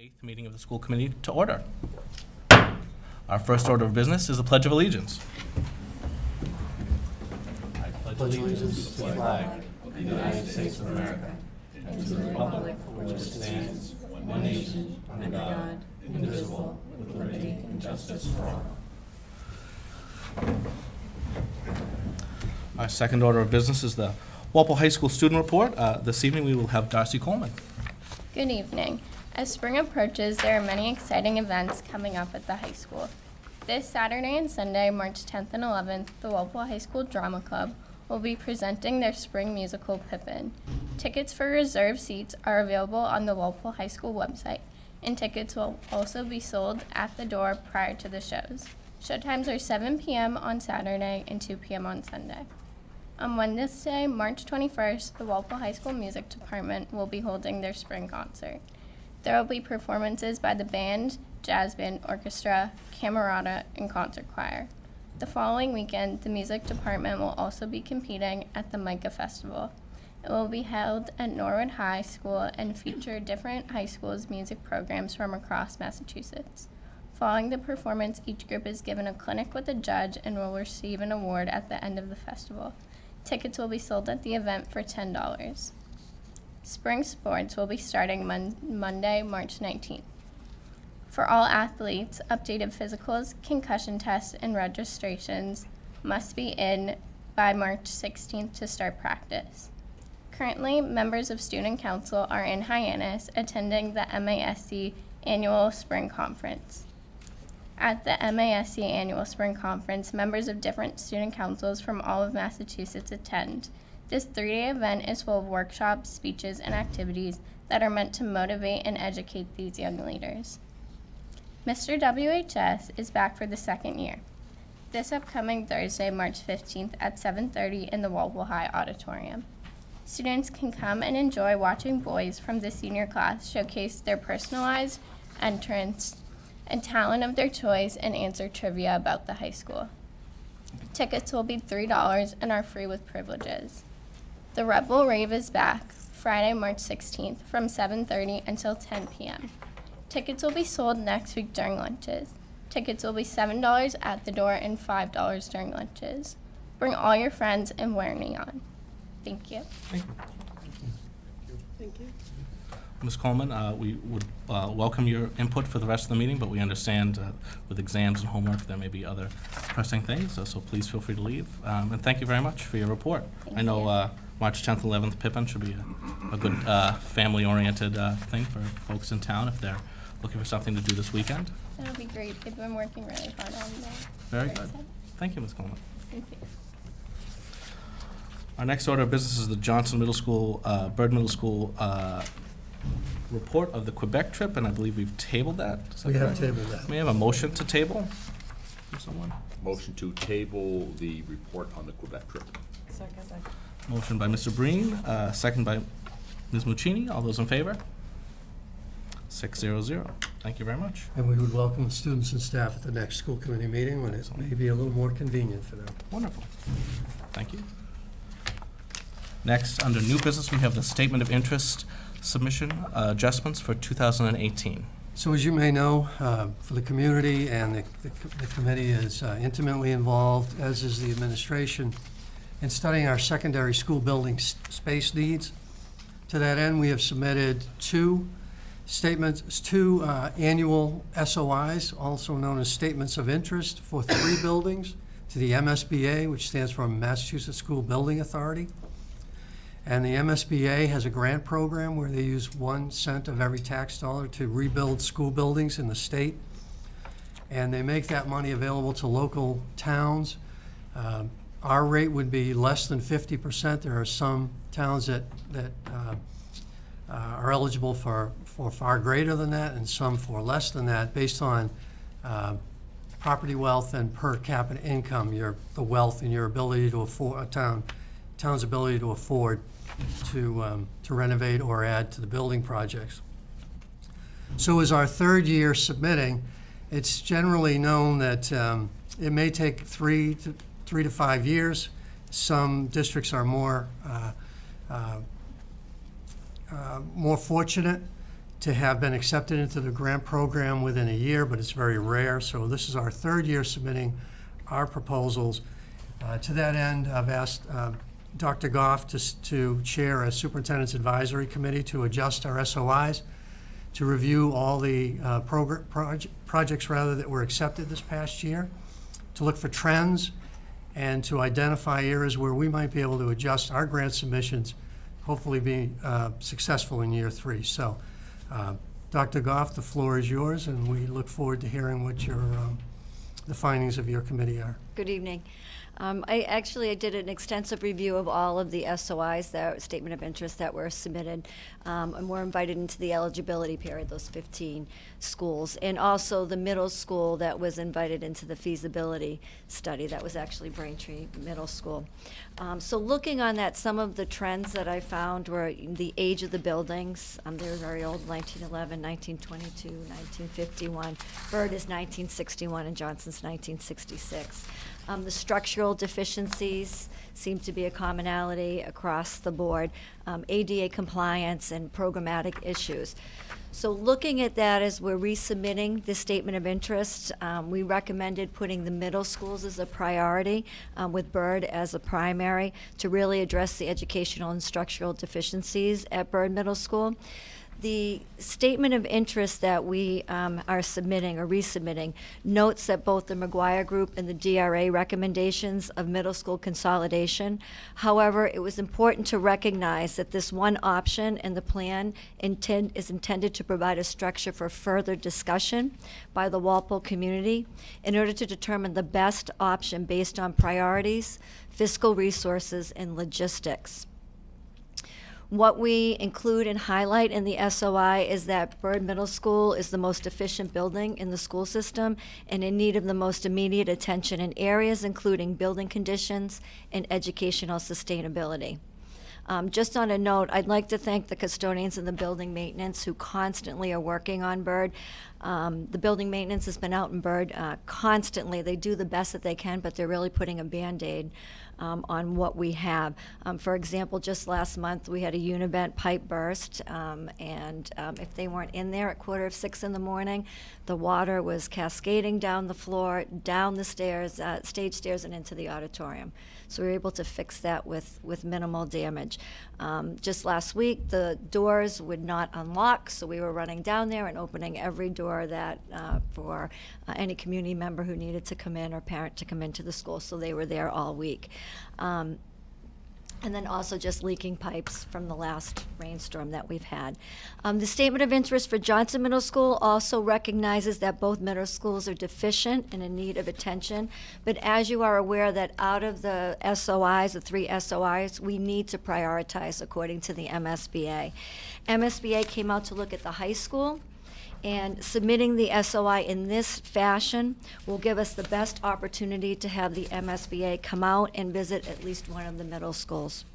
8th meeting of the school committee to order. Our first order of business is the Pledge of Allegiance. I pledge allegiance to the flag of the United States of America and to the republic for which it stands, one nation, under God, indivisible, with liberty and justice for all. Our second order of business is the Walpole High School student report. This evening we will have Darcy Coleman. Good evening. As spring approaches, there are many exciting events coming up at the high school. This Saturday and Sunday, March 10th and 11th, the Walpole High School Drama Club will be presenting their spring musical Pippin. Tickets for reserved seats are available on the Walpole High School website, and tickets will also be sold at the door prior to the shows. Showtimes are 7 p.m. on Saturday and 2 p.m. on Sunday. On Wednesday, March 21st, the Walpole High School Music Department will be holding their spring concert. There will be performances by the band, jazz band, orchestra, camerata, and concert choir. The following weekend, the music department will also be competing at the Micah Festival. It will be held at Norwood High School and feature different high schools' music programs from across Massachusetts. Following the performance, each group is given a clinic with a judge and will receive an award at the end of the festival. Tickets will be sold at the event for $10. Spring sports will be starting Monday, March 19th. For all athletes, updated physicals, concussion tests, and registrations must be in by March 16th to start practice. Currently, members of Student Council are in Hyannis attending the MASC Annual Spring Conference. At the MASC Annual Spring Conference, members of different student councils from all of Massachusetts attend. This 3-day event is full of workshops, speeches, and activities that are meant to motivate and educate these young leaders. Mr. WHS is back for the second year. This upcoming Thursday, March 15th at 7:30 in the Walpole High Auditorium. Students can come and enjoy watching boys from the senior class showcase their personalized entrance and talent of their choice and answer trivia about the high school. Tickets will be $3 and are free with privileges. The Rebel Rave is back Friday, March 16th from 7:30 until 10 p.m. Tickets will be sold next week during lunches. Tickets will be $7 at the door and $5 during lunches. Bring all your friends and wear neon. Thank you. Thank you. Thank you. Ms. Coleman, we would welcome your input for the rest of the meeting, but we understand with exams and homework there may be other pressing things, so please feel free to leave. And thank you very much for your report. Thank I know you. March 10th and 11th Pippin should be a good family-oriented thing for folks in town if they're looking for something to do this weekend. That'll be great. They've been working really hard on that. Very good. Thank you, Ms. Coleman. Thank you. Our next order of business is the Johnson Middle School, Bird Middle School report of the Quebec trip, and I believe we've tabled that. We have tabled that. May I have a motion to table from someone? Motion to table the report on the Quebec trip. Second. Motion by Mr. Breen, second by Ms. Muccini. All those in favor? 6-0-0. Thank you very much. And we would welcome students and staff at the next school committee meeting when it may be a little more convenient for them. Wonderful. Thank you. Next, under new business, we have the statement of interest submission adjustments for 2018. So as you may know, for the community, and the committee is intimately involved, as is the administration, in studying our secondary school building space needs. To that end, we have submitted two annual SOIs, also known as statements of interest, for 3 buildings to the MSBA, which stands for Massachusetts School Building Authority. And the MSBA has a grant program where they use 1 cent of every tax dollar to rebuild school buildings in the state. And they make that money available to local towns. Our rate would be less than 50%. There are some towns that are eligible for far greater than that, and some for less than that, based on property wealth and per capita income, the wealth and your ability to afford, town's ability to afford to renovate or add to the building projects. So as our 3rd year submitting, it's generally known that it may take 3 to 5 years. Some districts are more fortunate to have been accepted into the grant program within a year, but it's very rare. So this is our third year submitting our proposals. To that end, I've asked Dr. Goff to chair a superintendent's advisory committee to adjust our SOIs, to review all the projects that were accepted this past year, to look for trends, and to identify areas where we might be able to adjust our grant submissions, hopefully be successful in year 3. So, Dr. Goff, the floor is yours, and we look forward to hearing what the findings of your committee are. Good evening. I did an extensive review of all of the SOIs, that statement of interest that were submitted, and were invited into the eligibility period, those 15 schools, and also the middle school that was invited into the feasibility study. That was actually Braintree Middle School. So looking on that, some of the trends that I found were the age of the buildings. They were very old, 1911, 1922, 1951. Byrd is 1961 and Johnson's 1966. The structural deficiencies seem to be a commonality across the board, ADA compliance and programmatic issues. So looking at that as we're resubmitting this statement of interest, we recommended putting the middle schools as a priority, with Byrd as a primary, to really address the educational and structural deficiencies at Byrd Middle School. The statement of interest that we are submitting or resubmitting notes that both the McGuire Group and the DRA recommendations of middle school consolidation. However, it was important to recognize that this one option in the plan is intended to provide a structure for further discussion by the Walpole community in order to determine the best option based on priorities, fiscal resources, and logistics. What we include and highlight in the SOI is that Byrd Middle School is the most efficient building in the school system and in need of the most immediate attention in areas including building conditions and educational sustainability. Just on a note, I'd like to thank the custodians and the building maintenance who constantly are working on Byrd. The building maintenance has been out in Byrd constantly. They do the best that they can, but they're really putting a Band-Aid on what we have. For example, just last month we had a univent pipe burst, and if they weren't in there at 5:45 in the morning, the water was cascading down the floor, down the stairs, stage stairs, and into the auditorium. So we were able to fix that with minimal damage. Just last week, the doors would not unlock, so we were running down there and opening every door that for any community member who needed to come in or parent to come into the school, so they were there all week. And then also just leaking pipes from the last rainstorm that we've had. The statement of interest for Johnson Middle School also recognizes that both middle schools are deficient and in need of attention. But as you are aware that out of the SOIs, the 3 SOIs, we need to prioritize according to the MSBA. MSBA came out to look at the high school, and submitting the SOI in this fashion will give us the best opportunity to have the MSBA come out and visit at least one of the middle schools.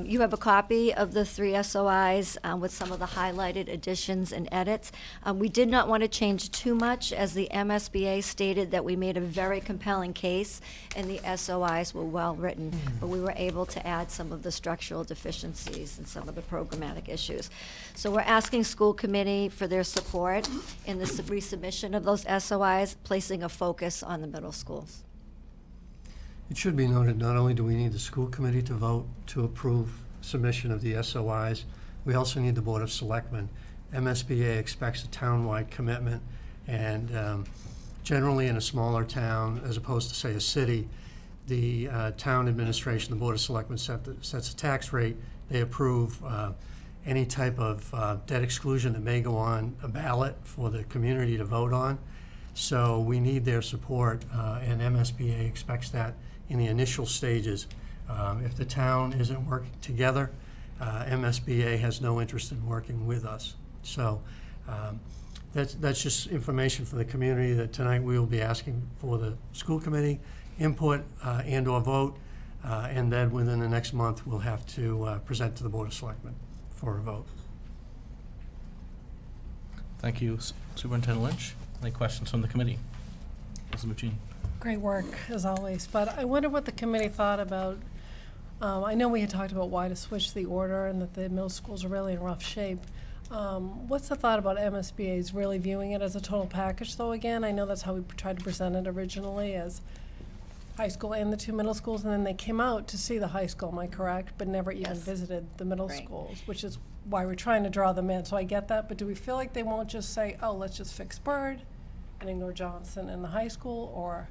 You have a copy of the 3 SOIs with some of the highlighted additions and edits. We did not want to change too much, as the MSBA stated that we made a very compelling case and the SOIs were well written, but we were able to add some of the structural deficiencies and some of the programmatic issues. So we're asking school committee for their support in the resubmission of those SOIs, placing a focus on the middle schools. It should be noted, not only do we need the school committee to vote to approve submission of the SOIs, we also need the Board of Selectmen. MSBA expects a town-wide commitment, and generally in a smaller town, as opposed to, say, a city, the town administration, the Board of Selectmen sets a tax rate. They approve any type of debt exclusion that may go on a ballot for the community to vote on. So we need their support, and MSBA expects that in the initial stages. If the town isn't working together, MSBA has no interest in working with us. So that's just information for the community that tonight we will be asking for the school committee input and or vote, and then within the next month we'll have to present to the Board of Selectmen for a vote. Thank you, Superintendent Lynch. Any questions from the committee? Ms. Muccini. Great work, as always. But I wonder what the committee thought about, I know we had talked about why to switch the order and that the middle schools are really in rough shape. What's the thought about MSBA's really viewing it as a total package, though, again? I know that's how we tried to present it originally, as high school and the 2 middle schools, and then they came out to see the high school, am I correct? But never even Yes. visited the middle Right. schools, which is why we're trying to draw them in. So I get that, but do we feel like they won't just say, oh, let's just fix Bird and ignore Johnson and the high school, or?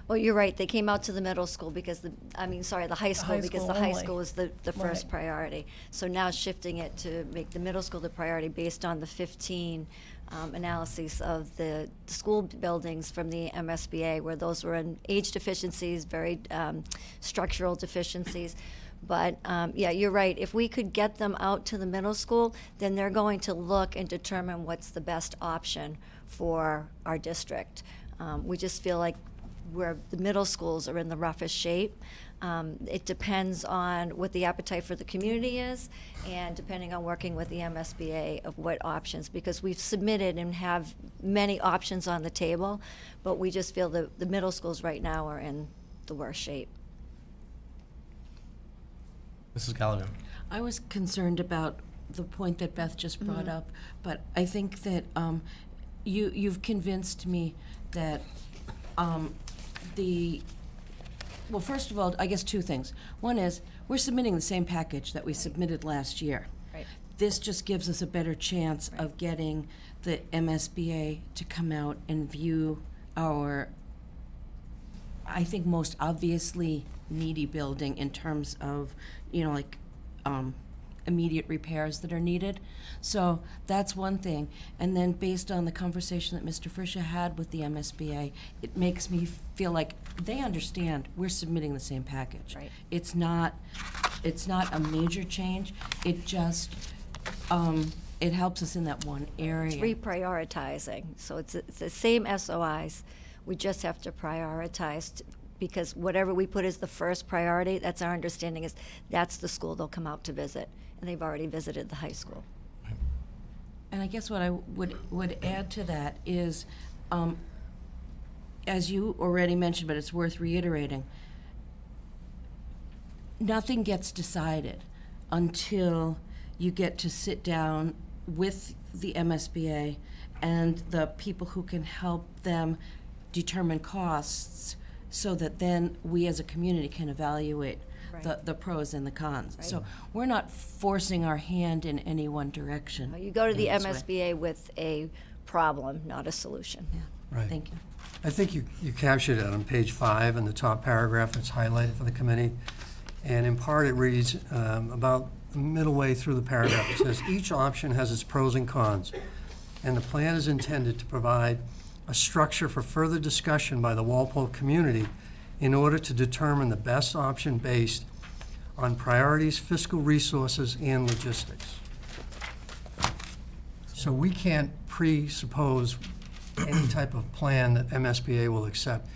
Well, you're right, they came out to the middle school because the high school, high because school the high only. school was the first Right. priority. So now shifting it to make the middle school the priority based on the 15 analyses of the school buildings from the MSBA, where those were in age deficiencies, very structural deficiencies. But yeah, you're right. If we could get them out to the middle school, then they're going to look and determine what's the best option for our district. We just feel like where the middle schools are in the roughest shape. It depends on what the appetite for the community is, and depending on working with the MSBA of what options, because we've submitted and have many options on the table, but we just feel that the middle schools right now are in the worst shape. Mrs. Gallagher. I was concerned about the point that Beth just brought up, but I think that you've convinced me that well, first of all, I guess 2 things. One is, we're submitting the same package that we submitted last year. Right. This just gives us a better chance of getting the MSBA to come out and view our, I think, most obviously needy building in terms of, like immediate repairs that are needed. So that's one thing. And then based on the conversation that Mr. Frisha had with the MSBA, it makes me feel like they understand we're submitting the same package. Right. It's not a major change. It just, it helps us in that one area. It's reprioritizing. So it's the same SOIs. We just have to prioritize because whatever we put as the first priority, that's our understanding, is that's the school they'll come out to visit. And they've already visited the high school. And I guess what I would add to that is, as you already mentioned, but it's worth reiterating, nothing gets decided until you get to sit down with the MSBA and the people who can help them determine costs, so that then we as a community can evaluate Right. the pros and the cons. Right. So we're not forcing our hand in any one direction. You go to the in this way. MSBA with a problem, not a solution. Yeah. Right. Thank you. I think you captured it on page 5 in the top paragraph. It's highlighted for the committee. And in part, it reads about middle way through the paragraph. It says, each option has its pros and cons, and the plan is intended to provide a structure for further discussion by the Walpole community in order to determine the best option based on priorities, fiscal resources, and logistics. So we can't presuppose any type of plan that MSBA will accept.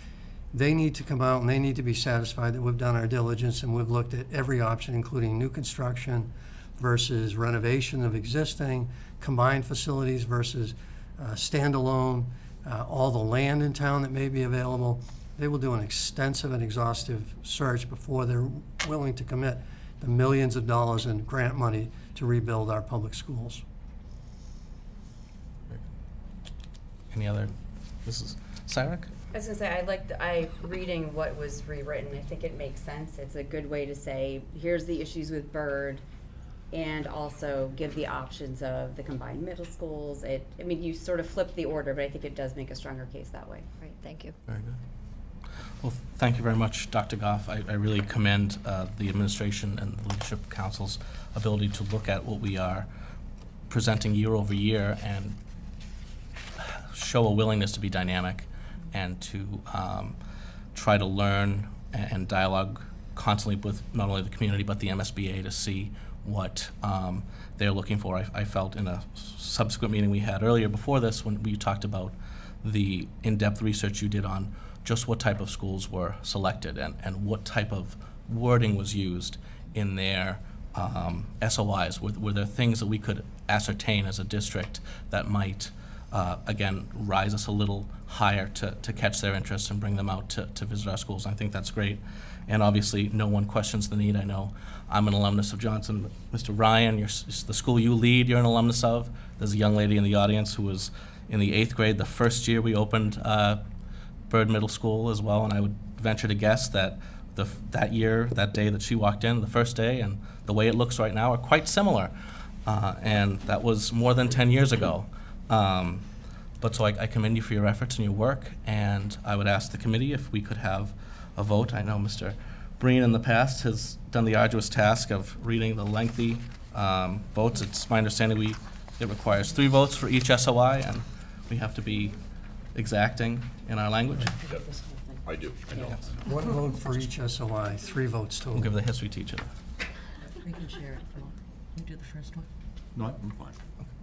They need to come out and they need to be satisfied that we've done our diligence and we've looked at every option, including new construction versus renovation of existing, combined facilities versus standalone, all the land in town that may be available. They will do an extensive and exhaustive search before they're willing to commit the millions of dollars in grant money to rebuild our public schools. Any other? Mrs. Sarek? I was gonna say, I reading what was rewritten, I think it makes sense. It's a good way to say, here's the issues with Bird, and also give the options of the combined middle schools. I mean, you sort of flip the order, but I think it does make a stronger case that way. Right, thank you. Very good. Well, thank you very much, Dr. Goff. I really commend the administration and the Leadership Council's ability to look at what we are presenting year over year and show a willingness to be dynamic and to try to learn and dialogue constantly with not only the community but the MSBA to see what they're looking for. I felt in a subsequent meeting we had earlier before this, when we talked about the in-depth research you did on just what type of schools were selected and what type of wording was used in their SOIs. Were there things that we could ascertain as a district that might again, rise us a little higher to catch their interest and bring them out to visit our schools. I think that's great. And obviously, no one questions the need. I know I'm an alumnus of Johnson. Mr. Ryan, the school you lead, you're an alumnus of. There's a young lady in the audience who was in the 8th grade the first year we opened Byrd Middle School as well, and I would venture to guess that that year, that day that she walked in, the first day, and the way it looks right now are quite similar. And that was more than 10 years ago. But so I commend you for your efforts and your work, and I would ask the committee if we could have a vote. I know Mr. Breen in the past has done the arduous task of reading the lengthy votes. It's my understanding it requires 3 votes for each SOI, and we have to be exacting in our language. I do, I know. One vote for each SOI, 3 votes total. We'll give the history teacher. We can share it. You do the first one. No, I'm fine.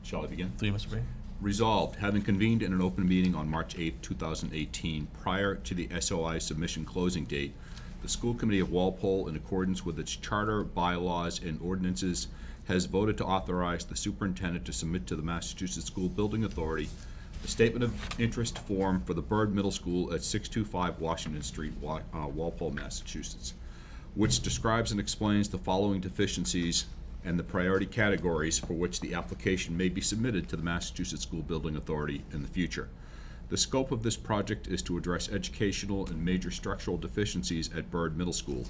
Shall I begin? 3, Mr. Breen. Resolved, having convened in an open meeting on March 8, 2018, prior to the SOI submission closing date, the School Committee of Walpole, in accordance with its charter, bylaws, and ordinances, has voted to authorize the superintendent to submit to the Massachusetts School Building Authority a statement of interest form for the Byrd Middle School at 625 Washington Street, Walpole, Massachusetts, which describes and explains the following deficiencies and the priority categories for which the application may be submitted to the Massachusetts School Building Authority in the future. The scope of this project is to address educational and major structural deficiencies at Byrd Middle School.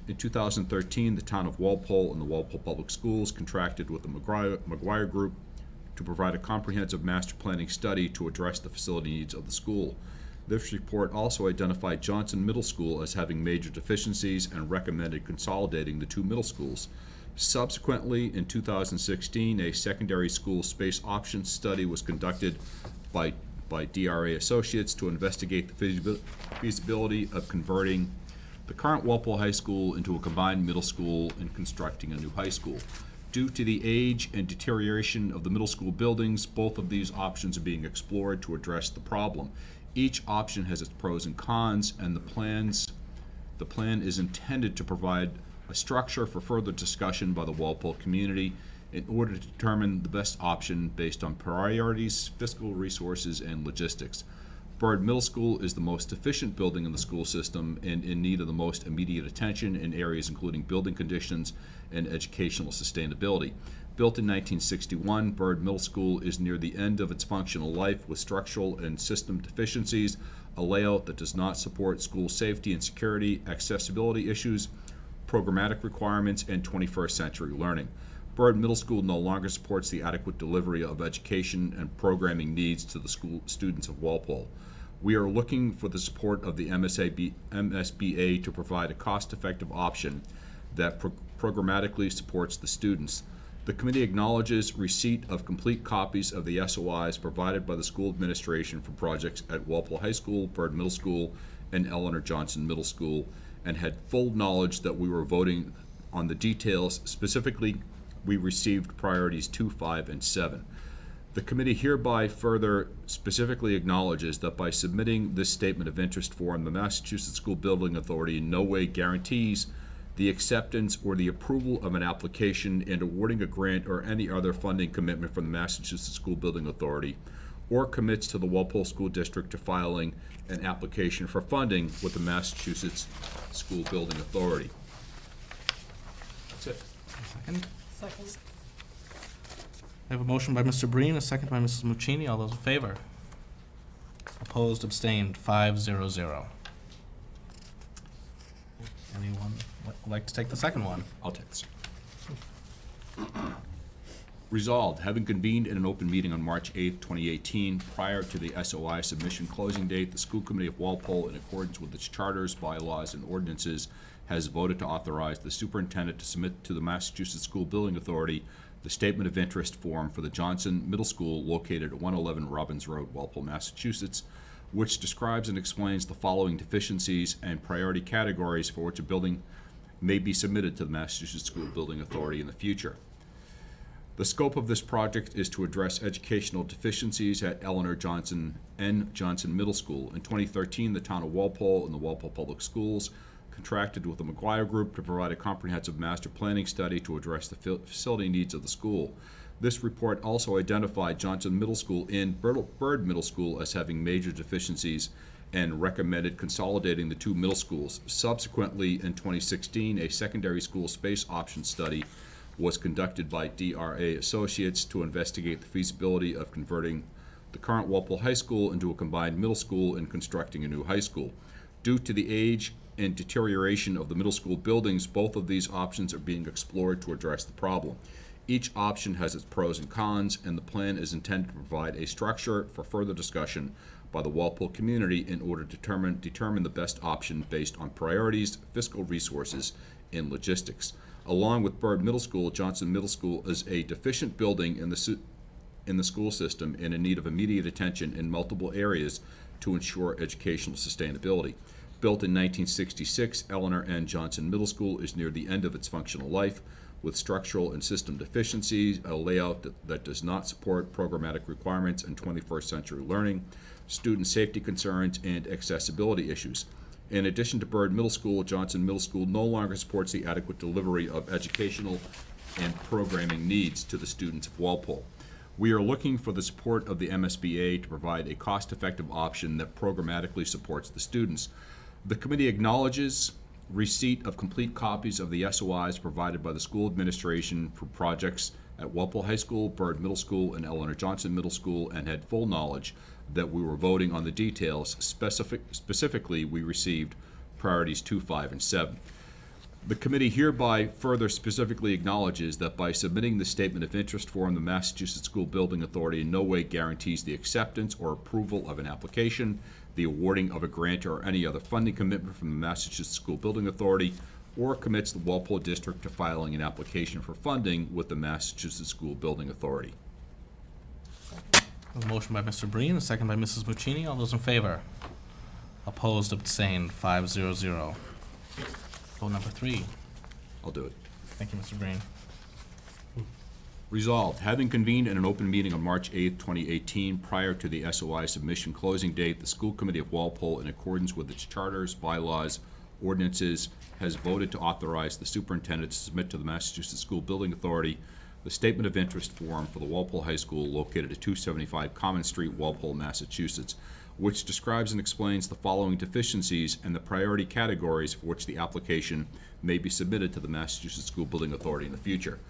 In 2013, the town of Walpole and the Walpole Public Schools contracted with the McGuire Group to provide a comprehensive master planning study to address the facility needs of the school. This report also identified Johnson Middle School as having major deficiencies and recommended consolidating the 2 middle schools. Subsequently, in 2016, a secondary school space options study was conducted by DRA Associates to investigate the feasibility of converting the current Walpole High School into a combined middle school and constructing a new high school. Due to the age and deterioration of the middle school buildings, both of these options are being explored to address the problem. Each option has its pros and cons, and the plan is intended to provide a structure for further discussion by the Walpole community in order to determine the best option based on priorities, fiscal resources, and logistics. Byrd Middle School is the most efficient building in the school system and in need of the most immediate attention in areas including building conditions and educational sustainability. Built in 1961, Byrd Middle School is near the end of its functional life with structural and system deficiencies, a layout that does not support school safety and security, accessibility issues, programmatic requirements, and 21st century learning. Byrd Middle School no longer supports the adequate delivery of education and programming needs to the school students of Walpole. We are looking for the support of the MSBA to provide a cost-effective option that programmatically supports the students. The committee acknowledges receipt of complete copies of the SOIs provided by the school administration for projects at Walpole High School, Byrd Middle School, and Eleanor Johnson Middle School, and had full knowledge that we were voting on the details. Specifically, we received priorities 2, 5, and 7. The committee hereby further specifically acknowledges that by submitting this statement of interest form, the Massachusetts School Building Authority in no way guarantees the acceptance or the approval of an application and awarding a grant or any other funding commitment from the Massachusetts School Building Authority, or commits to the Walpole School District to filing an application for funding with the Massachusetts School Building Authority. That's it. Second. Second. I have a motion by Mr. Breen, a second by Mrs. Muccini. All those in favor? Opposed, abstained, 5-0-0. Anyone would like to take the second one? I'll take this. Resolved, having convened in an open meeting on March 8, 2018, prior to the SOI submission closing date, the School Committee of Walpole, in accordance with its charters, bylaws, and ordinances, has voted to authorize the superintendent to submit to the Massachusetts School Building Authority the statement of interest form for the Johnson Middle School located at 111 Robbins Road, Walpole, Massachusetts, which describes and explains the following deficiencies and priority categories for which a building may be submitted to the Massachusetts School Building Authority in the future. The scope of this project is to address educational deficiencies at Eleanor Johnson Middle School. In 2013, the town of Walpole and the Walpole Public Schools contracted with the McGuire Group to provide a comprehensive master planning study to address the facility needs of the school. This report also identified Johnson Middle School and Byrd Middle School as having major deficiencies and recommended consolidating the two middle schools. Subsequently, in 2016, a secondary school space option study was conducted by DRA Associates to investigate the feasibility of converting the current Walpole High School into a combined middle school and constructing a new high school. Due to the age and deterioration of the middle school buildings, both of these options are being explored to address the problem. Each option has its pros and cons, and the plan is intended to provide a structure for further discussion by the Walpole community in order to determine the best option based on priorities, fiscal resources, and logistics. Along with Byrd Middle School, Johnson Middle School is a deficient building in the school system and in need of immediate attention in multiple areas to ensure educational sustainability. Built in 1966, Eleanor N. Johnson Middle School is near the end of its functional life, with structural and system deficiencies, a layout that does not support programmatic requirements and 21st century learning, student safety concerns, and accessibility issues. In addition to Byrd Middle School, Johnson Middle School no longer supports the adequate delivery of educational and programming needs to the students of Walpole. We are looking for the support of the MSBA to provide a cost-effective option that programmatically supports the students. The committee acknowledges receipt of complete copies of the SOIs provided by the school administration for projects at Walpole High School, Byrd Middle School, and Eleanor Johnson Middle School, and had full knowledge that we were voting on the details. Specifically, we received priorities 2, 5, and 7. The committee hereby further specifically acknowledges that by submitting the statement of interest form, the Massachusetts School Building Authority in no way guarantees the acceptance or approval of an application, the awarding of a grant, or any other funding commitment from the Massachusetts School Building Authority, or commits the Walpole District to filing an application for funding with the Massachusetts School Building Authority. A motion by Mr. Breen, a second by Mrs. Muccini. All those in favor? Opposed, abstained, 5-0-0. Vote number 3. I'll do it. Thank you, Mr. Breen. Resolved, having convened in an open meeting on March 8, 2018, prior to the SOI submission closing date, the School Committee of Walpole, in accordance with its charters, bylaws, ordinances, has voted to authorize the superintendent to submit to the Massachusetts School Building Authority the statement of interest form for the Walpole High School located at 275 Common Street, Walpole, Massachusetts, which describes and explains the following deficiencies and the priority categories for which the application may be submitted to the Massachusetts School Building Authority in the future.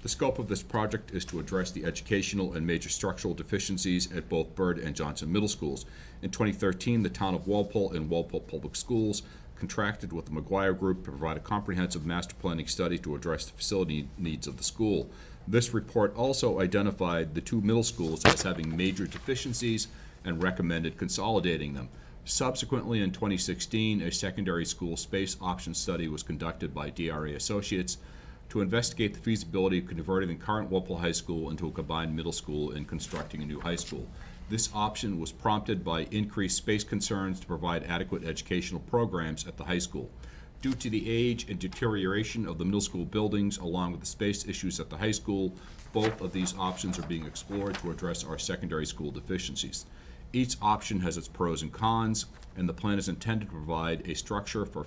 The scope of this project is to address the educational and major structural deficiencies at both Byrd and Johnson Middle Schools. In 2013, the town of Walpole and Walpole Public Schools contracted with the McGuire Group to provide a comprehensive master planning study to address the facility needs of the school. This report also identified the two middle schools as having major deficiencies and recommended consolidating them. Subsequently, in 2016, a secondary school space option study was conducted by DRA Associates to investigate the feasibility of converting the current Walpole High School into a combined middle school and constructing a new high school. This option was prompted by increased space concerns to provide adequate educational programs at the high school. Due to the age and deterioration of the middle school buildings, along with the space issues at the high school, both of these options are being explored to address our secondary school deficiencies. Each option has its pros and cons, and the plan is intended to provide a structure for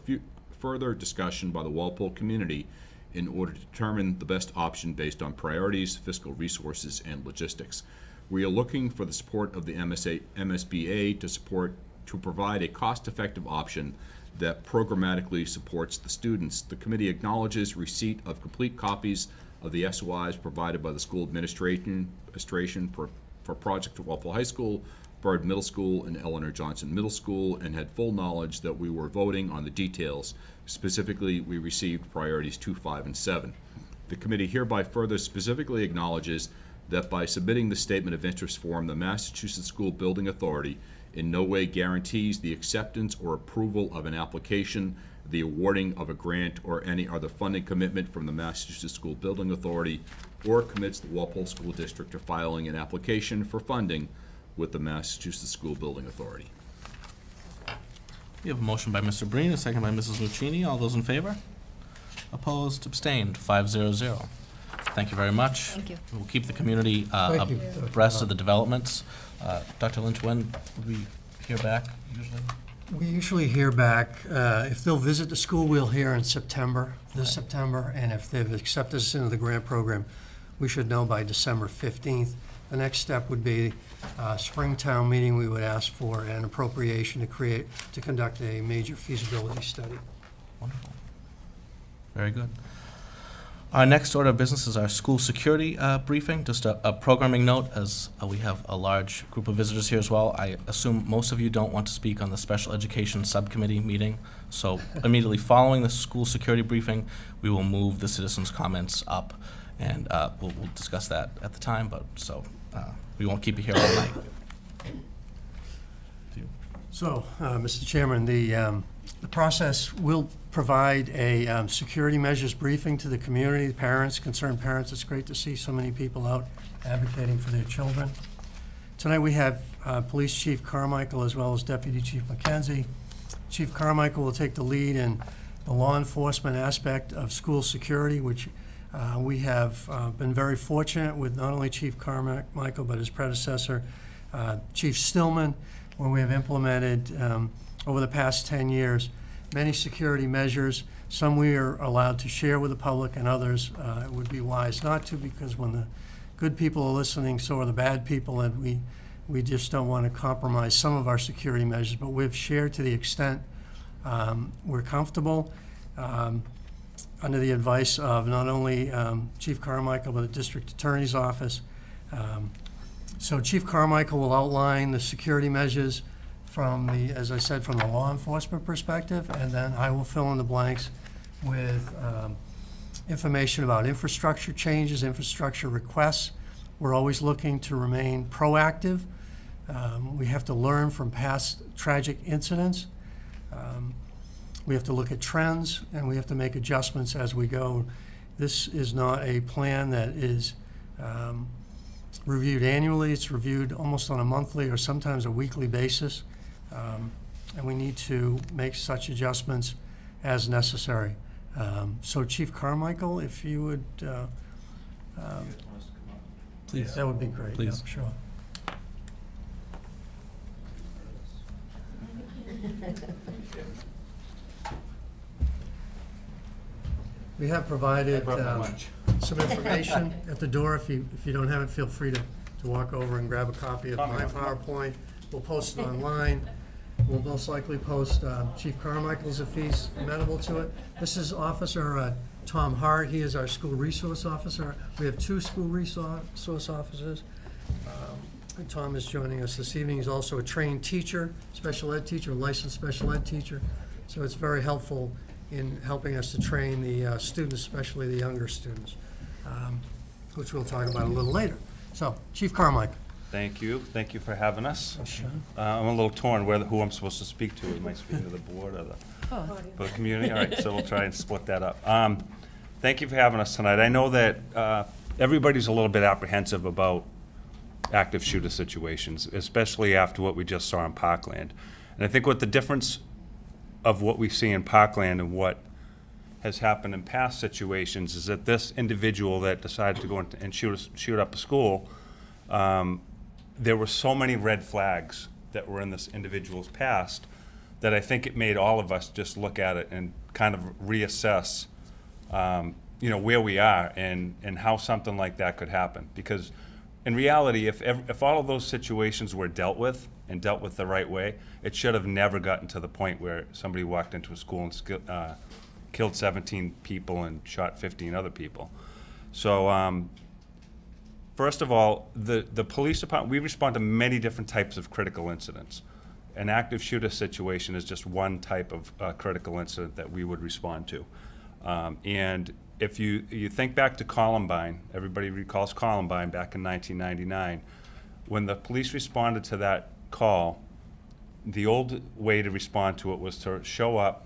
further discussion by the Walpole community in order to determine the best option based on priorities, fiscal resources, and logistics. We are looking for the support of the MSBA to provide a cost-effective option that programmatically supports the students. The committee acknowledges receipt of complete copies of the SOIs provided by the school administration for project at Walpole High School, Byrd Middle School, and Eleanor Johnson Middle School, and had full knowledge that we were voting on the details. Specifically, we received priorities 2, 5, and 7. The committee hereby further specifically acknowledges that by submitting the statement of interest form, the Massachusetts School Building Authority in no way guarantees the acceptance or approval of an application, the awarding of a grant, or any other funding commitment from the Massachusetts School Building Authority, or commits the Walpole School District to filing an application for funding with the Massachusetts School Building Authority. We have a motion by Mr. Breen, a second by Mrs. Muccini. All those in favor? Opposed, abstained, 5-0-0. Thank you very much. Thank you. We'll keep the community Thank you. abreast of the developments. Dr. Lynch, when would we hear back usually? We usually hear back, if they'll visit the school, we'll hear in September, this September, and if they've accepted us into the grant program, we should know by December 15th. The next step would be spring town meeting. We would ask for an appropriation to conduct a major feasibility study. Wonderful. Very good. Our next order of business is our school security briefing. Just a programming note, as we have a large group of visitors here as well. I assume most of you don't want to speak on the special education subcommittee meeting. So immediately following the school security briefing, we will move the citizens' comments up, and we'll discuss that at the time. But we won't keep you here all night. So, Mr. Chairman, the process will provide a security measures briefing to the community, parents, concerned parents. It's great to see so many people out advocating for their children. Tonight we have Police Chief Carmichael as well as Deputy Chief McKenzie. Chief Carmichael will take the lead in the law enforcement aspect of school security, which we have been very fortunate with not only Chief Carmichael but his predecessor, Chief Stillman, where we have implemented over the past 10 years many security measures. Some we are allowed to share with the public, and others it would be wise not to, because when the good people are listening, so are the bad people, and we just don't want to compromise some of our security measures. But we've shared to the extent we're comfortable, under the advice of not only Chief Carmichael but the District Attorney's Office. So Chief Carmichael will outline the security measures from the, as I said, from the law enforcement perspective, and then I will fill in the blanks with information about infrastructure changes, infrastructure requests. We're always looking to remain proactive. We have to learn from past tragic incidents. We have to look at trends, and we have to make adjustments as we go. This is not a plan that is reviewed annually. It's reviewed almost on a monthly or sometimes a weekly basis. And we need to make such adjustments as necessary. So Chief Carmichael, if you would, Please. that would be great. Please. Yeah, sure. We have provided some information at the door. If you don't have it, feel free to walk over and grab a copy of my PowerPoint. We'll post it online. We'll most likely post Chief Carmichael's if he's amenable to it. This is Officer Tom Hart. He is our school resource officer. We have 2 school resource officers. And Tom is joining us this evening. He's also a trained teacher, special ed teacher, licensed special ed teacher. So it's very helpful in helping us to train the students, especially the younger students, which we'll talk about a little later. So, Chief Carmichael. Thank you. Thank you for having us. Sure. I'm a little torn who I'm supposed to speak to. Am I speaking to the board or the community? All right, so we'll try and split that up. Thank you for having us tonight. I know that everybody's a little bit apprehensive about active shooter situations, especially after what we just saw in Parkland. And I think what the difference of what we see in Parkland and what has happened in past situations is that this individual that decided to go and shoot up a school, there were so many red flags that were in this individual's past that I think it made all of us just look at it and kind of reassess, where we are and how something like that could happen. Because in reality, if all of those situations were dealt with and dealt with the right way, it should have never gotten to the point where somebody walked into a school and killed 17 people and shot 15 other people. So first of all, the police department, we respond to many different types of critical incidents. An active shooter situation is just one type of critical incident that we would respond to. And if you think back to Columbine, everybody recalls Columbine back in 1999, when the police responded to that call, the old way to respond to it was to show up,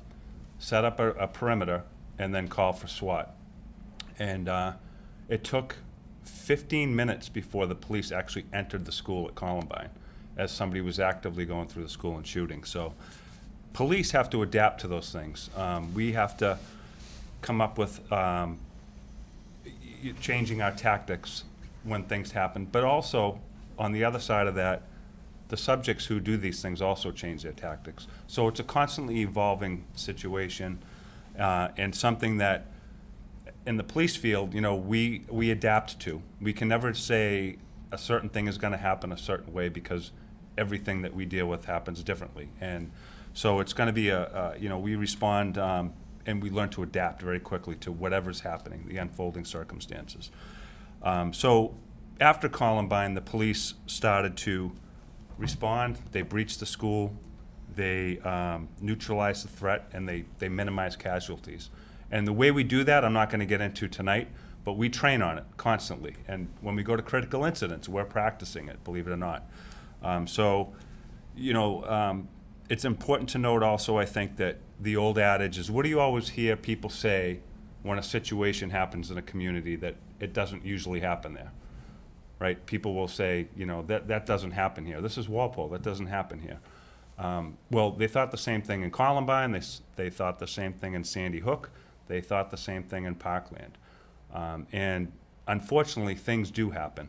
set up a perimeter, and then call for SWAT. And it took 15 minutes before the police actually entered the school at Columbine, as somebody was actively going through the school and shooting. So police have to adapt to those things. We have to come up with changing our tactics when things happen. But also, on the other side of that, the subjects who do these things also change their tactics. So it's a constantly evolving situation, and something that in the police field, you know, we adapt to. We can never say a certain thing is going to happen a certain way because everything that we deal with happens differently. And so it's going to be you know, we respond and we learn to adapt very quickly to whatever's happening, the unfolding circumstances. So after Columbine, the police started to respond. They breached the school. They neutralized the threat, and they minimized casualties. And the way we do that, I'm not going to get into tonight, but we train on it constantly. And when we go to critical incidents, we're practicing it, believe it or not. So, you know, it's important to note also, I think, that the old adage is, what do you always hear people say when a situation happens in a community that it doesn't usually happen there, right? People will say, you know, that doesn't happen here. This is Walpole, that doesn't happen here. Well, they thought the same thing in Columbine, they thought the same thing in Sandy Hook, they thought the same thing in Parkland. And unfortunately, things do happen.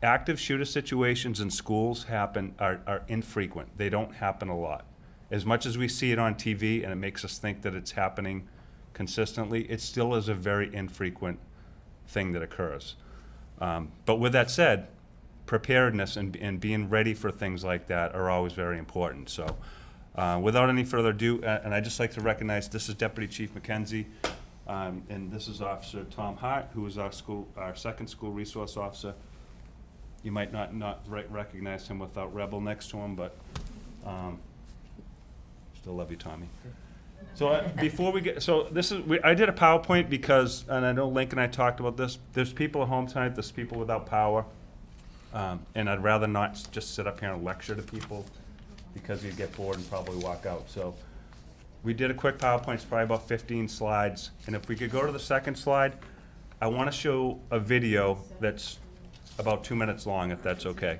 Active shooter situations in schools are infrequent. They don't happen a lot. As much as we see it on TV and it makes us think that it's happening consistently, it still is a very infrequent thing that occurs. But with that said, preparedness and being ready for things like that are always very important. So without any further ado, and I'd just like to recognize this is Deputy Chief McKenzie, and this is Officer Tom Hart, who is our second school resource officer. You might not recognize him without Rebel next to him, but still love you, Tommy. So before we get, so this is, I did a PowerPoint because, and I know Link and I talked about this, there's people at home tonight, there's people without power, and I'd rather not just sit up here and lecture to people because you'd get bored and probably walk out. So we did a quick PowerPoint, it's probably about 15 slides, and if we could go to the second slide, I want to show a video that's about 2 minutes long, if that's okay.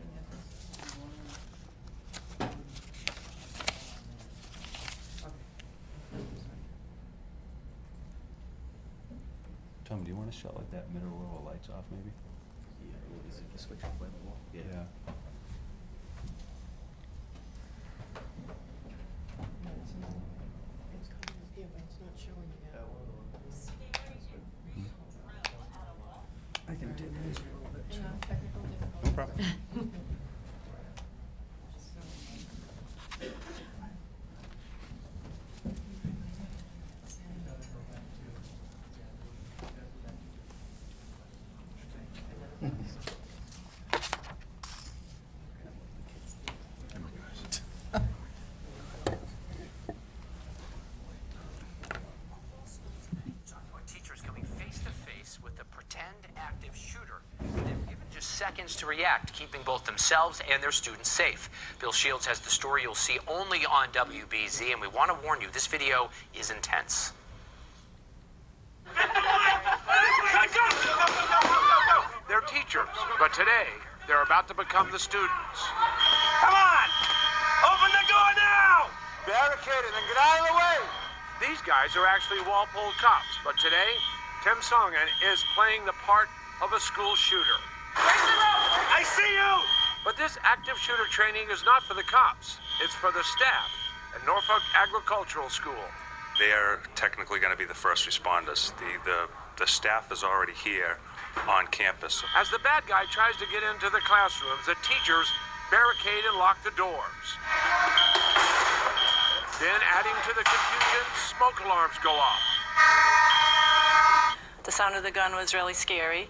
Tom, do you want to shut like that middle row of lights off, maybe? Yeah, is it the switch up by the wall? Yeah. I can do this. No problem. Teachers coming face to face with a pretend active shooter. They're given just seconds to react, keeping both themselves and their students safe. Bill Shields has the story you'll see only on WBZ, and we want to warn you, this video is intense. They're teachers, but today they're about to become the students. Come on! Open the door now! Barricade it and get out of the way! These guys are actually Walpole cops, but today, Tim Songen is playing the part of a school shooter. I see you! But this active shooter training is not for the cops. It's for the staff at Norfolk Agricultural School. They are technically going to be the first responders. The staff is already here on campus. As the bad guy tries to get into the classrooms, the teachers barricade and lock the doors. Then, adding to the confusion, smoke alarms go off. The sound of the gun was really scary.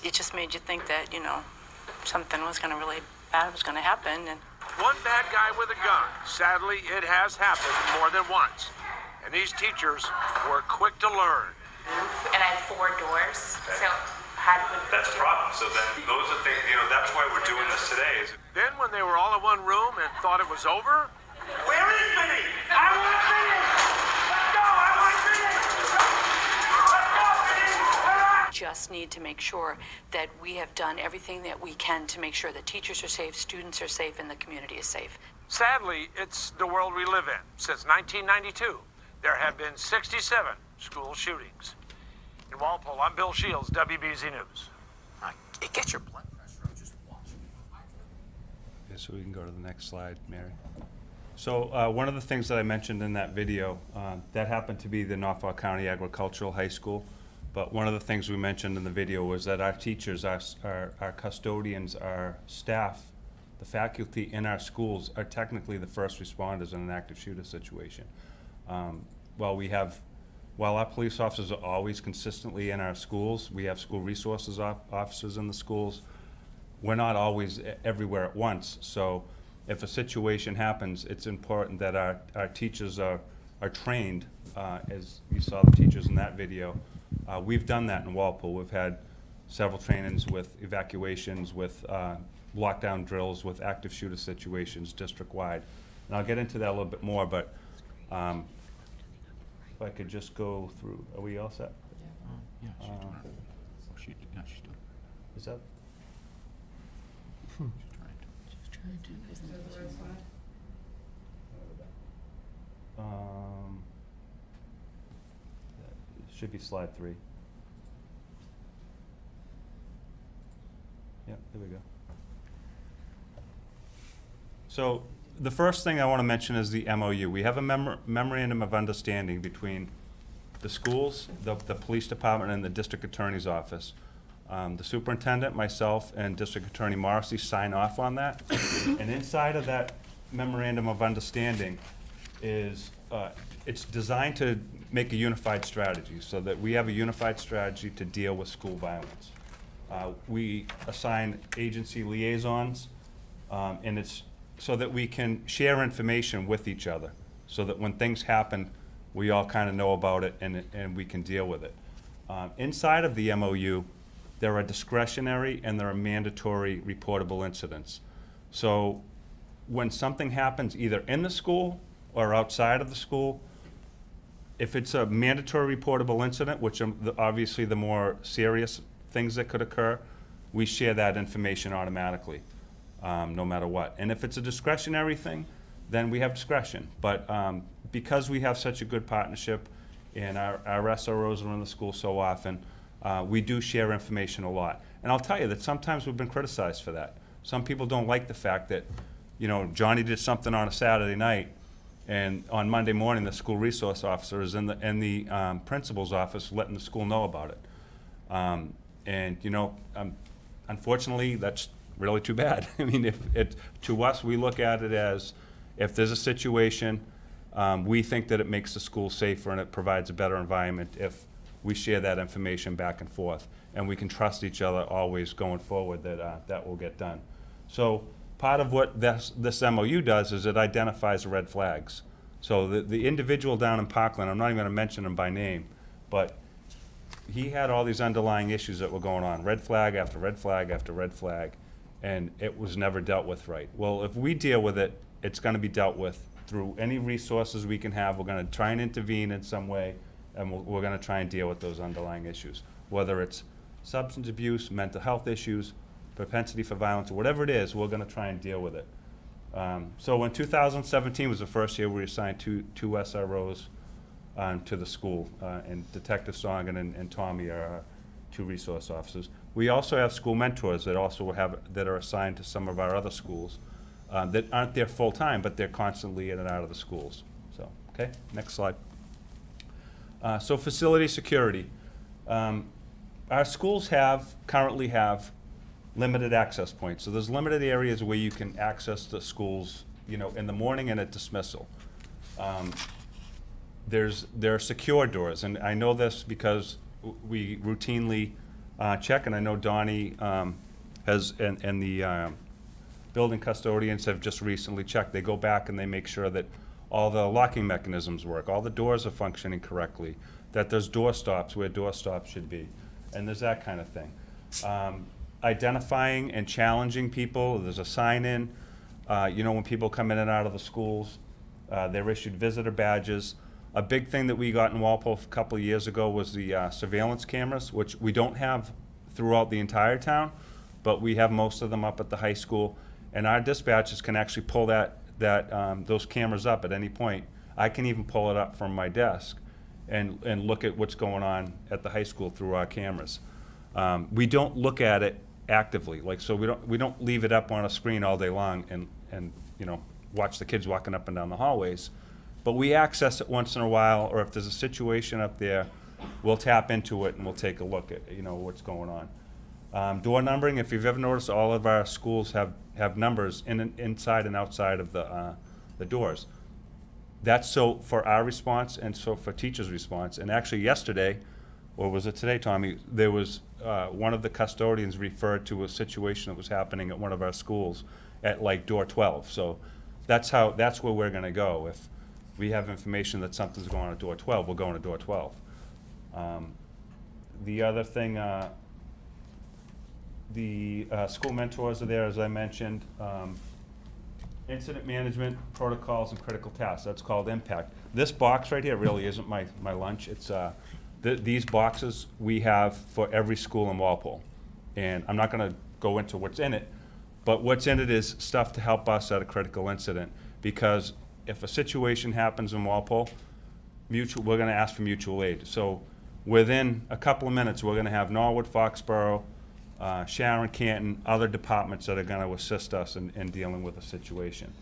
It just made you think that, you know, something was going to really bad was going to happen. And One bad guy with a gun. Sadly, it has happened more than once. And these teachers were quick to learn. And I have 4 doors, so how do we... That's a problem. So then those are things, you know, that's why we're doing this today. Then when they were all in one room and thought it was over... Where is Vinny? I want Vinny! Let's go! I want Vinny! Let's go, Vinny! just need to make sure that we have done everything that we can to make sure that teachers are safe, students are safe, and the community is safe. Sadly, it's the world we live in. Since 1992, there have been 67 school shootings. In Walpole, I'm Bill Shields, WBZ News. It gets your blood pressure up just watching. Okay, so we can go to the next slide, Mary. So one of the things that I mentioned in that video, that happened to be the Norfolk County Agricultural High School. But one of the things we mentioned in the video was that our teachers, our custodians, our staff, the faculty in our schools are technically the first responders in an active shooter situation. While our police officers are always consistently in our schools, we have school resources officers in the schools, we're not always everywhere at once. So if a situation happens, it's important that our teachers are trained, as you saw the teachers in that video. We've done that in Walpole. We've had several trainings with evacuations, with lockdown drills, with active shooter situations district-wide. And I'll get into that a little bit more, but if I could just go through, are we all set? Yeah, she's done. Is that? Should be slide 3. Yeah, there we go. So the first thing I want to mention is the MOU. We have a memorandum of understanding between the schools, the police department, and the district attorney's office. The superintendent, myself, and District Attorney Morrissey sign off on that. And inside of that memorandum of understanding is, it's designed to make a unified strategy so that we have a unified strategy to deal with school violence. We assign agency liaisons, and it's so that we can share information with each other so that when things happen, we all kind of know about it and we can deal with it. Inside of the MOU, there are discretionary and there are mandatory reportable incidents. So when something happens either in the school or outside of the school, if it's a mandatory reportable incident, which are obviously the more serious things that could occur, we share that information automatically, no matter what. And if it's a discretionary thing, then we have discretion. But because we have such a good partnership and our SROs are in the school so often, we do share information a lot. And I'll tell you that sometimes we've been criticized for that. Some people don't like the fact that, you know, Johnny did something on a Saturday night, and on Monday morning, the school resource officer is in the principal's office letting the school know about it. And you know, unfortunately, that's really too bad. I mean, to us, we look at it as if there's a situation, we think that it makes the school safer and it provides a better environment if we share that information back and forth, and we can trust each other always going forward that that will get done. So part of what this MOU does is it identifies red flags. So the individual down in Parkland, I'm not even going to mention him by name, but he had all these underlying issues that were going on, red flag after red flag after red flag, and it was never dealt with right. Well, if we deal with it, it's going to be dealt with through any resources we can have. We're going to try and intervene in some way, and we're going to try and deal with those underlying issues, whether it's substance abuse, mental health issues, propensity for violence, or whatever it is, we're going to try and deal with it. So in 2017 was the first year we assigned two SROs to the school, and Detective Songen and Tommy are our 2 resource officers. We also have school mentors that are assigned to some of our other schools that aren't there full time, but they're constantly in and out of the schools. So, okay, next slide. So facility security. Our schools currently have limited access points. So there's limited areas where you can access the schools, you know, in the morning and at dismissal. There are secure doors, and I know this because we routinely check, and I know Donnie has, and the building custodians have just recently checked. They go back and they make sure that all the locking mechanisms work, all the doors are functioning correctly, that there's door stops where door stops should be, and there's that kind of thing. Identifying and challenging people, there's a sign-in. You know, when people come in and out of the schools, they're issued visitor badges. A big thing that we got in Walpole a couple of years ago was the surveillance cameras, which we don't have throughout the entire town, but we have most of them up at the high school. And our dispatchers can actually pull those cameras up at any point. I can even pull it up from my desk and look at what's going on at the high school through our cameras. We don't look at it actively, so we don't leave it up on a screen all day long and you know, watch the kids walking up and down the hallways. But we access it once in a while, or if there's a situation up there, we'll tap into it and we'll take a look at, what's going on. Door numbering, if you've ever noticed, all of our schools have numbers inside and outside of the doors. That's so for our response and so for teachers' response. And actually yesterday, or was it today, Tommy, there was one of the custodians referred to a situation that was happening at one of our schools at like door 12. So that's where we're gonna go. If we have information that something's going on at door 12, we'll go on to door 12. The other thing, the school mentors are there, as I mentioned. Incident management, protocols, and critical tasks. That's called impact. This box right here really isn't my lunch. It's these boxes we have for every school in Walpole. And I'm not gonna go into what's in it, but what's in it is stuff to help us at a critical incident. Because if a situation happens in Walpole, we're gonna ask for mutual aid. So within a couple of minutes, we're gonna have Norwood, Foxborough, Sharon, Canton, other departments that are going to assist us in dealing with a situation.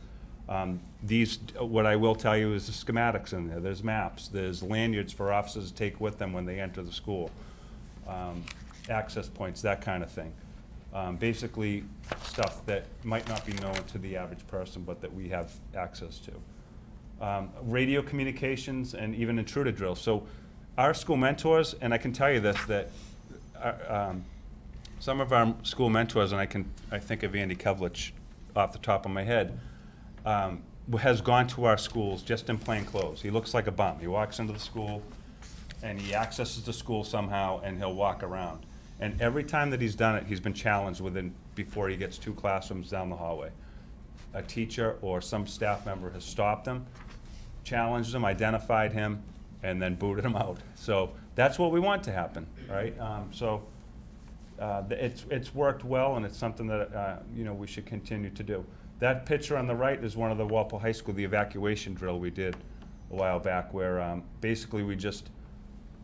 What I will tell you is the schematics in there. There's maps. There's lanyards for officers to take with them when they enter the school. Access points, that kind of thing. Basically, stuff that might not be known to the average person, but that we have access to. Radio communications and even intruder drills. So our school mentors, and I can tell you this, that some of our school mentors, and I think of Andy Kevlich off the top of my head, has gone to our schools just in plain clothes. He looks like a bum. He walks into the school and he accesses the school somehow and he'll walk around. And every time that he's done it, he's been challenged before he gets 2 classrooms down the hallway. A teacher or some staff member has stopped him, challenged him, identified him, and then booted him out. So that's what we want to happen, right? It's worked well, and it's something that we should continue to do. That picture on the right is one of the Walpole High School, the evacuation drill we did a while back, where basically we just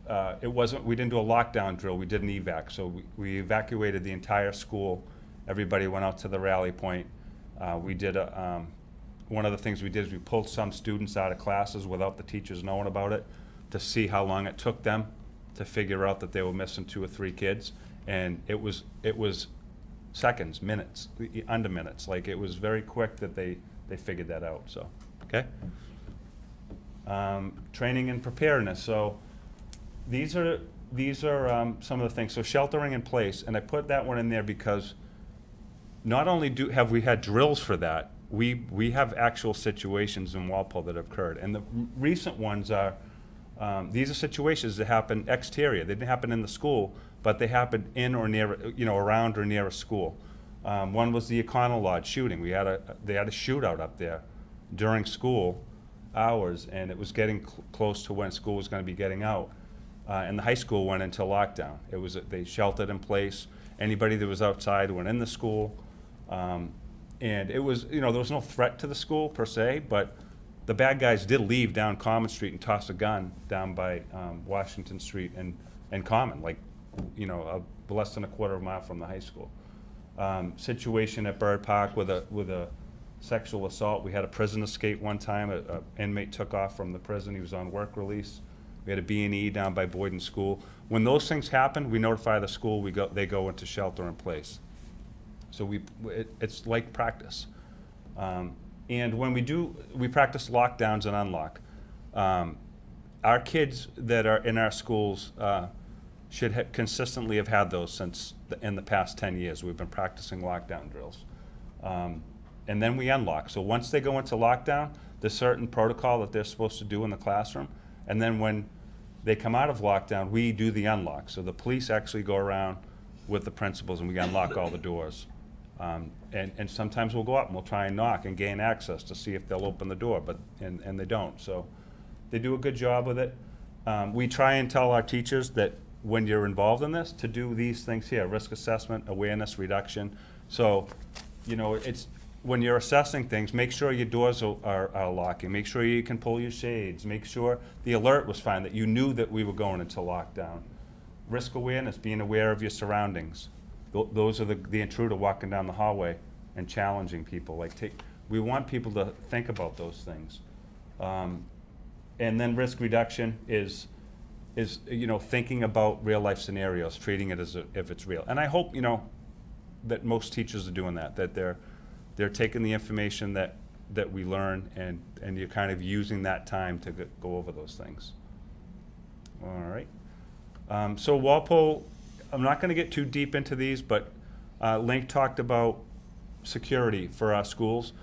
we didn't do a lockdown drill, we did an evac. So we evacuated the entire school. Everybody went out to the rally point. We did one of the things we did is we pulled some students out of classes without the teachers knowing about it to see how long it took them to figure out that they were missing 2 or 3 kids. And it was seconds, minutes, under minutes. Like, it was very quick that they figured that out, so, okay? Training and preparedness. So these are some of the things. So sheltering in place, and I put that one in there because not only have we had drills for that, we have actual situations in Walpole that have occurred. And the recent ones are, these are situations that happen exterior. They didn't happen in the school, but they happened in or near, around or near a school. One was the Econo Lodge shooting. They had a shootout up there during school hours, and it was getting close to when school was going to be getting out. And the high school went into lockdown. They sheltered in place. Anybody that was outside went in the school. And it was, there was no threat to the school per se, but the bad guys did leave down Common Street and toss a gun down by Washington Street and Common, like, less than a quarter of a mile from the high school. Situation at Bird Park with a sexual assault. We had a prison escape one time. An inmate took off from the prison. He was on work release. We had a B&E down by Boyden School. When those things happen, we notify the school. They go into shelter in place. So it's like practice. And when we practice lockdowns and unlock. Our kids that are in our schools should consistently have had those in the past 10 years. We've been practicing lockdown drills. And then we unlock. So once they go into lockdown, there's certain protocol that they're supposed to do in the classroom. And then when they come out of lockdown, we do the unlock. So the police actually go around with the principals and we unlock all the doors. And sometimes we'll go up and we'll try and knock and gain access to see if they'll open the door, and they don't. So they do a good job with it. We try and tell our teachers that when you're involved in this, to do these things here: risk assessment, awareness reduction. So, it's when you're assessing things, make sure your doors are locking. Make sure you can pull your shades. Make sure the alert was fine, that you knew that we were going into lockdown. Risk awareness, being aware of your surroundings. Those are the intruder walking down the hallway and challenging people. Like, We want people to think about those things. And then risk reduction is thinking about real life scenarios, treating it as if it's real. And I hope, that most teachers are doing that they're taking the information that we learn and you're kind of using that time to go over those things. All right. So Walpole, I'm not going to get too deep into these, but Link talked about security for our schools.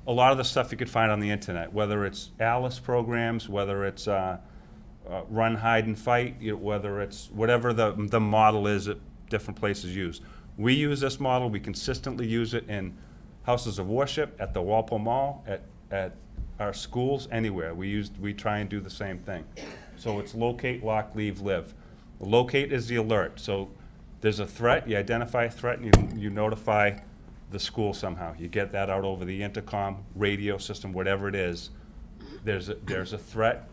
A lot of the stuff you could find on the internet, whether it's ALICE programs, whether it's run, hide, and fight, whether it's whatever the model is that different places use. We use this model. We consistently use it in houses of worship, at the Walpole Mall, at our schools, anywhere. We try and do the same thing. So it's locate, lock, leave, live. Locate is the alert. So there's a threat, you identify a threat, and you notify the school somehow. You get that out over the intercom, radio system, whatever it is. There's a threat,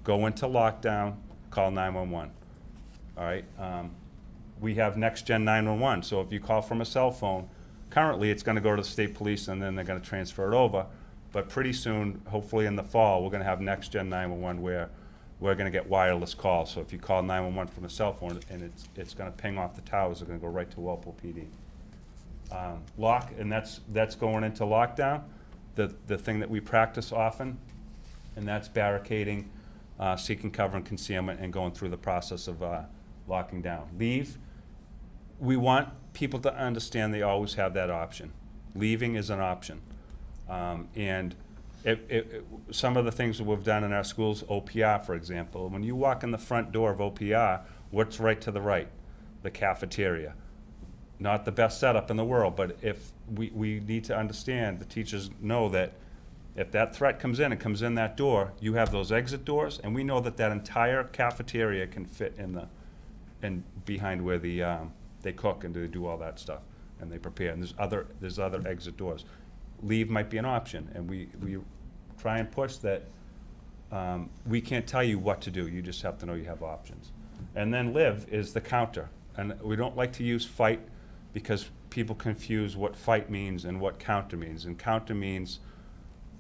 go into lockdown, call 911. All right. We have Next Gen 911. So if you call from a cell phone, currently it's going to go to the state police and then they're going to transfer it over. But pretty soon, hopefully in the fall, we're going to have Next Gen 911 where we're going to get wireless calls. So if you call 911 from a cell phone and it's going to ping off the towers, they're going to go right to Walpole PD. Lock, and that's going into lockdown. The thing that we practice often, and that's barricading, seeking cover and concealment, and going through the process of locking down. Leave, we want people to understand they always have that option. Leaving is an option. And some of the things that we've done in our schools, OPR, for example, when you walk in the front door of OPR, what's right to the right? The cafeteria. Not the best setup in the world, but if we need to understand, the teachers know that if that threat comes in and comes in that door, you have those exit doors, and we know that that entire cafeteria can fit in behind where they cook and they do all that stuff, and they prepare. And there's other exit doors. Leave might be an option, and we try and push that. We can't tell you what to do. You just have to know you have options. And then live is the counter, and we don't like to use fight because people confuse what fight means and what counter means. And counter means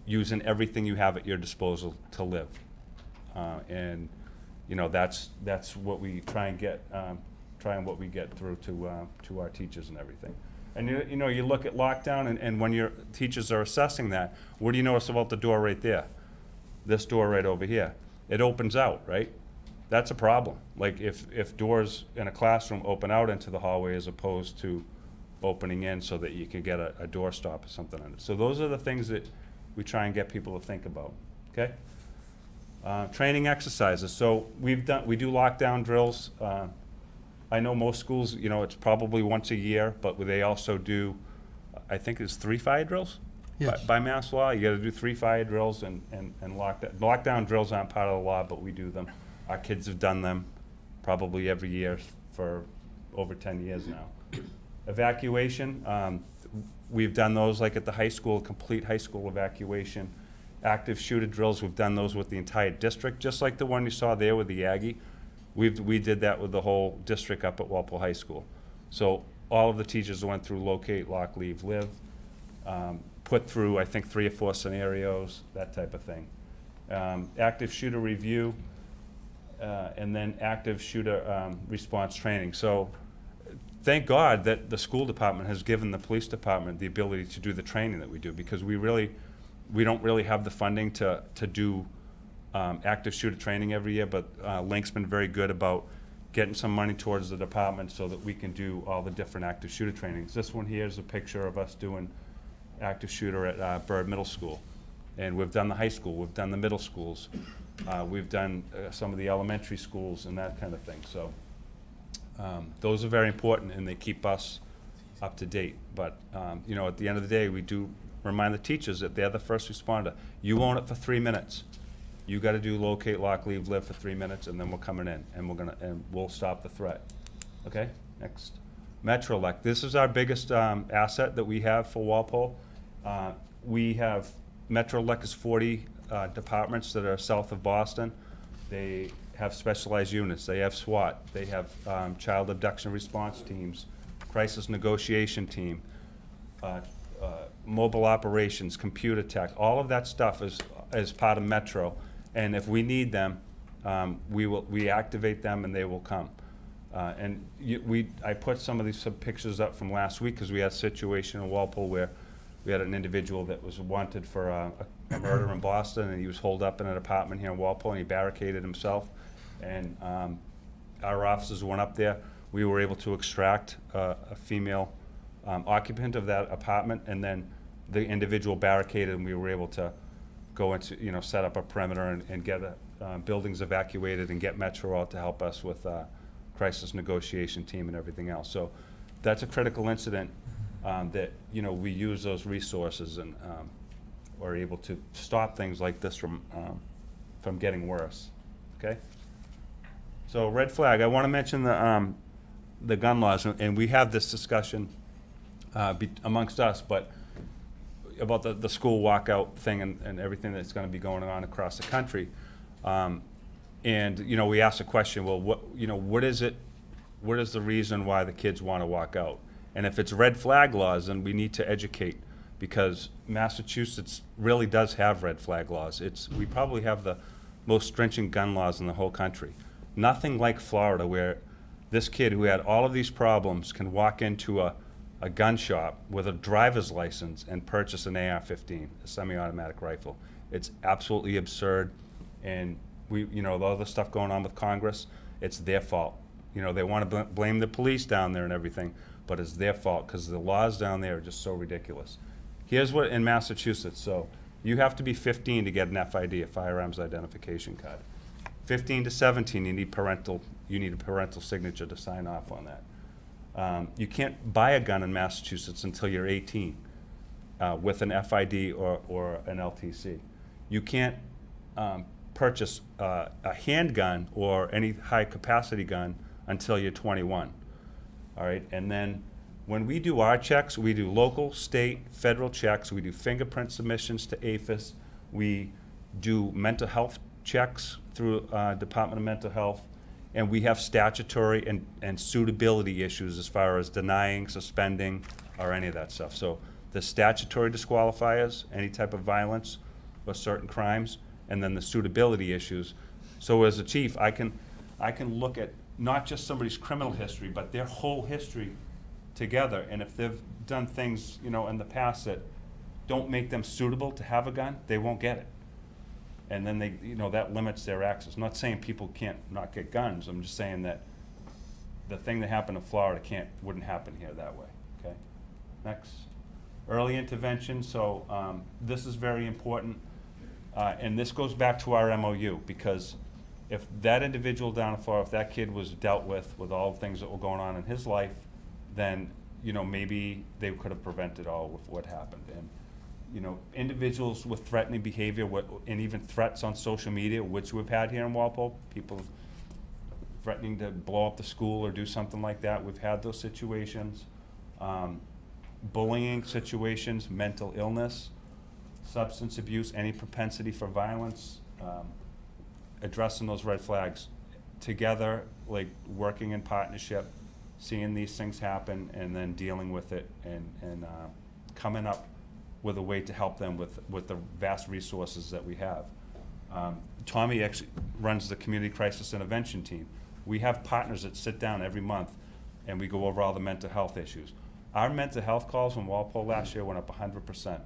using everything you have at your disposal to live. And that's what we try and get, what we get through to our teachers and everything. And you look at lockdown, and when your teachers are assessing that, what do you notice about the door right there? This door right over here. It opens out, right? That's a problem. Like if doors in a classroom open out into the hallway as opposed to opening in so that you can get a door stop or something on it. So those are the things that we try and get people to think about, okay? Training exercises. So we do lockdown drills. I know most schools, it's probably once a year, but they also do, I think it's 3 fire drills? Yes. By mass law, you gotta do 3 fire drills and lockdown drills aren't part of the law, but we do them. Our kids have done them probably every year for over 10 years now. Evacuation, we've done those like at the high school, complete high school evacuation. Active shooter drills, we've done those with the entire district, just like the one you saw there with the Aggie. We did that with the whole district up at Walpole High School. So all of the teachers went through locate, lock, leave, live, put through, I think, 3 or 4 scenarios, that type of thing. Active shooter review, and then active shooter response training. So thank God that the school department has given the police department the ability to do the training that we do, because we don't really have the funding to do active shooter training every year, but Link's been very good about getting some money towards the department so that we can do all the different active shooter trainings. This one here is a picture of us doing active shooter at Bird Middle School. And we've done the high school, we've done the middle schools, we've done some of the elementary schools and that kind of thing. So those are very important, and they keep us up to date. But at the end of the day, we do remind the teachers that they're the first responder. You own it for 3 minutes. You got to do locate, lock, leave, live for 3 minutes, and then we're coming in, and we'll stop the threat. Okay, next. Metrolec. This is our biggest asset that we have for Walpole. We have Metrolec is 40 departments that are south of Boston. They have specialized units. They have SWAT. They have child abduction response teams, crisis negotiation team, mobile operations, computer tech, all of that stuff is part of Metro. And if we need them, we activate them and they will come. I put some of these pictures up from last week because we had a situation in Walpole where we had an individual that was wanted for a murder in Boston, and he was holed up in an apartment here in Walpole, and he barricaded himself. And our officers went up there. We were able to extract a female occupant of that apartment, and then the individual barricaded, and we were able to go into, set up a perimeter and get buildings evacuated and get Metro out to help us with crisis negotiation team and everything else. So that's a critical incident that, we use those resources and are able to stop things like this from getting worse, okay? So red flag, I want to mention the gun laws, and we have this discussion amongst us, but about the school walkout thing and everything that's going to be going on across the country. And we asked the question, well, what is it? What is the reason why the kids want to walk out? And if it's red flag laws, then we need to educate, because Massachusetts really does have red flag laws. We probably have the most stringent gun laws in the whole country. Nothing like Florida, where this kid who had all of these problems can walk into a gun shop with a driver's license and purchase an AR-15, a semi-automatic rifle. It's absolutely absurd. And all the stuff going on with Congress, it's their fault. They want to blame the police down there and everything, but it's their fault because the laws down there are just so ridiculous. Here's what in Massachusetts, so you have to be 15 to get an FID, a firearms identification card. 15 to 17, you need a parental signature to sign off on that. You can't buy a gun in Massachusetts until you're 18 with an FID or an LTC. You can't purchase a handgun or any high-capacity gun until you're 21. All right, and then when we do our checks, we do local, state, federal checks. We do fingerprint submissions to APHIS. We do mental health checks through Department of Mental Health, and we have statutory and suitability issues as far as denying, suspending, or any of that stuff. So the statutory disqualifiers, any type of violence or certain crimes, and then the suitability issues. So as a chief, I can look at not just somebody's criminal history, but their whole history together. And if they've done things, in the past that don't make them suitable to have a gun, they won't get it. And then that limits their access. I'm not saying people can't not get guns. I'm just saying that the thing that happened in Florida wouldn't happen here that way, okay? Next. Early intervention, so this is very important. And this goes back to our MOU, because if that individual down in Florida, if that kid was dealt with all the things that were going on in his life, then maybe they could have prevented all with what happened. And individuals with threatening behavior, and even threats on social media, which we've had here in Walpole, people threatening to blow up the school or do something like that. We've had those situations. Bullying situations, mental illness, substance abuse, any propensity for violence, addressing those red flags together, like working in partnership, seeing these things happen, and then dealing with it, and coming up with a way to help them with the vast resources that we have. Tommy actually runs the Community Crisis Intervention team. We have partners that sit down every month, and we go over all the mental health issues. Our mental health calls in Walpole last year went up 100%.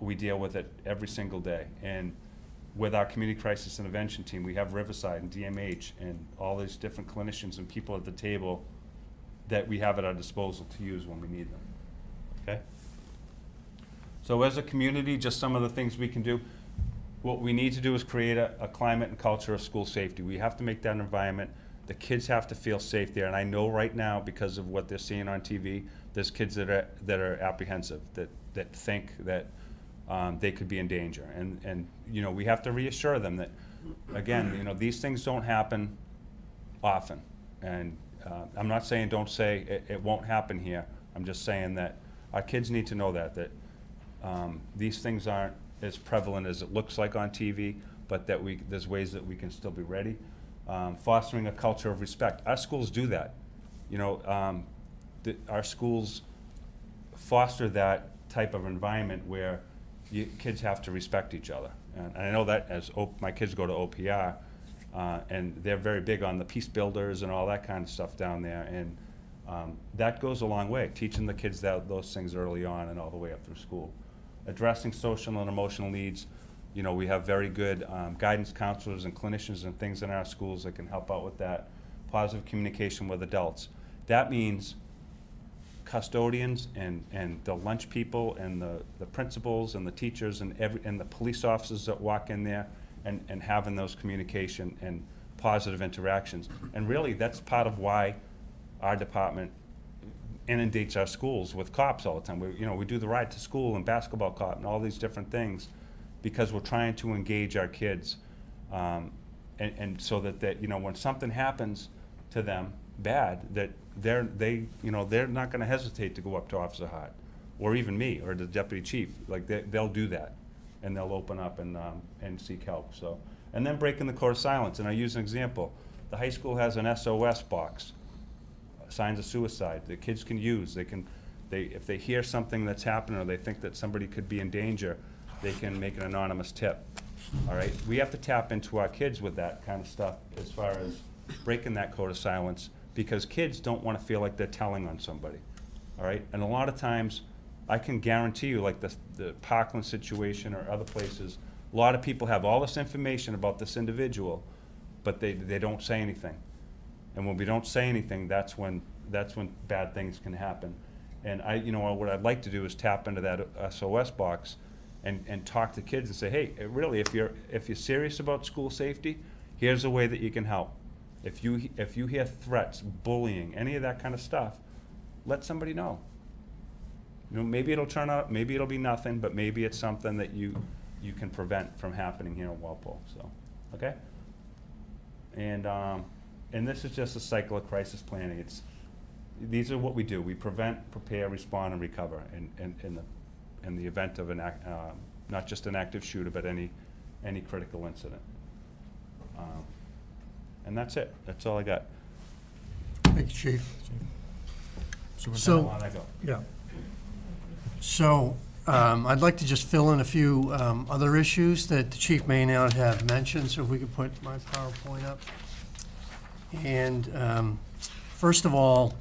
We deal with it every single day. And with our Community Crisis Intervention team, we have Riverside and DMH and all these different clinicians and people at the table that we have at our disposal to use when we need them, okay? So as a community, just some of the things we can do. What we need to do is create a climate and culture of school safety. We have to make that environment. The kids have to feel safe there. And I know right now, because of what they're seeing on TV, there's kids that are apprehensive, that think that they could be in danger. And we have to reassure them that, again, these things don't happen often. And I'm not saying don't say it won't happen here. I'm just saying that our kids need to know that these things aren't as prevalent as it looks like on TV, but that there's ways that we can still be ready. Fostering a culture of respect. Our schools do that. Our schools foster that type of environment where kids have to respect each other. And I know that as my kids go to OPR, and they're very big on the peace builders and all that kind of stuff down there. And that goes a long way, teaching the kids those things early on and all the way up through school. Addressing social and emotional needs. You know, we have very good guidance counselors and clinicians and things in our schools that can help out with that. Positive communication with adults. That means custodians and the lunch people and the principals and the teachers and the police officers that walk in there and having those communication and positive interactions. And really, that's part of why our department inundates our schools with cops all the time. We do the ride to school and basketball cop and all these different things because we're trying to engage our kids, and so that when something happens to them bad, that they're not going to hesitate to go up to Officer Hart or even me or the deputy chief. Like they'll do that, and they'll open up and seek help. So, and then breaking the code of silence. And I use an example. The high school has an SOS box, signs of suicide, the kids can use. If they hear something that's happening or they think that somebody could be in danger, they can make an anonymous tip. All right, we have to tap into our kids with that kind of stuff as far as breaking that code of silence, because kids don't want to feel like they're telling on somebody. All right, and a lot of times, I can guarantee you, like the Parkland situation or other places, a lot of people have all this information about this individual, but they don't say anything. And when we don't say anything, that's when bad things can happen. And what I'd like to do is tap into that SOS box and talk to kids and say, hey, really, if you're serious about school safety, here's a way that you can help. If you hear threats, bullying, any of that kind of stuff, let somebody know. Maybe it'll turn out, maybe it'll be nothing, but maybe it's something that you can prevent from happening here in Walpole. So, okay. And this is just a cycle of crisis planning. These are what we do. We prevent, prepare, respond, and recover in the event of not just an active shooter, but any critical incident. And that's it. That's all I got. Thank you, Chief. So, yeah. So, I'd like to just fill in a few other issues that the Chief may not have mentioned, so if we could put my PowerPoint up. And first of all,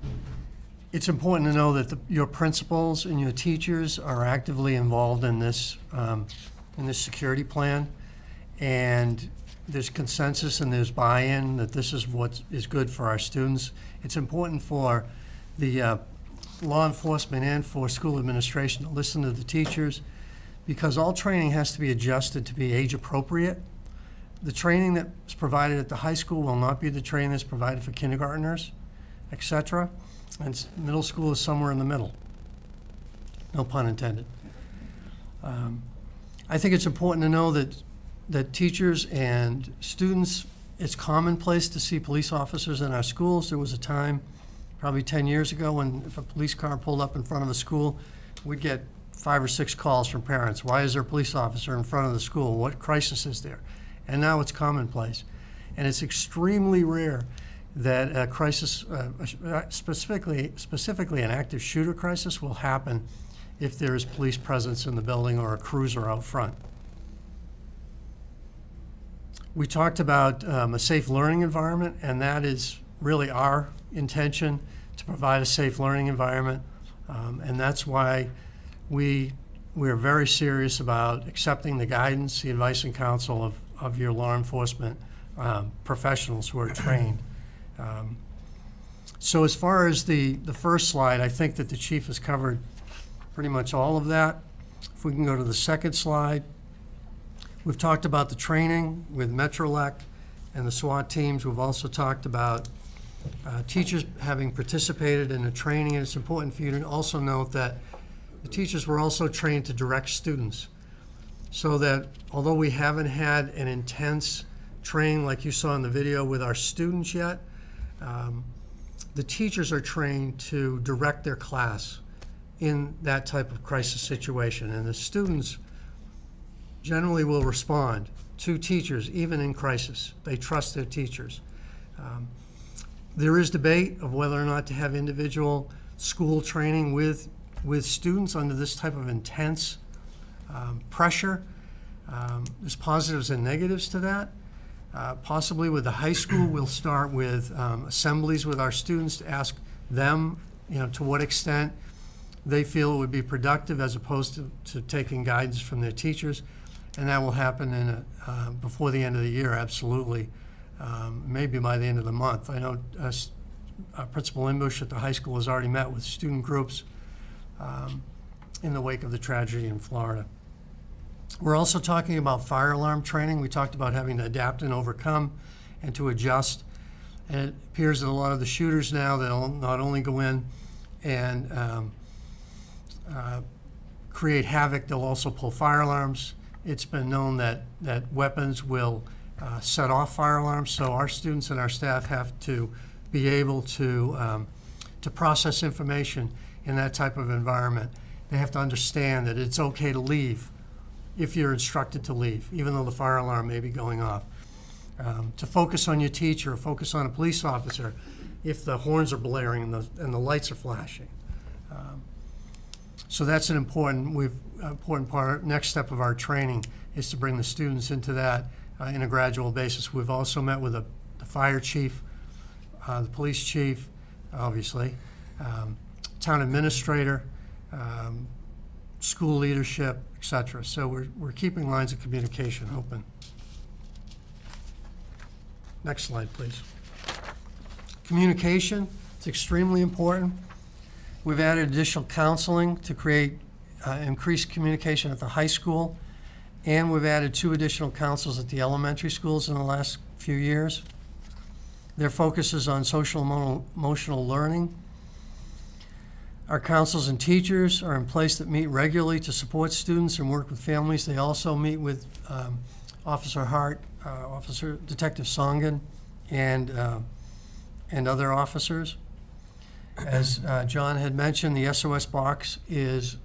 it's important to know that your principals and your teachers are actively involved in this security plan, and there's consensus and there's buy-in that this is what is good for our students. It's important for the law enforcement and for school administration to listen to the teachers, because all training has to be adjusted to be age appropriate. The training that's provided at the high school will not be the training that's provided for kindergartners, etc. And middle school is somewhere in the middle. No pun intended. I think it's important to know that teachers and students, it's commonplace to see police officers in our schools. There was a time, probably 10 years ago, when if a police car pulled up in front of a school, we'd get 5 or 6 calls from parents. Why is there a police officer in front of the school? What crisis is there? And now it's commonplace. And it's extremely rare that a crisis, specifically an active shooter crisis, will happen if there is police presence in the building or a cruiser out front. We talked about a safe learning environment, and that is really our intention, to provide a safe learning environment. And that's why we're very serious about accepting the guidance, the advice and counsel of your law enforcement professionals who are trained. So as far as the first slide, I think that the Chief has covered pretty much all of that. If we can go to the second slide. We've talked about the training with Metrolec and the SWAT teams. We've also talked about teachers having participated in the training, and it's important for you to also note that the teachers were also trained to direct students, so that although we haven't had an intense training like you saw in the video with our students yet, the teachers are trained to direct their class in that type of crisis situation, and the students generally will respond to teachers even in crisis. They trust their teachers. There is debate of whether or not to have individual school training with with students under this type of intense pressure. There's positives and negatives to that. Possibly with the high school, we'll start with assemblies with our students to ask them, to what extent they feel it would be productive as opposed to taking guidance from their teachers. And that will happen before the end of the year, absolutely. Maybe by the end of the month. I know Principal Imbush at the high school has already met with student groups in the wake of the tragedy in Florida. We're also talking about fire alarm training. We talked about having to adapt and overcome and to adjust. And it appears that a lot of the shooters now, they'll not only go in and create havoc, they'll also pull fire alarms. It's been known that weapons will set off fire alarms, so our students and our staff have to be able to process information in that type of environment. They have to understand that it's okay to leave if you're instructed to leave, even though the fire alarm may be going off. To focus on your teacher, or focus on a police officer if the horns are blaring and the lights are flashing. So that's an important part. Next step of our training is to bring the students into that in a gradual basis. We've also met with the fire chief, the police chief, obviously, town administrator, school leadership, etc. So we're keeping lines of communication open. Next slide, please. Communication, it's extremely important. We've added additional counseling to create increased communication at the high school, and we've added 2 additional counselors at the elementary schools in the last few years. Their focus is on social emotional learning. Our counselors and teachers are in place that meet regularly to support students and work with families. They also meet with Officer Hart, Detective Songen, and other officers. As John had mentioned, the SOS box is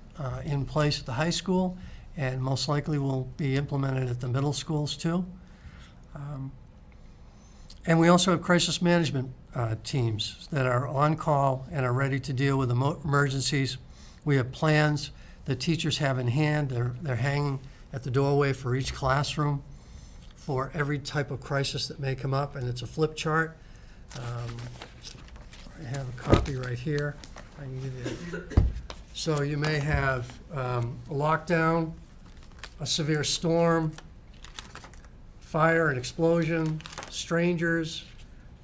in place at the high school and most likely will be implemented at the middle schools too. And we also have crisis management teams that are on call and are ready to deal with emergencies. We have plans that teachers have in hand. They're hanging at the doorway for each classroom for every type of crisis that may come up, and it's a flip chart. I have a copy right here. I can give you. So you may have a lockdown, a severe storm, fire and explosion, strangers,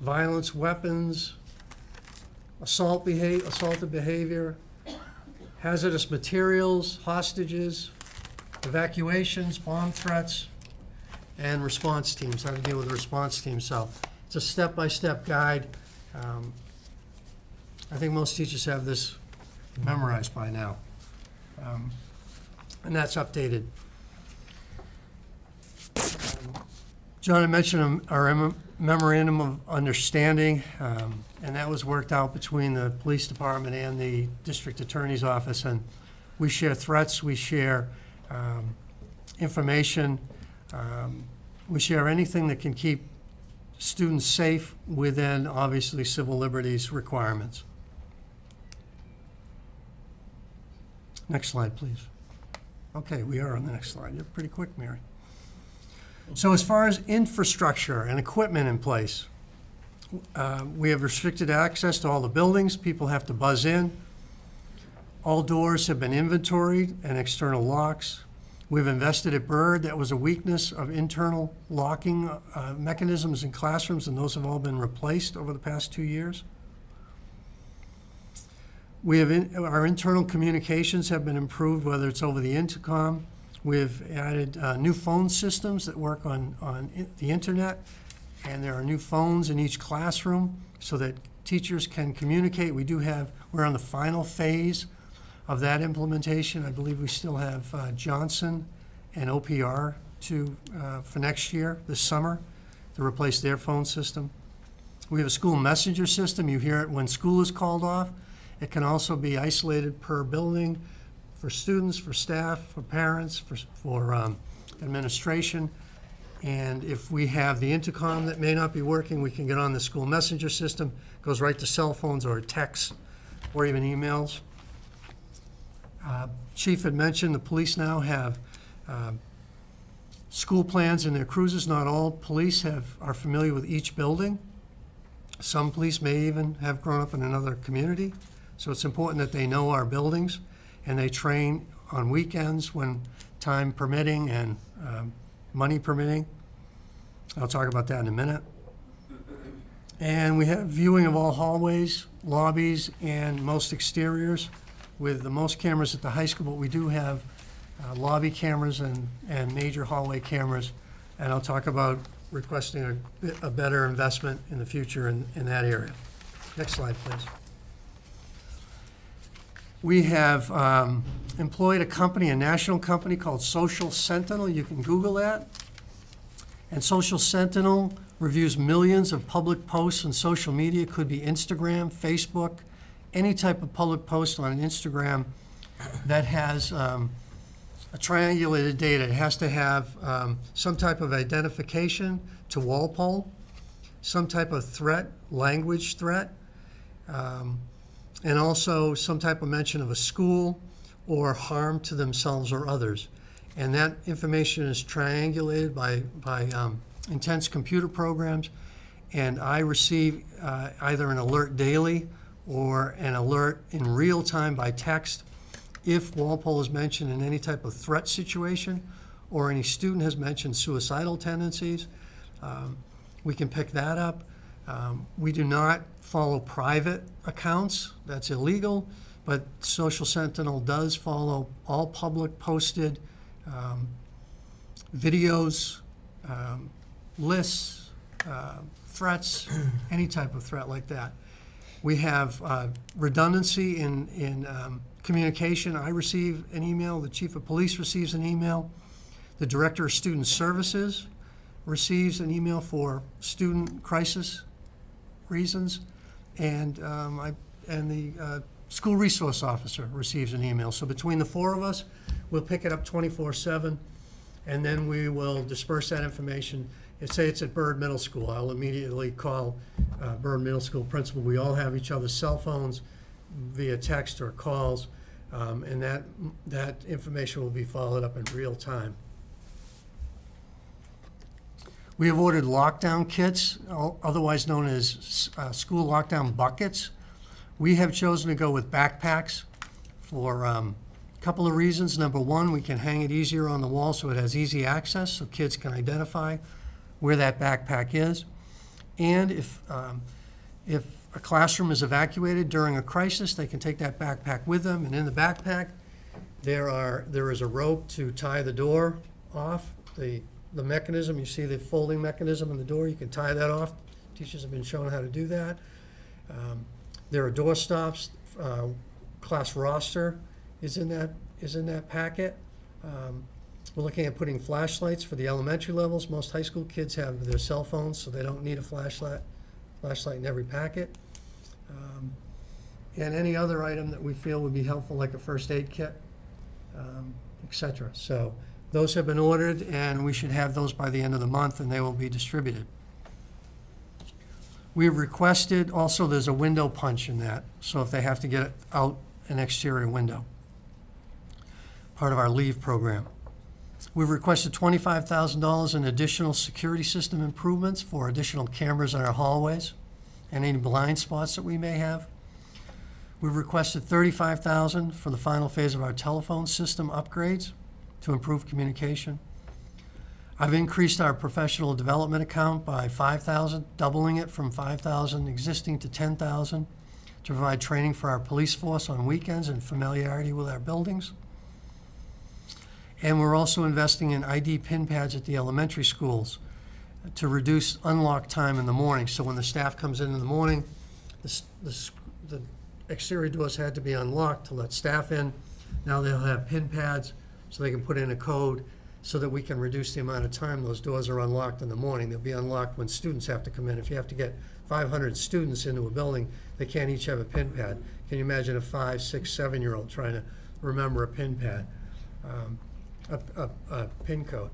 violence, weapons, assaulted behavior, hazardous materials, hostages, evacuations, bomb threats, and response teams, how to deal with the response team. So it's a step-by-step guide. I think most teachers have this memorized by now. And that's updated. John had mentioned our memorandum of understanding, and that was worked out between the police department and the district attorney's office. And we share threats, we share information, we share anything that can keep students safe within, obviously, civil liberties requirements. Next slide, please. Okay, we are on the next slide. You're pretty quick, Mary. So as far as infrastructure and equipment in place, we have restricted access to all the buildings. People have to buzz in. All doors have been inventoried and external locks. We've invested at Byrd. That was a weakness of internal locking mechanisms in classrooms, and those have all been replaced over the past 2 years. We have our internal communications have been improved, whether it's over the intercom. We've added new phone systems that work on the internet, and there are new phones in each classroom so that teachers can communicate. We're on the final phase of that implementation. I believe we still have Johnson and OPR for next year, this summer, to replace their phone system. We have a school messenger system. You hear it when school is called off. It can also be isolated per building for students, for staff, for parents, for administration. And if we have the intercom that may not be working, we can get on the school messenger system. It goes right to cell phones or texts or even emails. Chief had mentioned the police now have school plans in their cruisers. Not all police are familiar with each building. Some police may even have grown up in another community, so it's important that they know our buildings, and they train on weekends when time permitting and money permitting. I'll talk about that in a minute. And we have viewing of all hallways, lobbies, and most exteriors, with the most cameras at the high school, but we do have lobby cameras and major hallway cameras, and I'll talk about requesting a better investment in the future in that area. Next slide, please. We have employed a company, a national company called Social Sentinel. You can Google that. And Social Sentinel reviews millions of public posts on social media. It could be Instagram, Facebook, any type of public post on Instagram that has a triangulated data. It has to have some type of identification to Walpole, some type of threat, language threat, and also some type of mention of a school or harm to themselves or others. And that information is triangulated by intense computer programs, and I receive either an alert daily or an alert in real time by text if Walpole is mentioned in any type of threat situation or any student has mentioned suicidal tendencies. We can pick that up. We do not follow private accounts. That's illegal, but Social Sentinel does follow all public posted videos, lists, threats, any type of threat like that. We have redundancy in communication. I receive an email, the chief of police receives an email, the director of student services receives an email for student crisis reasons, and the school resource officer receives an email. So between the four of us, we'll pick it up 24/7, and then we will disperse that information. Say it's at Byrd Middle School, I'll immediately call Byrd Middle School principal. We all have each other's cell phones via text or calls, and that information will be followed up in real time. We have ordered lockdown kits, otherwise known as school lockdown buckets. We have chosen to go with backpacks for a couple of reasons. Number one, we can hang it easier on the wall so it has easy access so kids can identify where that backpack is. And if a classroom is evacuated during a crisis, they can take that backpack with them, and in the backpack there is a rope to tie the door off. The mechanism, you see the folding mechanism in the door, you can tie that off. Teachers have been shown how to do that. There are door stops. Class roster is in that packet. We're looking at putting flashlights for the elementary levels. Most high school kids have their cell phones, so they don't need a flashlight in every packet. And any other item that we feel would be helpful, like a first aid kit, etc. So those have been ordered, and we should have those by the end of the month, and they will be distributed. We have requested, also there's a window punch in that, so if they have to get out an exterior window, part of our leave program. We've requested $25,000 in additional security system improvements for additional cameras in our hallways and any blind spots that we may have. We've requested $35,000 for the final phase of our telephone system upgrades to improve communication. I've increased our professional development account by $5,000, doubling it from $5,000 existing to $10,000 to provide training for our police force on weekends and familiarity with our buildings. And we're also investing in ID pin pads at the elementary schools to reduce unlock time in the morning. So when the staff comes in the morning, the exterior doors had to be unlocked to let staff in. Now they'll have pin pads so they can put in a code so that we can reduce the amount of time those doors are unlocked in the morning. They'll be unlocked when students have to come in. If you have to get 500 students into a building, they can't each have a pin pad. Can you imagine a 5-, 6-, 7-year-old trying to remember a pin pad, a pin code?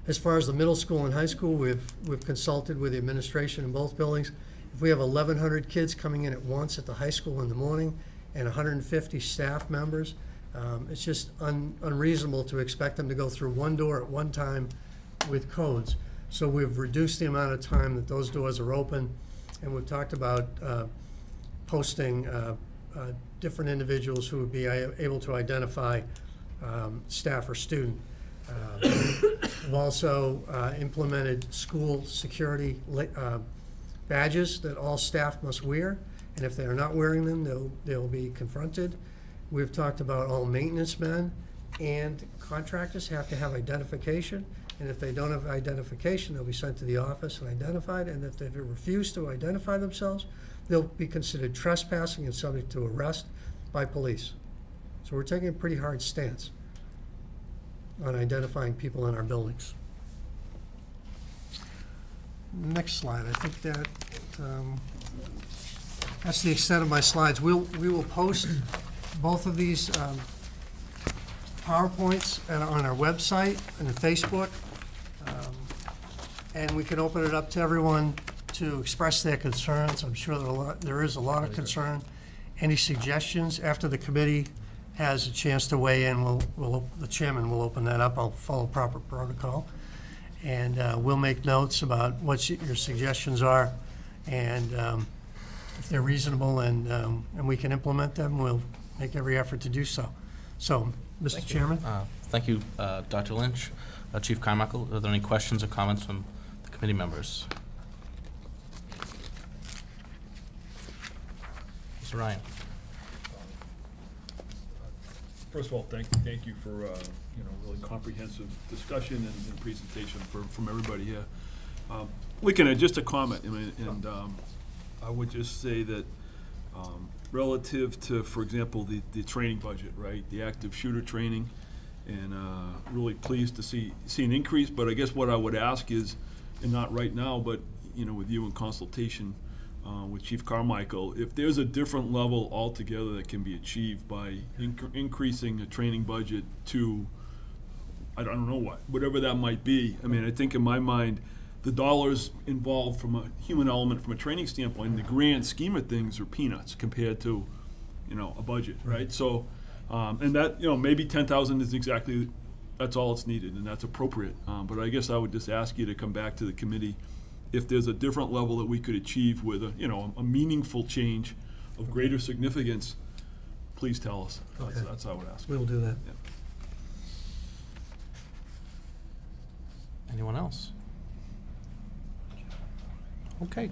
As far as the middle school and high school, we've consulted with the administration in both buildings. If we have 1,100 kids coming in at once at the high school in the morning and 150 staff members. It's just unreasonable to expect them to go through one door at one time with codes. So we've reduced the amount of time that those doors are open, and we've talked about posting different individuals who would be able to identify staff or student. We've also implemented school security badges that all staff must wear, and if they are not wearing them, they'll be confronted. We've talked about all maintenance men and contractors have to have identification, and if they don't have identification, they'll be sent to the office and identified, and if they refuse to identify themselves, they'll be considered trespassing and subject to arrest by police. So we're taking a pretty hard stance on identifying people in our buildings. Next slide. I think that's the extent of my slides. We will post both of these PowerPoints on our website and Facebook, and we can open it up to everyone to express their concerns. I'm sure there is a lot of concern. Any suggestions after the committee has a chance to weigh in, the chairman will open that up. I'll follow proper protocol. And we'll make notes about what your suggestions are. And if they're reasonable and we can implement them, we'll make every effort to do so. So, Mr. Chairman? Thank you, Dr. Lynch. Chief Carmichael, are there any questions or comments from the committee members? Mr. Ryan. First of all, thank you for really comprehensive discussion and presentation from everybody here. Looking at just a comment, I would just say that relative to, for example, the training budget, right, the active shooter training, and really pleased to see an increase. But I guess what I would ask is, and not right now, but with you in consultation with Chief Carmichael, if there's a different level altogether that can be achieved by increasing a training budget to, I don't know whatever that might be. I mean, I think in my mind, the dollars involved from a human element, from a training standpoint, in the grand scheme of things, are peanuts compared to, a budget, right? So, and that, maybe 10,000 is exactly, that's all it's needed, and that's appropriate. But I guess I would just ask you to come back to the committee if there's a different level that we could achieve with a meaningful change of greater significance. Please tell us. Okay. That's how I would ask. We'll do that. Yeah. Anyone else? Okay.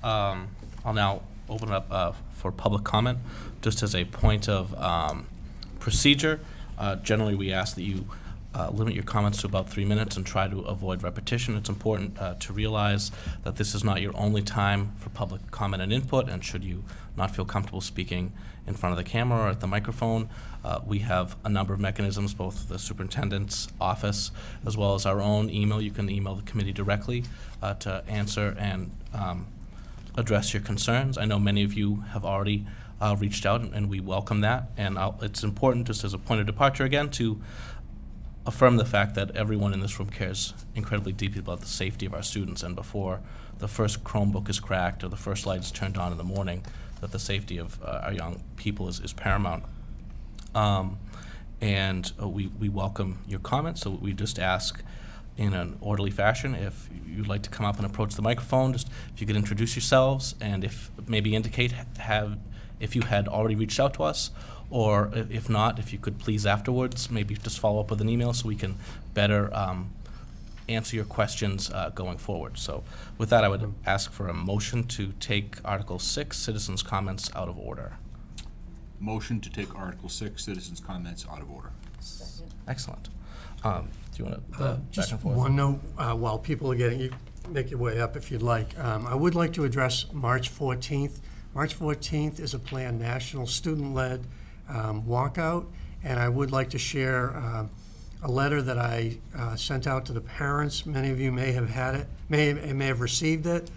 I'll now open it up for public comment. Just as a point of procedure, generally we ask that you limit your comments to about 3 minutes and try to avoid repetition. It's important to realize that this is not your only time for public comment and input, and should you not feel comfortable speaking in front of the camera or at the microphone, we have a number of mechanisms, both the superintendent's office as well as our own email. You can email the committee directly to answer and address your concerns. I know many of you have already reached out, and we welcome that. And it's important, just as a point of departure again, to affirm the fact that everyone in this room cares incredibly deeply about the safety of our students, and before the first Chromebook is cracked or the first light is turned on in the morning, that the safety of our young people is paramount. And we welcome your comments, so we just ask in an orderly fashion if you'd like to come up and approach the microphone, just if you could introduce yourselves and if maybe indicate if you had already reached out to us, or if not, if you could please afterwards maybe just follow up with an email so we can better answer your questions going forward. So with that, I would ask for a motion to take Article 6, Citizens' Comments, out of order. Motion to take Article 6, Citizens' Comments, out of order. Excellent. Do you want to back Just and forth? one note while people are you make your way up if you'd like. I would like to address March 14th. March 14th is a planned national student-led walkout, and I would like to share a letter that I sent out to the parents. Many of you may have had it, may have received it,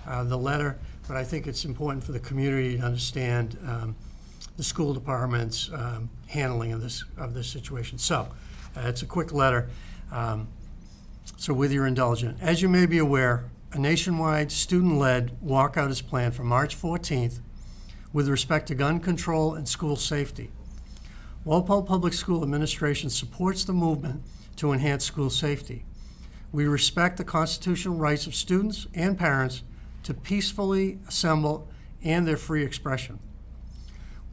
the letter, but I think it's important for the community to understand the school department's handling of this situation. So it's a quick letter. So with your indulgence, as you may be aware, a nationwide student-led walkout is planned for March 14th, with respect to gun control and school safety. Walpole Public School Administration supports the movement to enhance school safety. We respect the constitutional rights of students and parents to peacefully assemble and their free expression.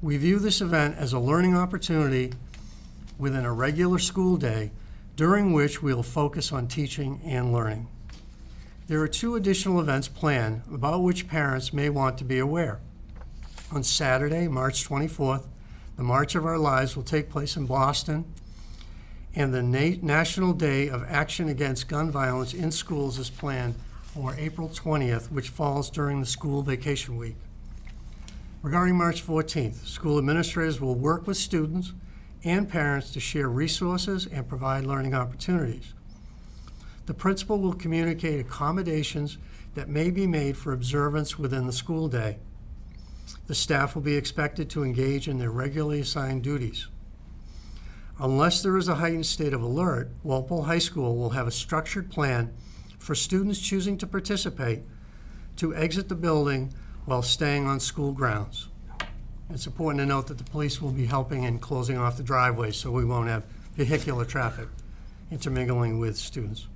We view this event as a learning opportunity within a regular school day, during which we will focus on teaching and learning. There are 2 additional events planned about which parents may want to be aware. On Saturday, March 24th, the March of Our Lives will take place in Boston, and the National Day of Action Against Gun Violence in Schools is planned for April 20th, which falls during the school vacation week. Regarding March 14th, school administrators will work with students and parents to share resources and provide learning opportunities. The principal will communicate accommodations that may be made for observance within the school day. The staff will be expected to engage in their regularly assigned duties. Unless there is a heightened state of alert, Walpole High School will have a structured plan for students choosing to participate to exit the building while staying on school grounds. It's important to note that the police will be helping in closing off the driveways so we won't have vehicular traffic intermingling with students.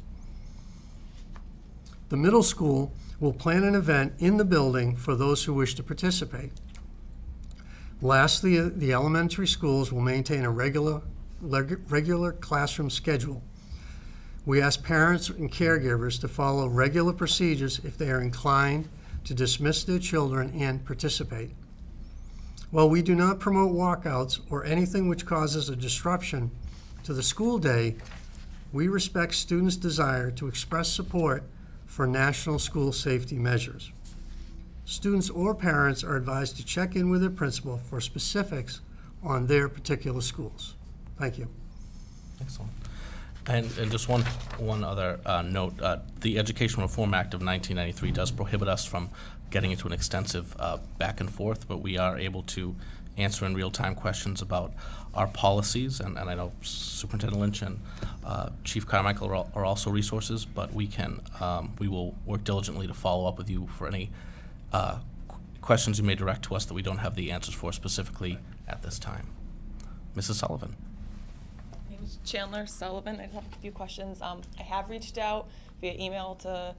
The middle school will plan an event in the building for those who wish to participate. Lastly, the elementary schools will maintain a regular classroom schedule. We ask parents and caregivers to follow regular procedures if they are inclined to dismiss their children and participate. While we do not promote walkouts or anything which causes a disruption to the school day, we respect students' desire to express support for national school safety measures. Students or parents are advised to check in with their principal for specifics on their particular schools. Thank you. Excellent. And just one other note, the Education Reform Act of 1993 does prohibit us from getting into an extensive back and forth, but we are able to answer in real-time questions about our policies, and I know Superintendent Lynch and Chief Carmichael are also resources, but we will work diligently to follow up with you for any questions you may direct to us that we don't have the answers for specifically at this time. Mrs. Sullivan. My name is Chandler Sullivan. I just have a few questions. I have reached out via email to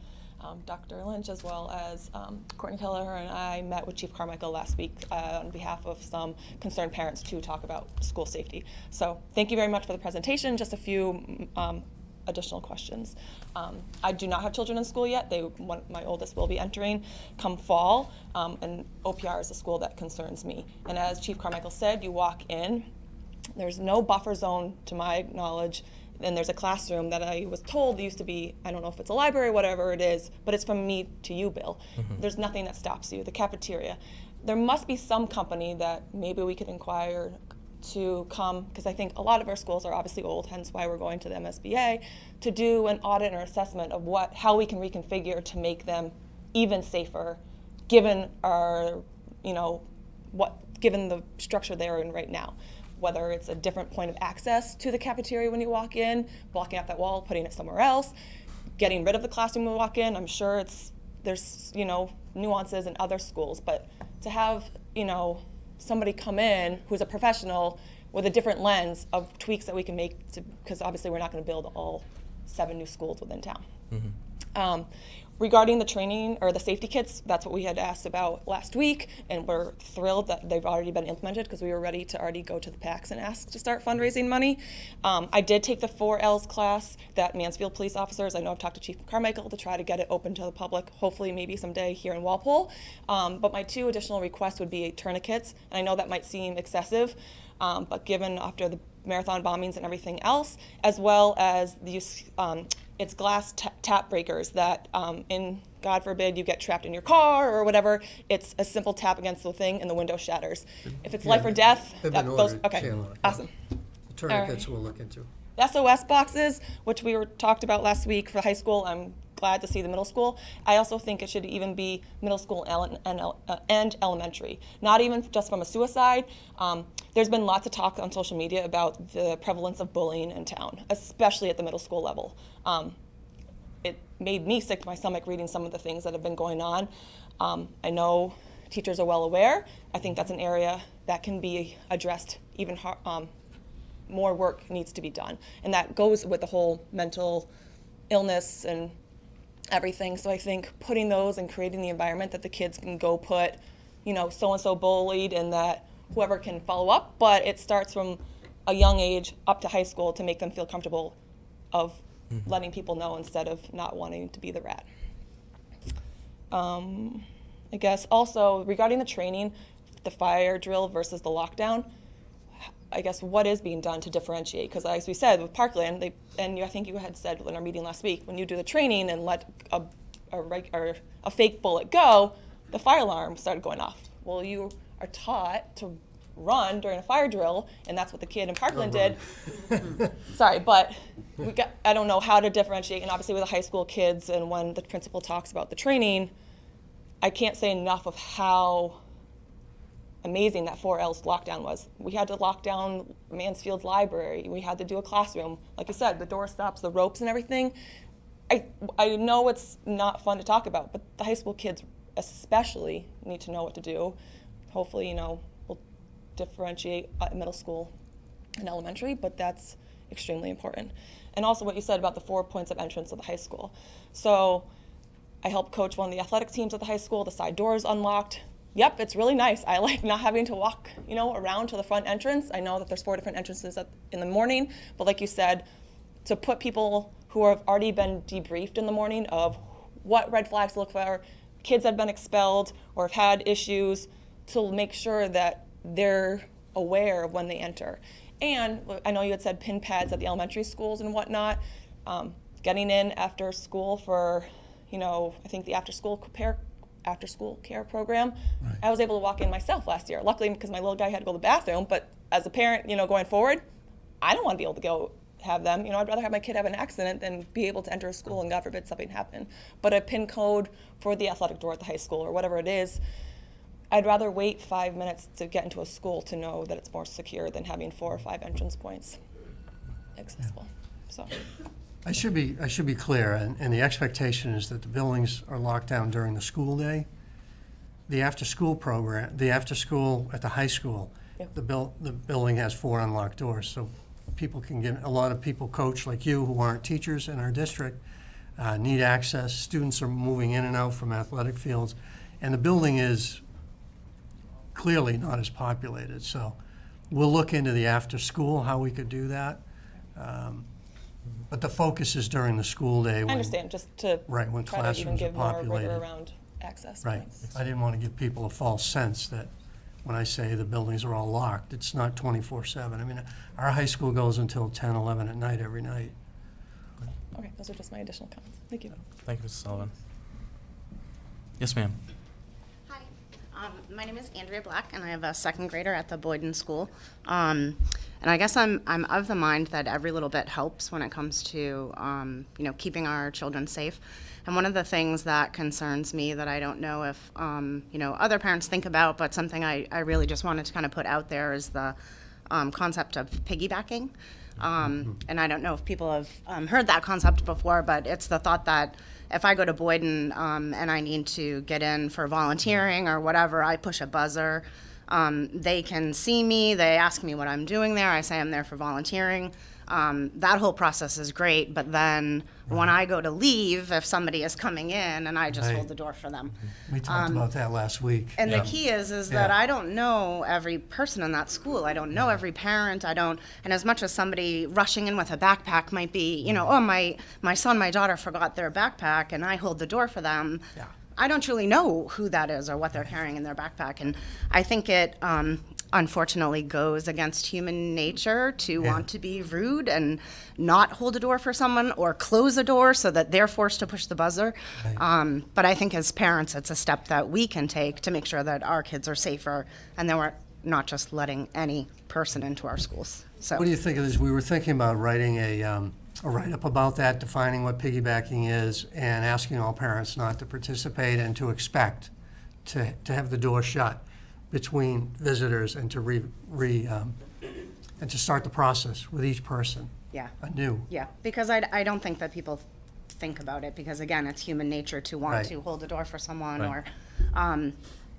Dr. Lynch, as well as Courtney Keller, and I met with Chief Carmichael last week on behalf of some concerned parents to talk about school safety. So thank you very much for the presentation. Just a few additional questions. I do not have children in school yet. My oldest will be entering come fall, and OPR is a school that concerns me. And as Chief Carmichael said, you walk in, there's no buffer zone to my knowledge, and there's a classroom that I was told used to be, I don't know if it's a library, whatever it is, but it's from me to you, Bill. Mm-hmm. There's nothing that stops you. The cafeteria. There must be some company that maybe we could inquire to come, because I think a lot of our schools are obviously old, hence why we're going to the MSBA, to do an audit or assessment of how we can reconfigure to make them even safer, given our, given the structure they're in right now. Whether it's a different point of access to the cafeteria when you walk in, blocking out that wall, putting it somewhere else, getting rid of the classroom when we walk in. I'm sure there's nuances in other schools, but to have somebody come in who's a professional with a different lens of tweaks that we can make, because obviously we're not going to build all 7 new schools within town. Mm-hmm. Regarding the training or the safety kits, that's what we had asked about last week, and we're thrilled that they've already been implemented because we were ready to already go to the PACs and ask to start fundraising money. I did take the 4Ls class that Mansfield police officers, I know I've talked to Chief Carmichael to try to get it open to the public, hopefully maybe someday here in Walpole. But my 2 additional requests would be tourniquets, and I know that might seem excessive, but given after the marathon bombings and everything else, as well as the use, it's glass tap breakers that, God forbid, you get trapped in your car or whatever, it's a simple tap against the thing and the window shatters. If it's life or death, okay, awesome. The tourniquets we'll look into. SOS boxes, which we talked about last week for high school, I'm glad to see the middle school. I also think it should even be middle school and elementary, not even just from a suicide. There's been lots of talk on social media about the prevalence of bullying in town, especially at the middle school level. It made me sick to my stomach reading some of the things that have been going on. I know teachers are well aware. I think that's an area that can be addressed even more work needs to be done. And that goes with the whole mental illness and everything. So I think putting those and creating the environment that the kids can go put, you know, so-and-so bullied, and that whoever can follow up, but it starts from a young age up to high school to make them feel comfortable of letting people know instead of not wanting to be the rat. I guess also regarding the training, the fire drill versus the lockdown, I guess what is being done to differentiate? Because as we said with Parkland, I think you had said in our meeting last week, when you do the training and let a fake bullet go, the fire alarm started going off. Well, you are taught to run during a fire drill, and that's what the kid in Parkland did. Sorry, but I don't know how to differentiate, and obviously with the high school kids, and when the principal talks about the training, I can't say enough of how amazing that 4L's lockdown was. We had to lock down Mansfield's library. We had to do a classroom. Like you said, the door stops, the ropes and everything. I know it's not fun to talk about, but the high school kids especially need to know what to do. Hopefully, you know, we'll differentiate at middle school and elementary, but that's extremely important. And also what you said about the 4 points of entrance of the high school. So I helped coach one of the athletic teams at the high school. The side door is unlocked. Yep, it's really nice. I like not having to walk, you know, around to the front entrance. I know that there's 4 different entrances in the morning, but like you said, to put people who have already been debriefed in the morning of what red flags to look for, kids that have been expelled or have had issues, to make sure that they're aware of when they enter. And I know you had said pin pads at the elementary schools and whatnot, getting in after school for, you know, I think the after school care program. Right. I was able to walk in myself last year, luckily because my little guy had to go to the bathroom, but as a parent, you know, going forward, I don't want to be able to go have them. You know, I'd rather have my kid have an accident than be able to enter a school and God forbid something happen. But a PIN code for the athletic door at the high school or whatever it is, I'd rather wait 5 minutes to get into a school to know that it's more secure than having 4 or 5 entrance points accessible. So. I should be clear, and the expectation is that the buildings are locked down during the school day. The after-school program, the after-school at the high school, yep. The building has 4 unlocked doors, so people can get, a lot of people coach like you who aren't teachers in our district, need access. Students are moving in and out from athletic fields, and the building is clearly not as populated. So we'll look into the after-school, how we could do that. But the focus is during the school day. I understand, just to right, when try to even give more rigor around access. Right. Points. I didn't want to give people a false sense that when I say the buildings are all locked, it's not 24/7. I mean, our high school goes until 10, 11 at night every night. Okay, those are just my additional comments. Thank you. Thank you, Mrs. Sullivan. Yes, ma'am. Hi, my name is Andrea Black, and I have a second grader at the Boyden School. And I guess I'm of the mind that every little bit helps when it comes to you know, keeping our children safe. And one of the things that concerns me that I don't know if you know, other parents think about, but something I really just wanted to kind of put out there is the concept of piggybacking. And I don't know if people have heard that concept before, but it's the thought that if I go to Boyden and I need to get in for volunteering or whatever, I push a buzzer. They can see me, they ask me what I'm doing there, I say I'm there for volunteering. That whole process is great, but then when I go to leave, if somebody is coming in and I just hold the door for them. We talked about that last week. And the key is that I don't know every person in that school. I don't know every parent. And as much as somebody rushing in with a backpack might be, you know, oh, my son, my daughter forgot their backpack and I hold the door for them. Yeah. I don't truly know who that is or what they're carrying in their backpack. And I think it unfortunately goes against human nature to want to be rude and not hold a door for someone or close a door so that they're forced to push the buzzer. Right. But I think as parents, it's a step that we can take to make sure that our kids are safer and that we're not just letting any person into our schools. So, what do you think of this? We were thinking about writing a write-up about that, defining what piggybacking is, and asking all parents not to participate and to expect to have the door shut between visitors and to and to start the process with each person. Yeah. Anew. Yeah, because I don't think that people think about it because again, it's human nature to want to hold the door for someone or.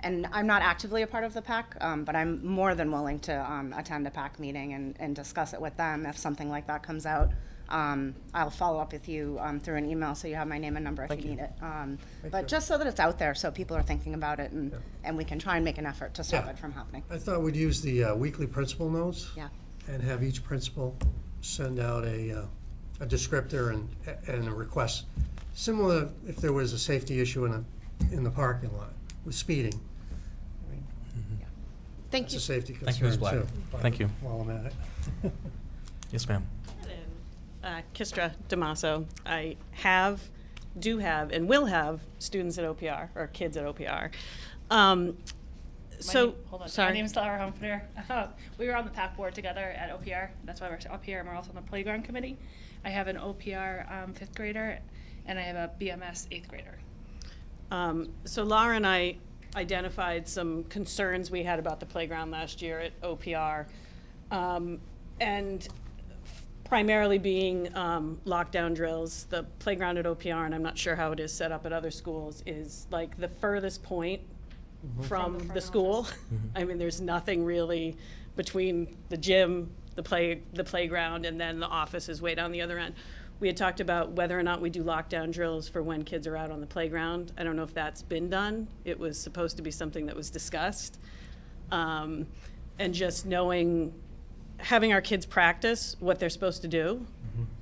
and I'm not actively a part of the PAC, but I'm more than willing to attend a PAC meeting and discuss it with them if something like that comes out. I'll follow up with you through an email so you have my name and number if you need it. But just so that it's out there so people are thinking about it and we can try and make an effort to stop it from happening. I thought we'd use the weekly principal notes. Yeah. And have each principal send out a descriptor and a request, similar if there was a safety issue in the parking lot with speeding. Thank It's you. a safety concern Thank you, Ms. Black. too. Thank you. While I'm at it. Yes, ma'am. Kistra Damaso. I do have, and will have students at OPR, or kids at OPR. Hold on. Sorry. My name is Laura Humphrey. We were on the PAC board together at OPR. That's why we're up here, and we're also on the playground committee. I have an OPR 5th grader, and I have a BMS 8th grader. So Laura and I identified some concerns we had about the playground last year at OPR, and primarily being lockdown drills. The playground at OPR, and I'm not sure how it is set up at other schools, is like the furthest point from the school. I mean, there's nothing really between the gym, the playground, and then the office is way down the other end. We had talked about whether or not we do lockdown drills for when kids are out on the playground. I don't know if that's been done. It was supposed to be something that was discussed. And just having our kids practice what they're supposed to do,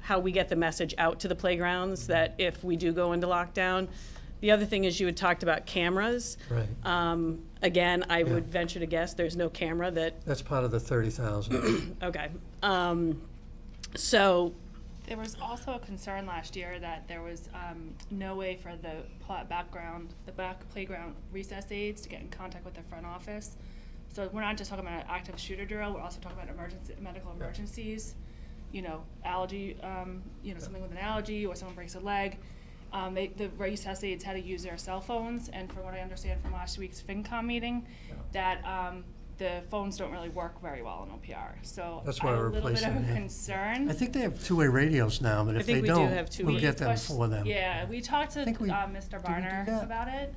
how we get the message out to the playgrounds that if we do go into lockdown. The other thing is you had talked about cameras. Right. Again, I would venture to guess there's no camera That's part of the 30,000. Okay. So There was also a concern last year that there was no way for the back playground recess aides to get in contact with the front office. So we're not just talking about an active shooter drill, we're also talking about medical emergencies, allergy, something with an allergy or someone breaks a leg. The recess aides had to use their cell phones, and from what I understand from last week's FinCom meeting, that the phones don't really work very well in OPR. So That's why I have we're a little bit of replacing a it. concern. I think they have two-way radios now, but if they don't, we'll get them for them. Yeah, we talked to Mr. Barner about it.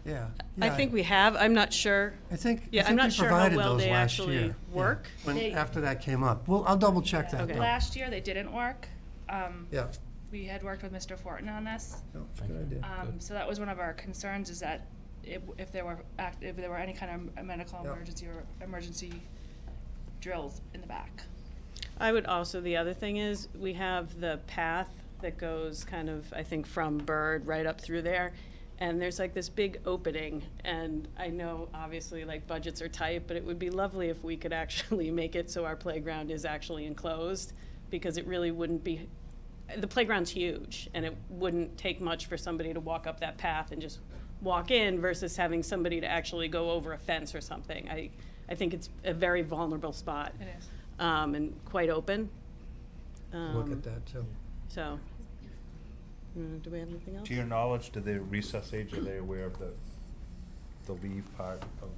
Yeah. I think we have. I'm not sure. I'm not sure how well they actually work. After that came up. Well, I'll double check that. Okay. Last year they didn't work. Yeah. We had worked with Mr. Fortin on this. Oh, that's a good idea. So that was one of our concerns, is that if there were any kind of medical emergency or emergency drills in the back. I would also, the other thing is, we have the path that goes kind of, I think, from Bird right up through there. And there's like this big opening, and I know obviously like budgets are tight, but it would be lovely if we could actually make it so our playground is actually enclosed, because it really wouldn't be, the playground's huge, and it wouldn't take much for somebody to walk up that path and just walk in versus having somebody to actually go over a fence or something. I think it's a very vulnerable spot. It is. And quite open. Look at that too. So, do we have anything else? To your knowledge, do the recess aides, are they aware of the leave part of?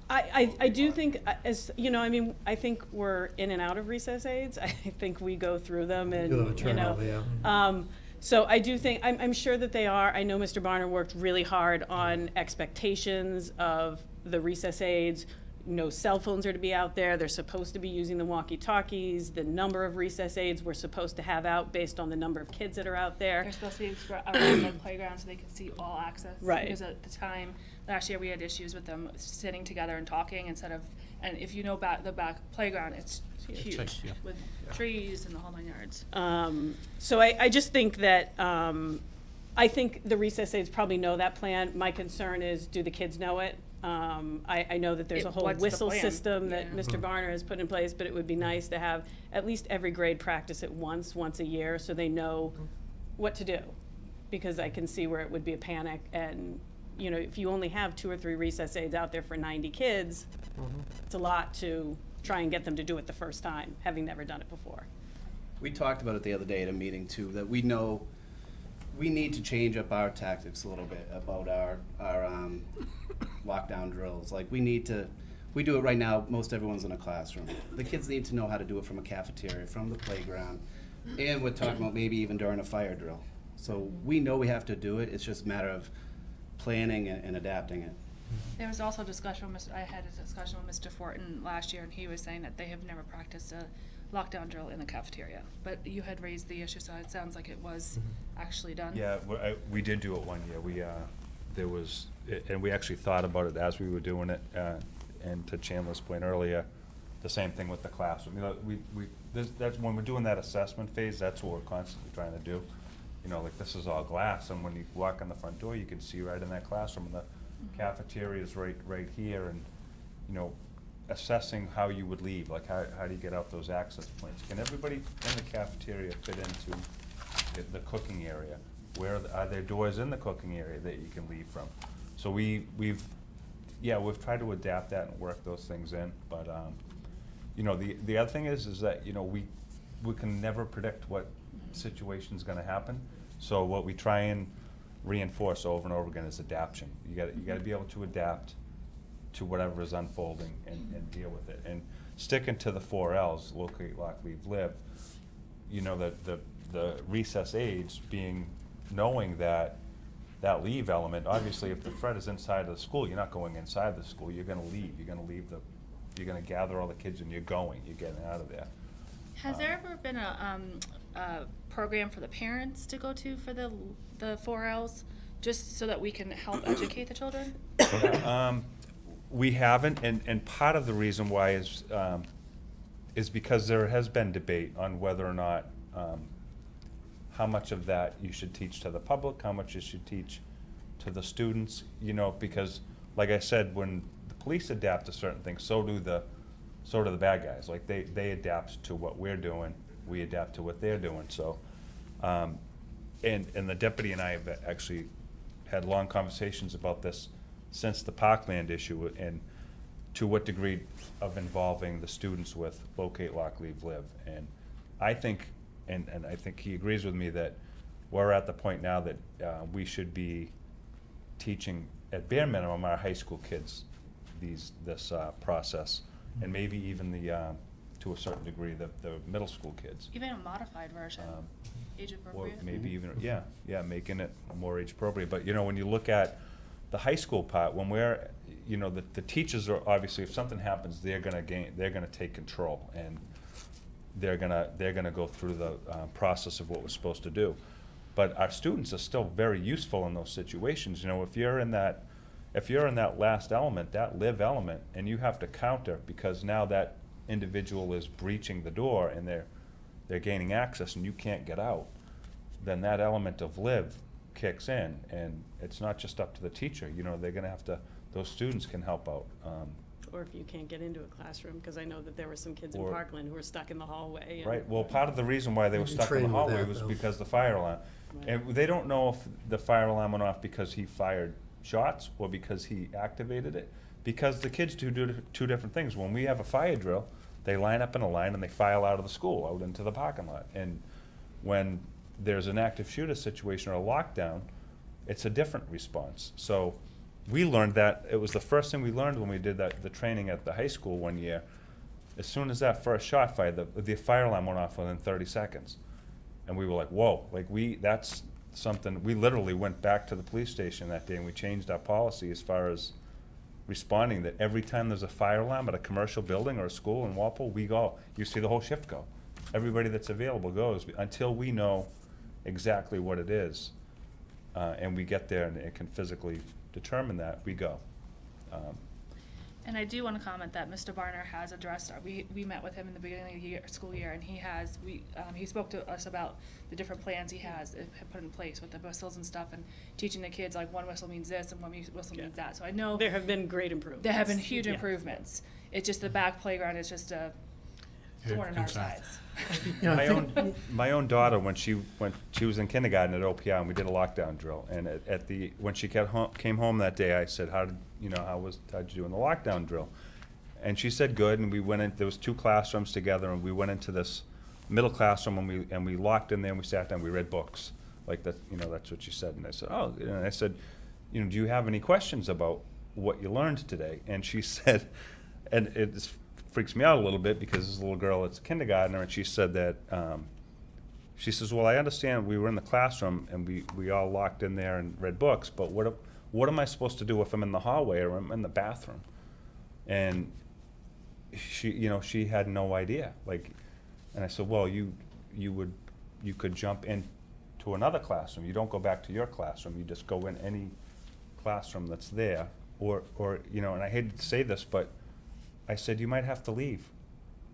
I do think, as you know, I mean, I think we're in and out of recess aides. I think we go through them, and You have a turnover, so I do think, I'm sure that they are. I know Mr. Barner worked really hard on expectations of the recess aides. No cell phones are to be out there. They're supposed to be using the walkie-talkies. The number of recess aides we're supposed to have out based on the number of kids that are out there. They're supposed to be around the playground so they can see all access. Right. Because at the time, last year, we had issues with them sitting together and talking instead of, and if you know the back playground, it's huge with trees and the whole 9 yards. So I just think that, I think the recess aides probably know that plan. My concern is, do the kids know it? I know that there's a whole whistle system that Mr. Barner has put in place, but it would be nice to have at least every grade practice it once a year, so they know what to do. Because I can see where it would be a panic, and if you only have 2 or 3 recess aides out there for 90 kids, it's a lot to try and get them to do it the first time, having never done it before. We talked about it the other day at a meeting too, that we know we need to change up our tactics a little bit about our lockdown drills. Like we do it right now, most everyone's in a classroom. The kids need to know how to do it from a cafeteria, from the playground, and we're talking about maybe even during a fire drill. So we know we have to do it, it's just a matter of planning and adapting it. There was also discussion with I had a discussion with Mr. Fortin last year, and he was saying that they have never practiced a lockdown drill in the cafeteria. But you had raised the issue, so it sounds like it was actually done. Yeah, we did do it one year. There was, and we actually thought about it as we were doing it, and to Chandler's point earlier, the same thing with the classroom. You know, that's when we're doing that assessment phase, that's what we're constantly trying to do. You know, like this is all glass, and when you walk in the front door, you can see right in that classroom, and the cafeteria is right here, and, you know, assessing how you would leave, like how do you get out those access points? Can everybody in the cafeteria fit into the cooking area? Where are there doors in the cooking area that you can leave from? So we've tried to adapt that and work those things in, but you know, the other thing is that, you know, we can never predict what situation's gonna happen. So what we try and reinforce over and over again is adaptation. You gotta be able to adapt to whatever is unfolding and deal with it. And sticking to the 4 Ls, locate, lock, leave, live, you know, the recess age being, knowing that leave element, obviously if the threat is inside of the school, you're not going inside the school, you're gonna leave. You're gonna gather all the kids and you're getting out of there. Has there ever been a program for the parents to go to for the 4 Ls, just so that we can help educate the children? We haven't, and part of the reason why is because there has been debate on whether or not how much of that you should teach to the public, how much you should teach to the students, you know, because like I said, when the police adapt to certain things, so do the bad guys. Like they adapt to what we're doing, we adapt to what they're doing. So, and the deputy and I have actually had long conversations about this since the Parkland issue, and to what degree of involving the students with locate, lock, leave, live. And I think, and I think he agrees with me, that we're at the point now that we should be teaching at bare minimum our high school kids this process, and maybe even to a certain degree the middle school kids. Even a modified version, age appropriate. Or maybe even making it more age appropriate. But you know, when you look at the high school part, when we're, you know, the teachers are obviously, if something happens, they're gonna take control, and they're gonna go through the process of what we're supposed to do. But our students are still very useful in those situations. You know, if you're in that last element, that live element, and you have to counter because now that individual is breaching the door and they're gaining access and you can't get out, then that element of live kicks in, and it's not just up to the teacher. You know, they're gonna have to, those students can help out. Or if you can't get into a classroom, because I know that there were some kids in Parkland who were stuck in the hallway. Right, well, part of the reason why they were stuck in the hallway was because the fire alarm. Right. And they don't know if the fire alarm went off because he fired shots or because he activated it, because the kids do two different things. When we have a fire drill, they line up in a line and they file out of the school, out into the parking lot. And when there's an active shooter situation or a lockdown, it's a different response. So we learned that, it was the first thing we learned when we did the training at the high school one year. As soon as that first shot fired, the fire alarm went off within 30 seconds. And we were like, whoa, like that's something, we literally went back to the police station that day and we changed our policy as far as responding, that every time there's a fire alarm at a commercial building or a school in Walpole, we go. You see the whole shift go. Everybody that's available goes until we know exactly what it is. And we get there and it can physically determine that, we go. And I do want to comment that Mr. Barner has addressed we met with him in the beginning of the school year, and he spoke to us about the different plans he has put in place with the whistles and stuff, and teaching the kids like one whistle means this and one whistle means that. So I know there have been great improvements. There have been huge improvements. It's just the back playground is just a thorn in our sides. My own daughter, when she was in kindergarten at OPR, and we did a lockdown drill, and when she came home that day, I said, how'd you do in the lockdown drill? And she said good, and we went in, there was 2 classrooms together, and we went into this middle classroom, and we locked in there, and we sat down, we read books. Like that, you know, that's what she said. And I said, oh, and I said, you know, do you have any questions about what you learned today? And she said, and it freaks me out a little bit because this little girl, it's a kindergartner, and she said that She says, well, I understand we were in the classroom and we all locked in there and read books, but what am I supposed to do if I'm in the hallway or I'm in the bathroom? And she had no idea. Like, and I said, well, you could jump into another classroom. You don't go back to your classroom. You just go in any classroom that's there. Or and I hate to say this, but I said, you might have to leave.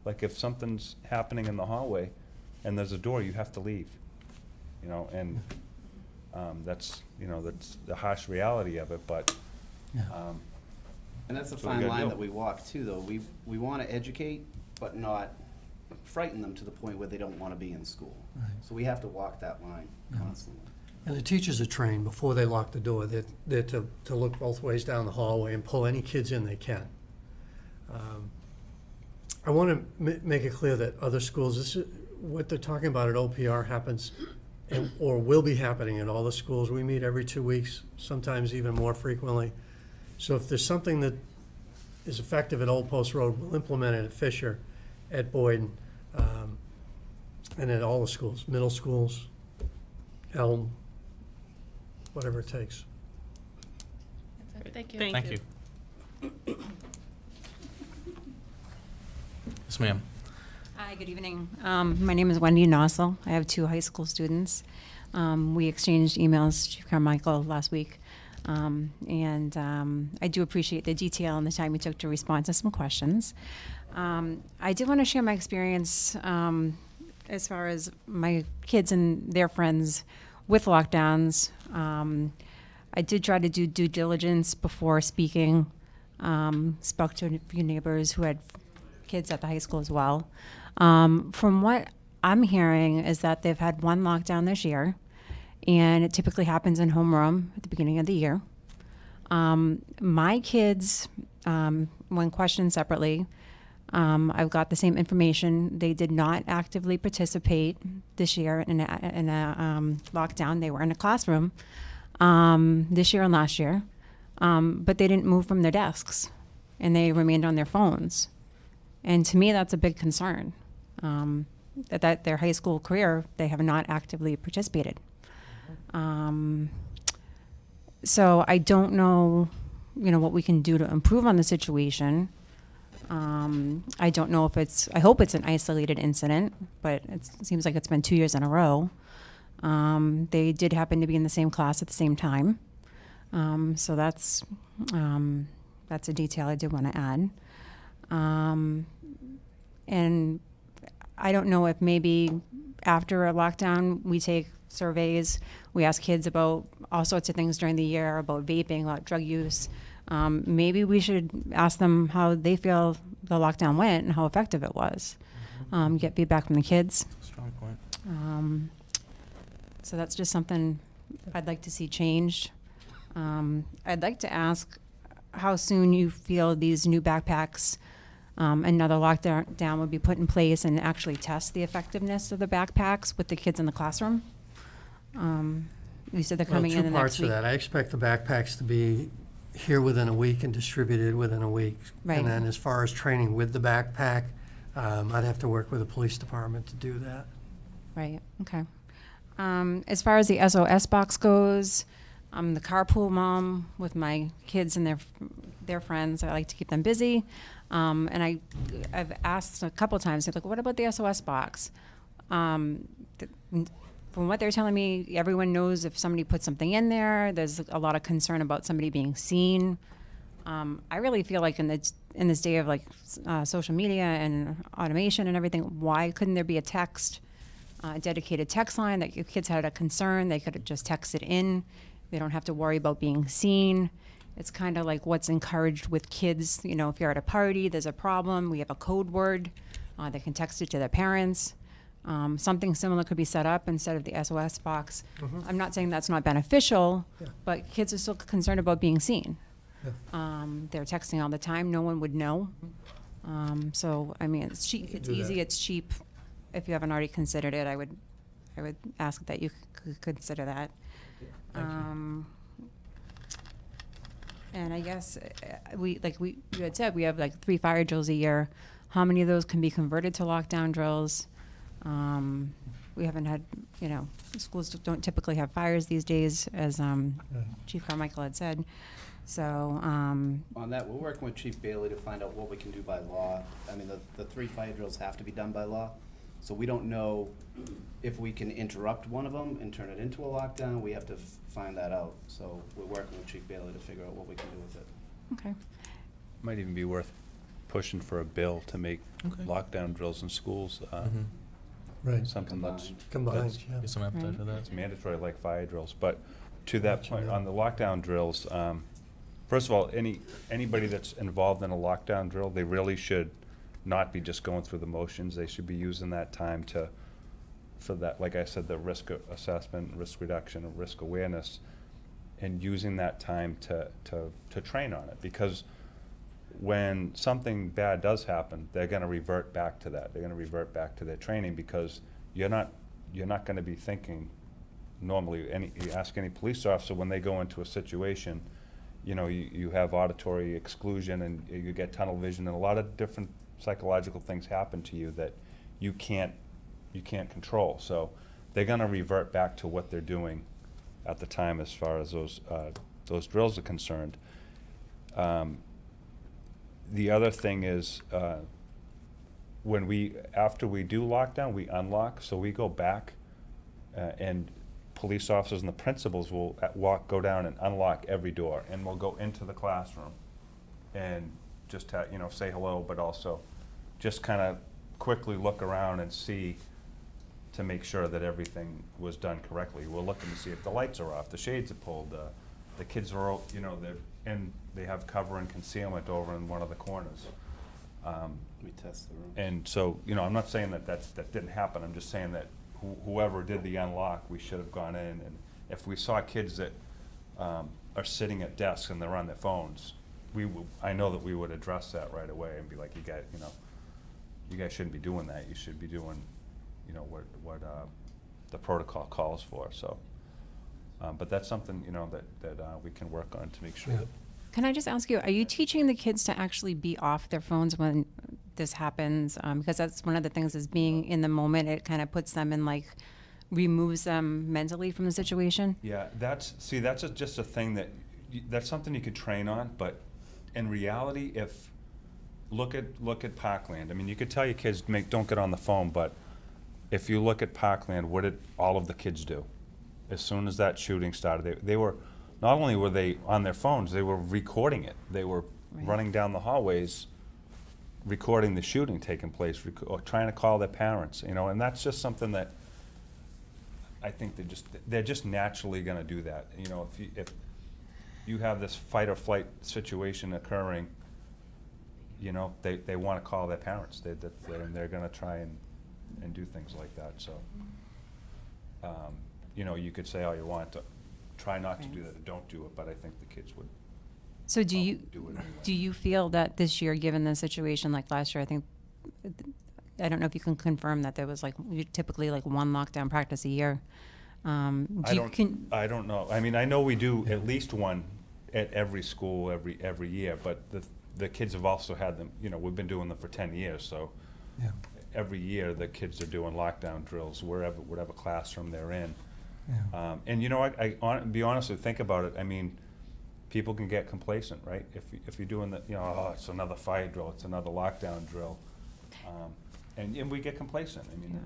Like, if something's happening in the hallway and there's a door, you have to leave. And that's the harsh reality of it, but. And that's a That's what we fine gotta line do. that we walk too, though. We want to educate, but not frighten them to the point where they don't want to be in school. Right. So we have to walk that line constantly. And the teachers are trained before they lock the door. They're to look both ways down the hallway and pull any kids in they can. I want to make it clear that other schools, this is, what they're talking about at OPR happens or will be happening at all the schools. We meet every 2 weeks, sometimes even more frequently. So if there's something that is effective at Old Post Road, we'll implement it at Fisher, at Boyden, and at all the schools, middle schools, Elm, whatever it takes. Thank you. Thank you. Yes, ma'am. Hi, good evening. My name is Wendy Nossel. I have 2 high school students. We exchanged emails, Chief Carmichael, last week. I do appreciate the detail and the time you took to respond to some questions. I did want to share my experience as far as my kids and their friends with lockdowns. I did try to do due diligence before speaking. Spoke to a few neighbors who had kids at the high school as well. From what I'm hearing is that they've had 1 lockdown this year, and it typically happens in homeroom at the beginning of the year. My kids, when questioned separately, I've got the same information. They did not actively participate this year in a lockdown. They were in a classroom this year and last year, but they didn't move from their desks, and they remained on their phones. And to me, that's a big concern, that their high school career, they have not actively participated. So I don't know, what we can do to improve on the situation. I don't know if I hope it's an isolated incident, but it seems like it's been 2 years in a row. They did happen to be in the same class at the same time. So that's a detail I did want to add. And I don't know if maybe after a lockdown we take surveys, we ask kids about all sorts of things during the year, about vaping, about drug use. Maybe we should ask them how they feel the lockdown went and how effective it was. Get feedback from the kids. Strong point. So that's just something I'd like to see changed. I'd like to ask how soon you feel these new backpacks, another lockdown would be put in place and actually test the effectiveness of the backpacks with the kids in the classroom. You said they're coming in the next week. 2 parts of that. I expect the backpacks to be here within a week and distributed within a week. Right. And then as far as training with the backpack, I'd have to work with the police department to do that. Right, okay. As far as the SOS box goes, I'm the carpool mom with my kids and their friends. I like to keep them busy. And I've asked a couple times, like, what about the SOS box? From what they're telling me, everyone knows if somebody puts something in there. There's a lot of concern about somebody being seen. I really feel like in this day of like social media and automation and everything, why couldn't there be a dedicated text line that if kids had a concern, they could have just texted in. They don't have to worry about being seen. It's kind of like what's encouraged with kids. If you're at a party, there's a problem, we have a code word. They can text it to their parents. Something similar could be set up instead of the SOS box. Mhm. I'm not saying that's not beneficial, Yeah. but kids are still concerned about being seen. Yeah. They're texting all the time. No one would know. So, I mean, it's cheap. It's do easy. that. It's cheap. If you haven't already considered it, I would ask that you could consider that. And I guess you had said, we have like 3 fire drills a year. How many of those can be converted to lockdown drills? we haven't had, you know, schools don't typically have fires these days, as Chief Carmichael had said. So, On that, we're working with Chief Bailey to find out what we can do by law. I mean, the 3 fire drills have to be done by law, so we don't know if we can interrupt one of them and turn it into a lockdown. We have to find that out. So we're working with Chief Bailey to figure out what we can do with it. Okay. Might even be worth pushing for a bill to make lockdown drills in schools. Right. Something that's Combined, yeah. Get some appetite for that. It's mandatory like fire drills. But to that point, on the lockdown drills, first of all, anybody that's involved in a lockdown drill, they really should not be just going through the motions. They should be using that time for that, like I said, the risk assessment, risk reduction, and risk awareness, and using that time to train on it. Because when something bad does happen, they're going to revert back to that. They're going to revert back to their training, because you're not going to be thinking normally. You ask any police officer when they go into a situation, you know, you have auditory exclusion and you get tunnel vision, and a lot of different psychological things happen to you that you can't control. So they're going to revert back to what they're doing at the time as far as those drills are concerned. The other thing is, after we do lockdown, we unlock. So we go back, and police officers and the principals will go down and unlock every door, and we'll go into the classroom and just say hello, but also just kind of quickly look around and see to make sure that everything was done correctly. We're looking to see if the lights are off, the shades are pulled, the kids are, they have cover and concealment over in one of the corners. We test the room. And so, I'm not saying that didn't happen. I'm just saying that whoever did the unlock, we should have gone in, and if we saw kids that are sitting at desks and they're on their phones, I know that we would address that right away and be like, you guys shouldn't be doing that. You should be doing, what the protocol calls for. So, but that's something that we can work on to make sure. Yeah. Can I just ask you, are you teaching the kids to actually be off their phones when this happens? Because that's one of the things, is being in the moment. It kind of puts them in, removes them mentally from the situation. Yeah, that's just a thing that's something you could train on. But in reality, look at Parkland. I mean, you could tell your kids don't get on the phone, but if you look at Parkland, what did all of the kids do? As soon as that shooting started, they were, not only were they on their phones, they were recording it. They were running down the hallways, recording the shooting taking place, or trying to call their parents, and that's just something that I think they're just naturally going to do that. If you have this fight or flight situation occurring, they want to call their parents. They're going to try and do things like that. So, you could say all you want to try not to do that, or don't do it, but I think the kids would. So do you do it anyway. Do you feel that this year, given the situation like last year, I don't know if you can confirm that there was typically one lockdown practice a year. I don't know. I mean, I know we do at least one at every school every year, but the kids have also had them. We've been doing them for 10 years, so Yeah. every year the kids are doing lockdown drills whatever classroom they're in. Yeah. And I be honest with you, think about it. I mean, people can get complacent, right? If you're doing it's another fire drill, it's another lockdown drill, and we get complacent. I mean,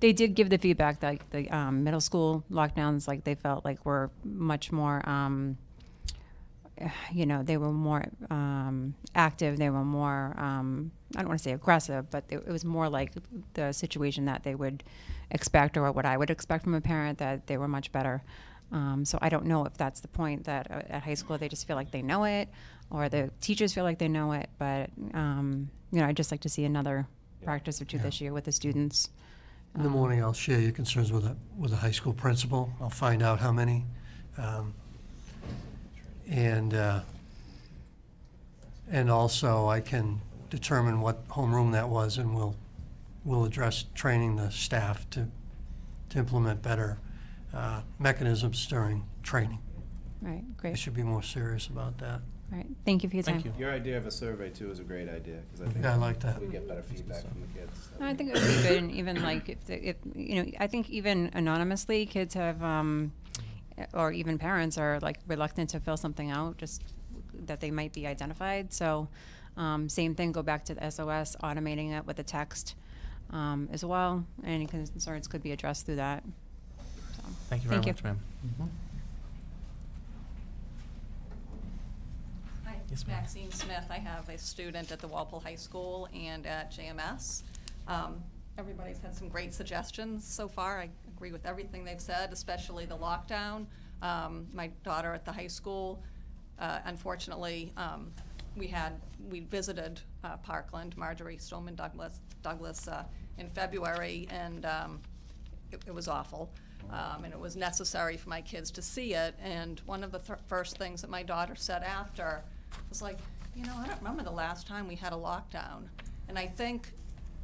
They did give the feedback that the middle school lockdowns, they felt were much more, they were more active. They were more, I don't want to say aggressive, but it was more like the situation that they would expect, or what I would expect from a parent, that they were much better. So I don't know if that's the point, that at high school they just feel like they know it, or the teachers feel like they know it. But, I'd just like to see another practice or two this year with the students. In the morning, I'll share your concerns with a high school principal. I'll find out how many. And also I can determine what homeroom that was, and we'll address training the staff to implement better mechanisms during training. Right, great. They should be more serious about that. All right, thank you for your time. Thank you. Your idea of a survey too is a great idea, because I think Yeah, I like that. we get better feedback from the kids. No, I think it would be good, and even like if you know, I think even anonymously, kids have, or even parents are like reluctant to fill something out, just that they might be identified. So, same thing. Go back to the SOS, automating it with a text as well. Any concerns could be addressed through that. So, Thank you very much, ma'am. Hi, Yes, ma'am. Maxine Smith. I have a student at the Walpole High School and at JMS. Everybody's had some great suggestions so far. I agree with everything they've said, especially the lockdown. My daughter at the high school, unfortunately, we visited Parkland, Marjorie Stoneman Douglas in February, and it was awful. And it was necessary for my kids to see it. And one of the first things that my daughter said after was like, you know, I don't remember the last time we had a lockdown. And I think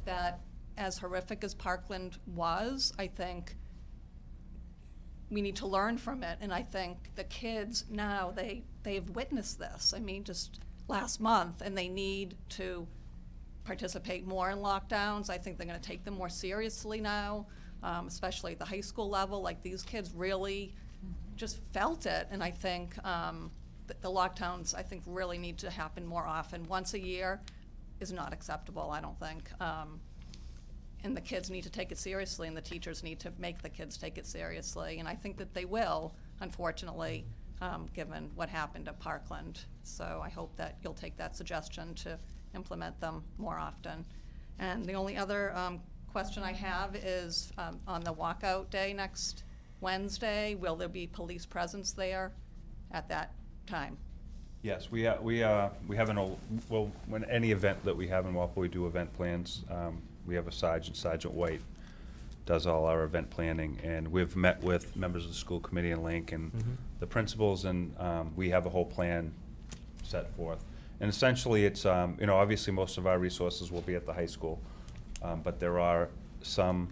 that as horrific as Parkland was, I think we need to learn from it. And I think the kids now, they've witnessed this. I mean, just last month, and they need to participate more in lockdowns. I think they're going to take them more seriously now, especially at the high school level. Like, these kids really just felt it, and I think the lockdowns, I think, really need to happen more often. Once a year is not acceptable, I don't think. And the kids need to take it seriously, and the teachers need to make the kids take it seriously. And I think that they will, unfortunately, given what happened at Parkland. So I hope that you'll take that suggestion to implement them more often. And the only other question I have is on the walkout day next Wednesday, will there be police presence there at that time? Yes, we have when any event that we have in Walpole, we do event plans. We have a Sergeant White does all our event planning, and we've met with members of the school committee in Link and the principals, and we have a whole plan set forth. And essentially, it's you know, obviously most of our resources will be at the high school, but there are some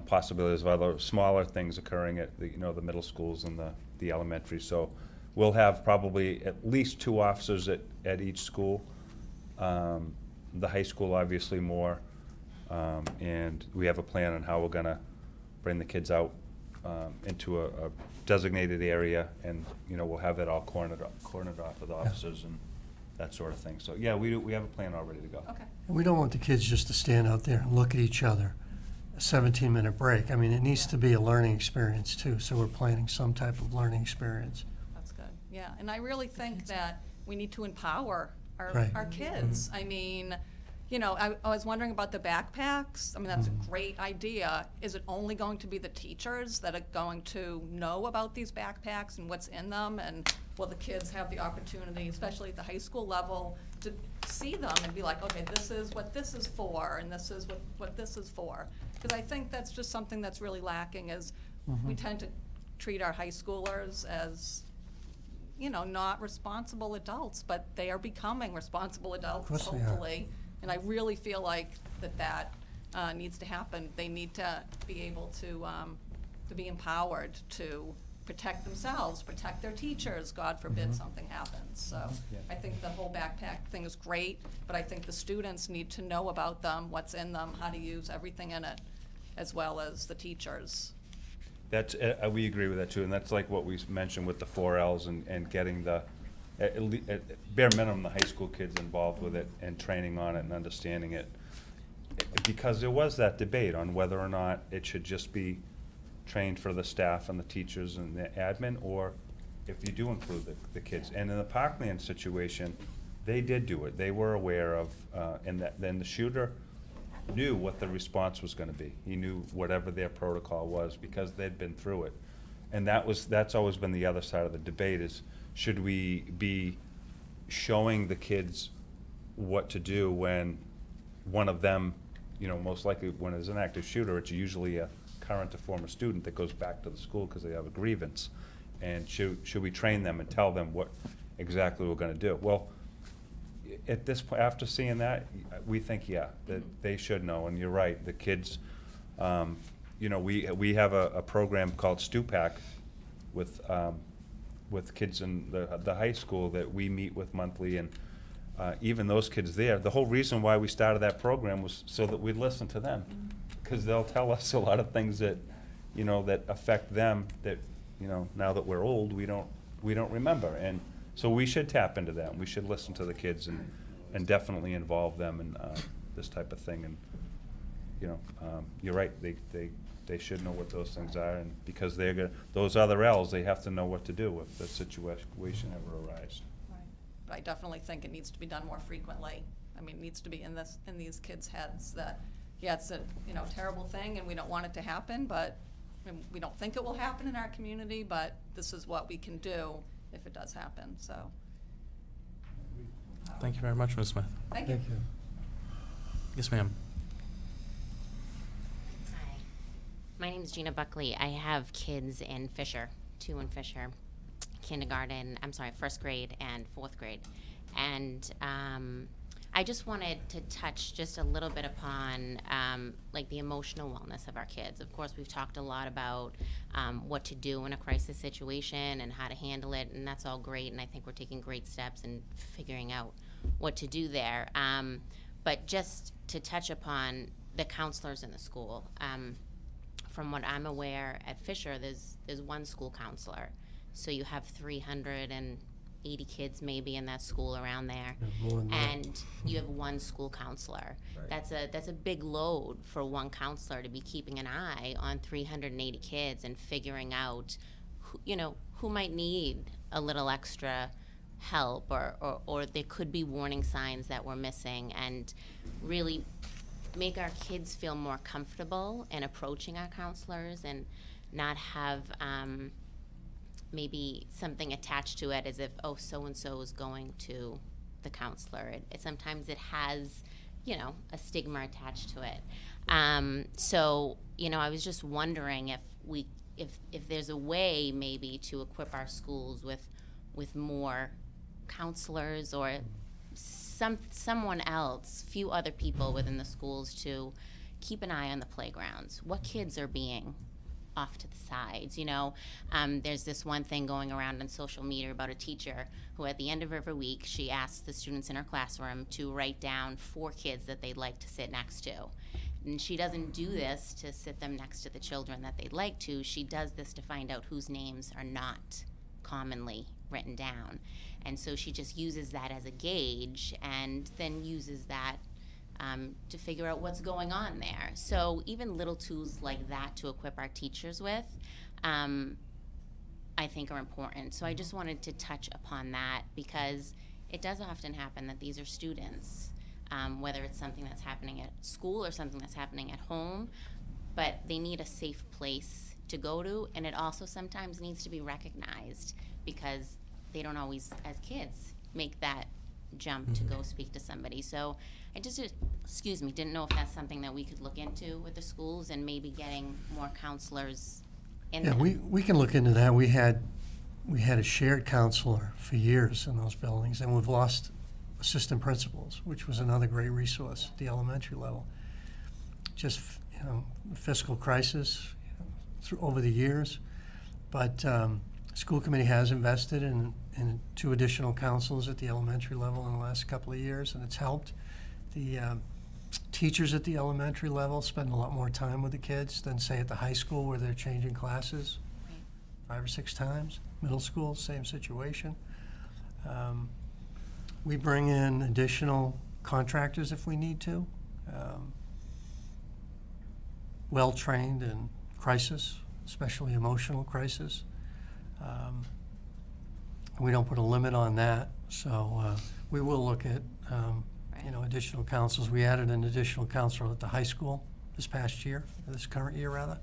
possibilities of other smaller things occurring at the, you know, the middle schools and the elementary. So we'll have probably at least 2 officers at each school. The high school obviously more, and we have a plan on how we're gonna bring the kids out into a designated area, and you know, we'll have it all cornered off with officers and that sort of thing. So yeah, we have a plan all ready to go. Okay. And we don't want the kids just to stand out there and look at each other. A 17-minute break. I mean, it needs to be a learning experience too, so we're planning some type of learning experience. That's good. Yeah, and I really think that we need to empower Right. our kids. I mean, you know, I was wondering about the backpacks. I mean, that's a great idea. Is it only going to be the teachers that are going to know about these backpacks and what's in them? And will the kids have the opportunity, especially at the high school level, to see them and be like, okay, this is what this is for, and this is what this is for? Because I think that's just something that's really lacking, is we tend to treat our high schoolers as, you know, not responsible adults, but they are becoming responsible adults, course they are. hopefully. And I really feel like that needs to happen. They need to be able to be empowered to protect themselves, protect their teachers, God forbid something happens. So I think the whole backpack thing is great, but I think the students need to know about them, what's in them, how to use everything in it, as well as the teachers. That's, we agree with that too, and that's like what we mentioned with the 4 Ls and getting the, at bare minimum, the high school kids involved with it and training on it and understanding it. Because there was that debate on whether or not it should just be trained for the staff and the teachers and the admin, or if you do include the kids. And in the Parkland situation, they did do it. They were aware of, and then the shooter knew what the response was going to be. He knew whatever their protocol was because they'd been through it. And that's always been the other side of the debate, is should we be showing the kids what to do when one of them, you know, most likely when it's an active shooter, it's usually a current or former student that goes back to the school because they have a grievance. And should we train them and tell them what exactly we're going to do? Well, at this point, after seeing that, we think, yeah, that they should know. And you're right, the kids, you know, we have a program called Stupac with with kids in the high school that we meet with monthly, and even those kids there, the whole reason why we started that program was so that we'd listen to them, because they'll tell us a lot of things that, you know, that affect them that, you know, now that we're old, we don't remember. And so we should tap into that. We should listen to the kids and definitely involve them in this type of thing. And, you know, you're right, they should know what those things are, and because they're gonna, those other L's, they have to know what to do if the situation ever arises. But I definitely think it needs to be done more frequently. I mean, it needs to be in these kids' heads that, yeah, it's a, you know, terrible thing and we don't want it to happen, but and we don't think it will happen in our community, but this is what we can do if it does happen, so. Thank you very much, Ms. Smith. Thank you. Yes, ma'am. Hi, my name is Gina Buckley. I have kids in Fisher, 2 in Fisher, first grade and 4th grade. And I just wanted to touch just a little bit upon like the emotional wellness of our kids. Of course, we've talked a lot about what to do in a crisis situation and how to handle it, and that's all great, and I think we're taking great steps in figuring out what to do there. But just to touch upon the counselors in the school, from what I'm aware, at Fisher, there's 1 school counselor. So you have 380 kids maybe in that school around there, and you have 1 school counselor. Right. That's a big load for 1 counselor to be keeping an eye on 380 kids and figuring out, who might need a little extra help, or there could be warning signs that we're missing, and really make our kids feel more comfortable in approaching our counselors and not have maybe something attached to it as if, oh, so-and-so is going to the counselor. Sometimes it has, a stigma attached to it. So, I was just wondering if there's a way maybe to equip our schools with more counselors or someone else, few other people within the schools to keep an eye on the playgrounds. What kids are being off to the sides, There's this one thing going around on social media about a teacher who at the end of every week, she asks the students in her classroom to write down 4 kids that they'd like to sit next to. And she doesn't do this to sit them next to the children that they'd like to. She does this to find out whose names are not commonly written down. And so she just uses that as a gauge and then uses that to figure out what's going on there. So even little tools like that to equip our teachers with, I think are important. So I just wanted to touch upon that because it does often happen that these are students, whether it's something that's happening at school or something that's happening at home, but they need a safe place to go to, and it also sometimes needs to be recognized because they don't always, as kids, make that jump to go speak to somebody. So I just, didn't know if that's something that we could look into with the schools and maybe getting more counselors in there. We can look into that. We had a shared counselor for years in those buildings, and we've lost assistant principals, which was another great resource at the elementary level. Just, fiscal crisis over the years, but school committee has invested in 2 additional counselors at the elementary level in the last couple of years, and it's helped. The teachers at the elementary level spend a lot more time with the kids than, say, at the high school where they're changing classes 5 or 6 times. Middle school, same situation. We bring in additional contractors if we need to, well-trained in crisis, especially emotional crisis. We don't put a limit on that, so we will look at additional counselors. We added an additional counselor at the high school this current year rather,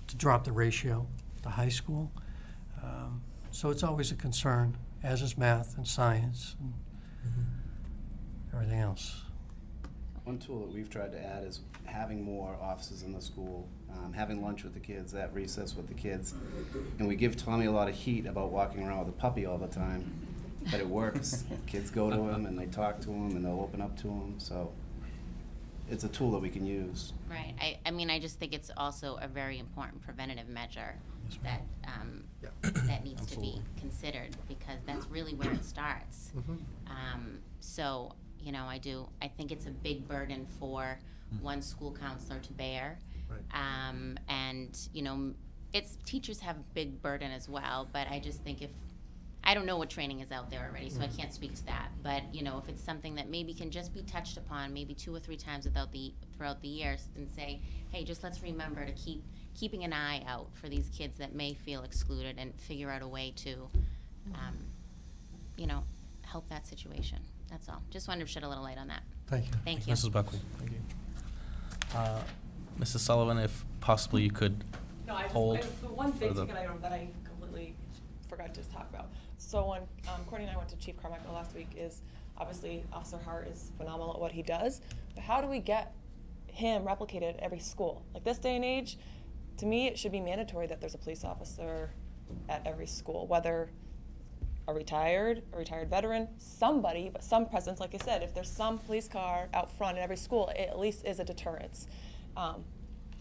to drop the ratio at the high school. So it's always a concern, as is math and science and everything else. One tool that we've tried to add is having more offices in the school, having lunch with the kids, at recess with the kids. And we give Tommy a lot of heat about walking around with a puppy all the time, but it works. Kids go to him and they talk to him and they'll open up to him. So it's a tool that we can use. Right. I mean, I just think it's also a very important preventative measure that that needs to be considered, because that's really where it starts. So, you know, I think it's a big burden for one school counselor to bear. And, you know, teachers have a big burden as well, but I just think I don't know what training is out there already, so I can't speak to that. But, you know, if it's something that maybe can just be touched upon maybe 2 or 3 times throughout the years, and say, hey, just let's remember to keeping an eye out for these kids that may feel excluded, and figure out a way to, you know, help that situation. That's all. Just wanted to shed a little light on that. Thank you. Thank you. Mrs. Buckley. Thank you. Mrs. Sullivan, if possibly you could hold the one big for the... ticket item that I completely forgot to talk about. So when Courtney and I went to Chief Carmichael last week, is obviously Officer Hart is phenomenal at what he does, but how do we get him replicated at every school? Like this day and age, to me, it should be mandatory that there's a police officer at every school, whether a retired veteran, somebody, but some presence, like I said, if there's some police car out front in every school, it at least is a deterrence.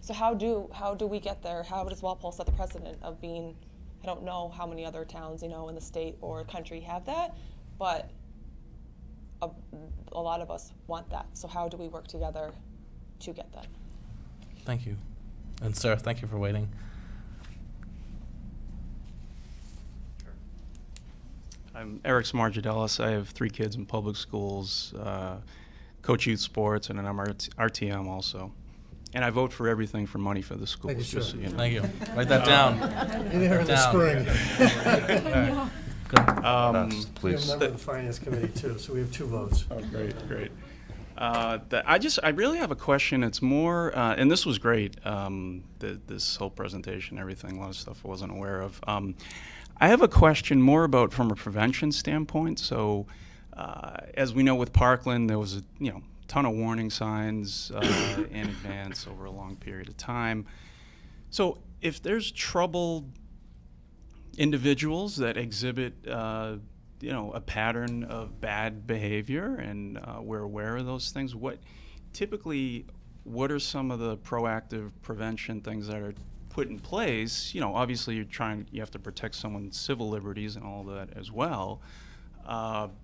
So how do we get there? How does Walpole set the precedent of being, I don't know how many other towns, you know, in the state or country have that, but a lot of us want that. So how do we work together to get that? Thank you. And sir, thank you for waiting. I'm Eric Smargidelis. I have 3 kids in public schools, coach youth sports, and then I'm RTM also. And I vote for everything for money for the schools. Thank you, just sir. so you know. Thank you. Write that down. You're there in the spring. Please. We have a member of the Finance Committee too, so we have 2 votes. Oh, great. I really have a question. It's more, and this was great, this whole presentation, everything, a lot of stuff I wasn't aware of. I have a question more about from a prevention standpoint. So, as we know with Parkland, there was a ton of warning signs in advance over a long period of time. So, if there's troubled individuals that exhibit a pattern of bad behavior, and we're aware of those things, what are some of the proactive prevention things that are put in place? Obviously you have to protect someone's civil liberties and all that as well,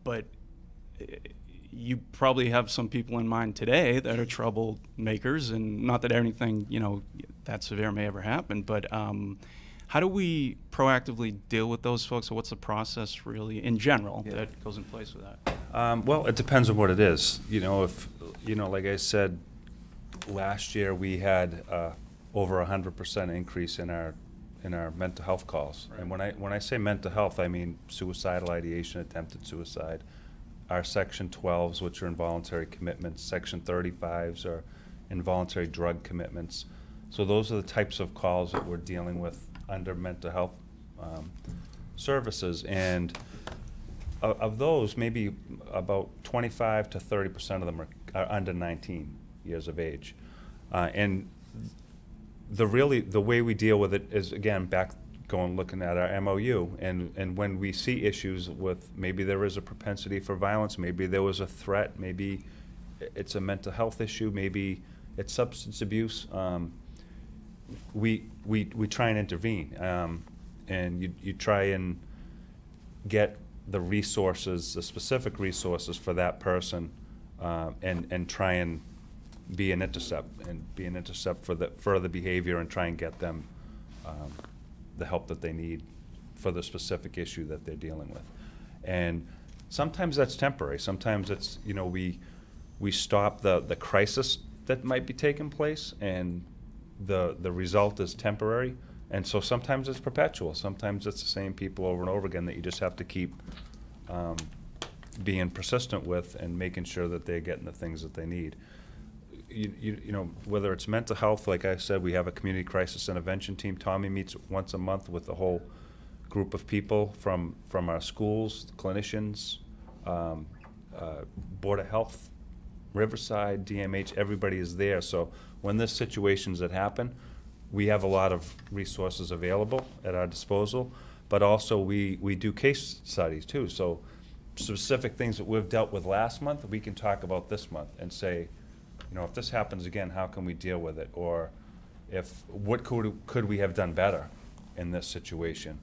but you probably have some people in mind today that are troublemakers, and not that anything that severe may ever happen, but how do we proactively deal with those folks? Or what's the process really in general that goes in place with that? Well, it depends on what it is. If like I said, last year we had over 100% increase in our mental health calls. Right. And when I say mental health, I mean suicidal ideation, attempted suicide. Our Section 12s, which are involuntary commitments, Section 35s are involuntary drug commitments. So those are the types of calls that we're dealing with under mental health services, and of those, maybe about 25 to 30% of them are under 19 years of age, and the way we deal with it is, again, looking at our MOU, and when we see issues with, maybe there is a propensity for violence, maybe there was a threat, maybe it's a mental health issue, maybe it's substance abuse, we try and intervene, and you try and get the resources, the specific resources for that person, and try and be an intercept for the further behavior, and try and get them the help that they need for the specific issue that they're dealing with. And sometimes that's temporary. Sometimes it's, we stop the crisis that might be taking place, and the result is temporary. And so sometimes it's perpetual. Sometimes it's the same people over and over again that you just have to keep being persistent with, and making sure that they're getting the things that they need. Whether it's mental health, like I said, we have a community crisis intervention team. Tommy meets once a month with a whole group of people from our schools, clinicians, Board of Health, Riverside, DMH, everybody is there. So when there's situations that happen, we have a lot of resources available at our disposal, but also we do case studies too. So specific things that we've dealt with last month, we can talk about this month and say, if this happens again, how can we deal with it? Or what could we have done better? in this situation.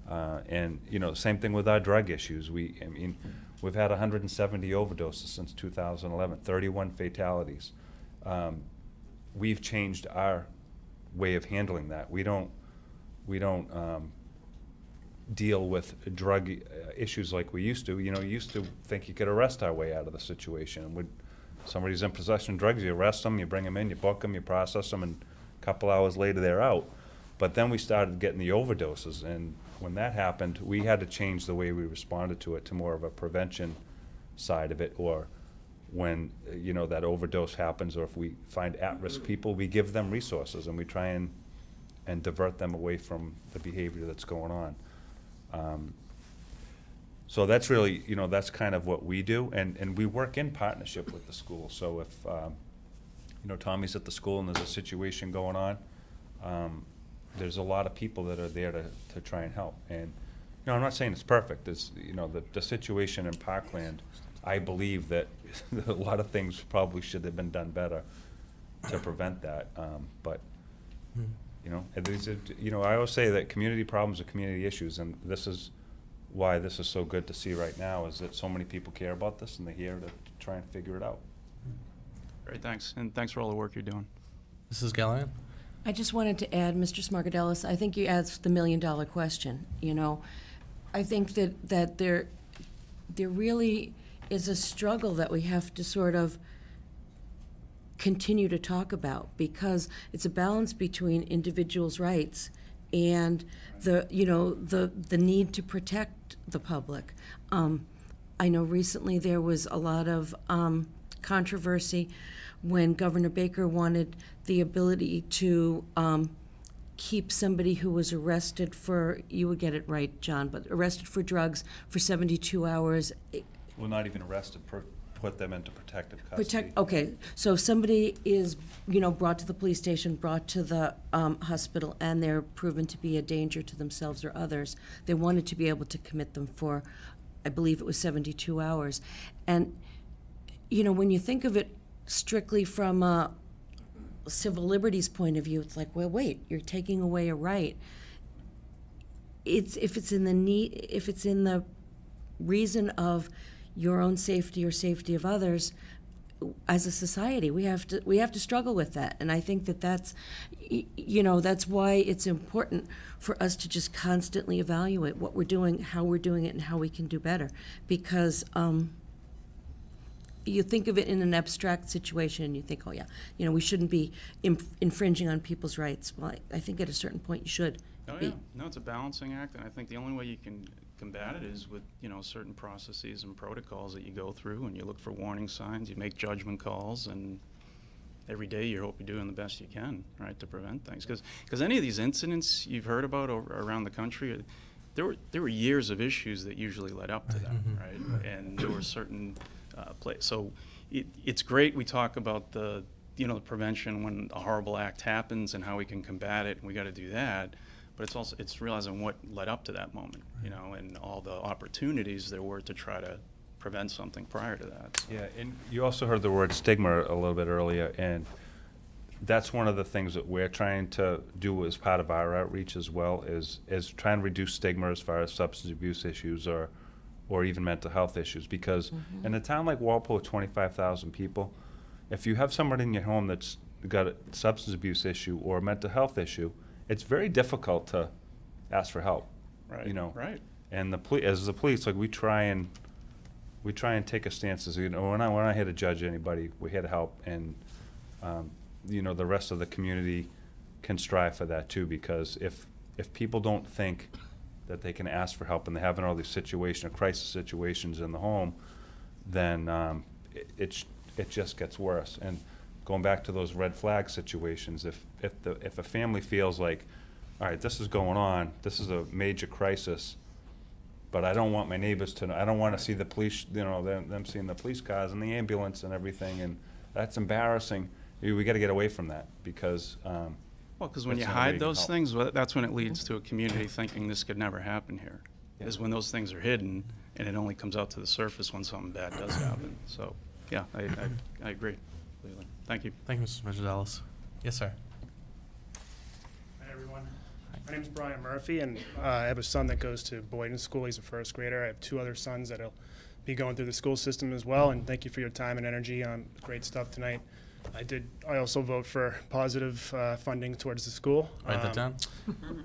And, you know, same thing with our drug issues. I mean, we've had 170 overdoses since 2011, 31 fatalities. We've changed our way of handling that. We don't deal with drug issues like we used to. You know, you used to think you could arrest our way out of the situation. Somebody's in possession of drugs, you arrest them, you bring them in, you book them, you process them, and a couple hours later they're out. But then we started getting the overdoses, and when that happened, we had to change the way we responded to it to more of a prevention side of it, or when, you know, that overdose happens, or if we find at-risk people, we give them resources and we try and divert them away from the behavior that's going on. So that's really, you know, that's kind of what we do, and we work in partnership with the school. So if, you know, Tommy's at the school and there's a situation going on, there's a lot of people that are there to try and help. And, you know, I'm not saying it's perfect. It's, you know, the situation in Parkland, I believe that a lot of things probably should have been done better to prevent that. But, you know, these are, you know, I always say that community problems are community issues, and this is why this is so good to see right now, is that so many people care about this and they're here to try and figure it out. Great, thanks. And thanks for all the work you're doing. Mrs. Gallion? I just wanted to add, Mr. Smargadellis, I think you asked the million-dollar question. You know, I think that there really is a struggle that we have to sort of continue to talk about, because it's a balance between individuals' rights and the need to protect the public. I know recently there was a lot of controversy when Governor Baker wanted the ability to keep somebody who was arrested for, you would get it right, John, but arrested for drugs for 72 hours. Well, not even arrested, put them into protective custody. Okay, so somebody is, you know, brought to the police station, brought to the hospital, and they're proven to be a danger to themselves or others. They wanted to be able to commit them for, I believe it was 72 hours. And, you know, when you think of it strictly from a civil liberties point of view, it's like, well, wait, you're taking away a right. If it's in the reason of your own safety or safety of others, as a society, we have to struggle with that. And I think that's, you know, that's why it's important for us to just constantly evaluate what we're doing, how we're doing it, and how we can do better. Because you think of it in an abstract situation, and you think, oh yeah, you know, we shouldn't be infringing on people's rights. Well, I think at a certain point you should. Oh yeah, no, it's a balancing act, and I think the only way you can combat it is with, you know, certain processes and protocols that you go through, and you look for warning signs, you make judgment calls, and every day you hope you're doing the best you can, right, to prevent things. Because any of these incidents you've heard about around the country, there were years of issues that usually led up to that, right? And there were certain so it's great we talk about the prevention when a horrible act happens and how we can combat it, and we got to do that. But it's realizing what led up to that moment, you know, and all the opportunities there were to try to prevent something prior to that. So. Yeah, and you also heard the word stigma a little bit earlier, and that's one of the things that we're trying to do as part of our outreach as well, is try and reduce stigma as far as substance abuse issues or even mental health issues. Because in a town like Walpole with 25,000 people, if you have somebody in your home that's got a substance abuse issue or a mental health issue, it's very difficult to ask for help. Right. You know. Right. And as the police, like we try and take a stance as, you know, we're not here to judge anybody. We're here to help, and you know, the rest of the community can strive for that too. Because if people don't think that they can ask for help and they're having all these crisis situations in the home, then it just gets worse. And going back to those red flag situations, if a family feels like, all right, this is going on, this is a major crisis, but I don't want my neighbors to know, I don't want to see the police, you know, them seeing the police cars and the ambulance and everything, and that's embarrassing. We got to get away from that, because well, because when you hide those things, that's when it leads to a community thinking this could never happen here. Yeah. Is when those things are hidden, and it only comes out to the surface when something bad does happen. So, yeah, I agree completely. Thank you. Thank you, Mr. Smargadellis. Yes, sir. Hi, everyone. Hi. My name's Brian Murphy, and I have a son that goes to Boyden School. He's a first grader. I have 2 other sons that'll be going through the school system as well, and thank you for your time and energy on great stuff tonight. I also vote for positive funding towards the school. Write that down.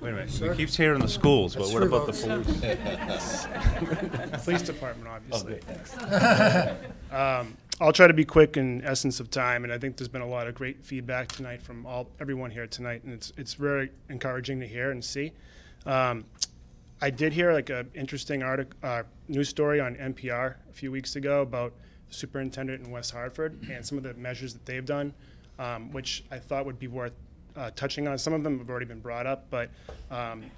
Wait a minute, Sir? he keeps hearing the schools, but That's what 3 about the votes. police? Police department, obviously. Okay. I'll try to be quick in essence of time, and I think there's been a lot of great feedback tonight from everyone here tonight, and it's very encouraging to hear and see. I did hear like an interesting news story on NPR a few weeks ago about the superintendent in West Hartford and some of the measures that they've done, which I thought would be worth touching on. Some of them have already been brought up, but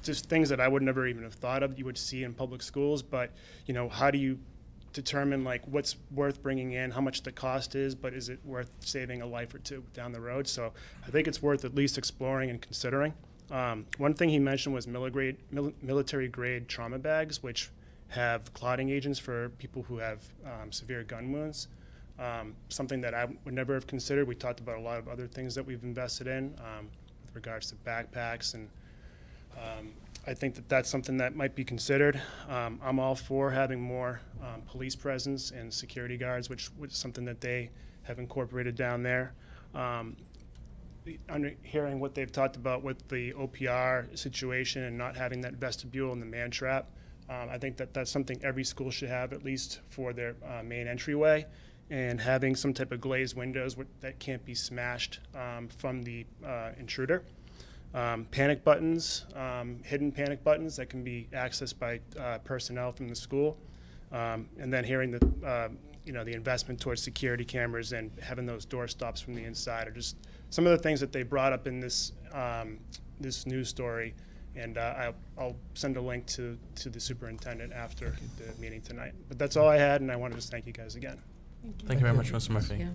just things that I would never even have thought of you would see in public schools. But you know, how do you determine like what's worth bringing in, how much the cost is, but is it worth saving a life or 2 down the road? So I think it's worth at least exploring and considering. One thing he mentioned was military grade trauma bags, which have clotting agents for people who have severe gun wounds. Something that I would never have considered. We talked about a lot of other things that we've invested in with regards to backpacks, and I think that that's something that might be considered. I'm all for having more police presence and security guards, which was something that they have incorporated down there. Hearing what they've talked about with the OPR situation and not having that vestibule and the man trap, I think that that's something every school should have, at least for their main entryway, and having some type of glazed windows that can't be smashed from the intruder. Panic buttons, hidden panic buttons that can be accessed by personnel from the school, and then hearing the the investment towards security cameras and having those door stops from the inside are just some of the things that they brought up in this this news story. And I'll send a link to the superintendent after the meeting tonight. But that's all I had, and I want to just thank you guys again. Thank you very much, Mr. Murphy. Yeah.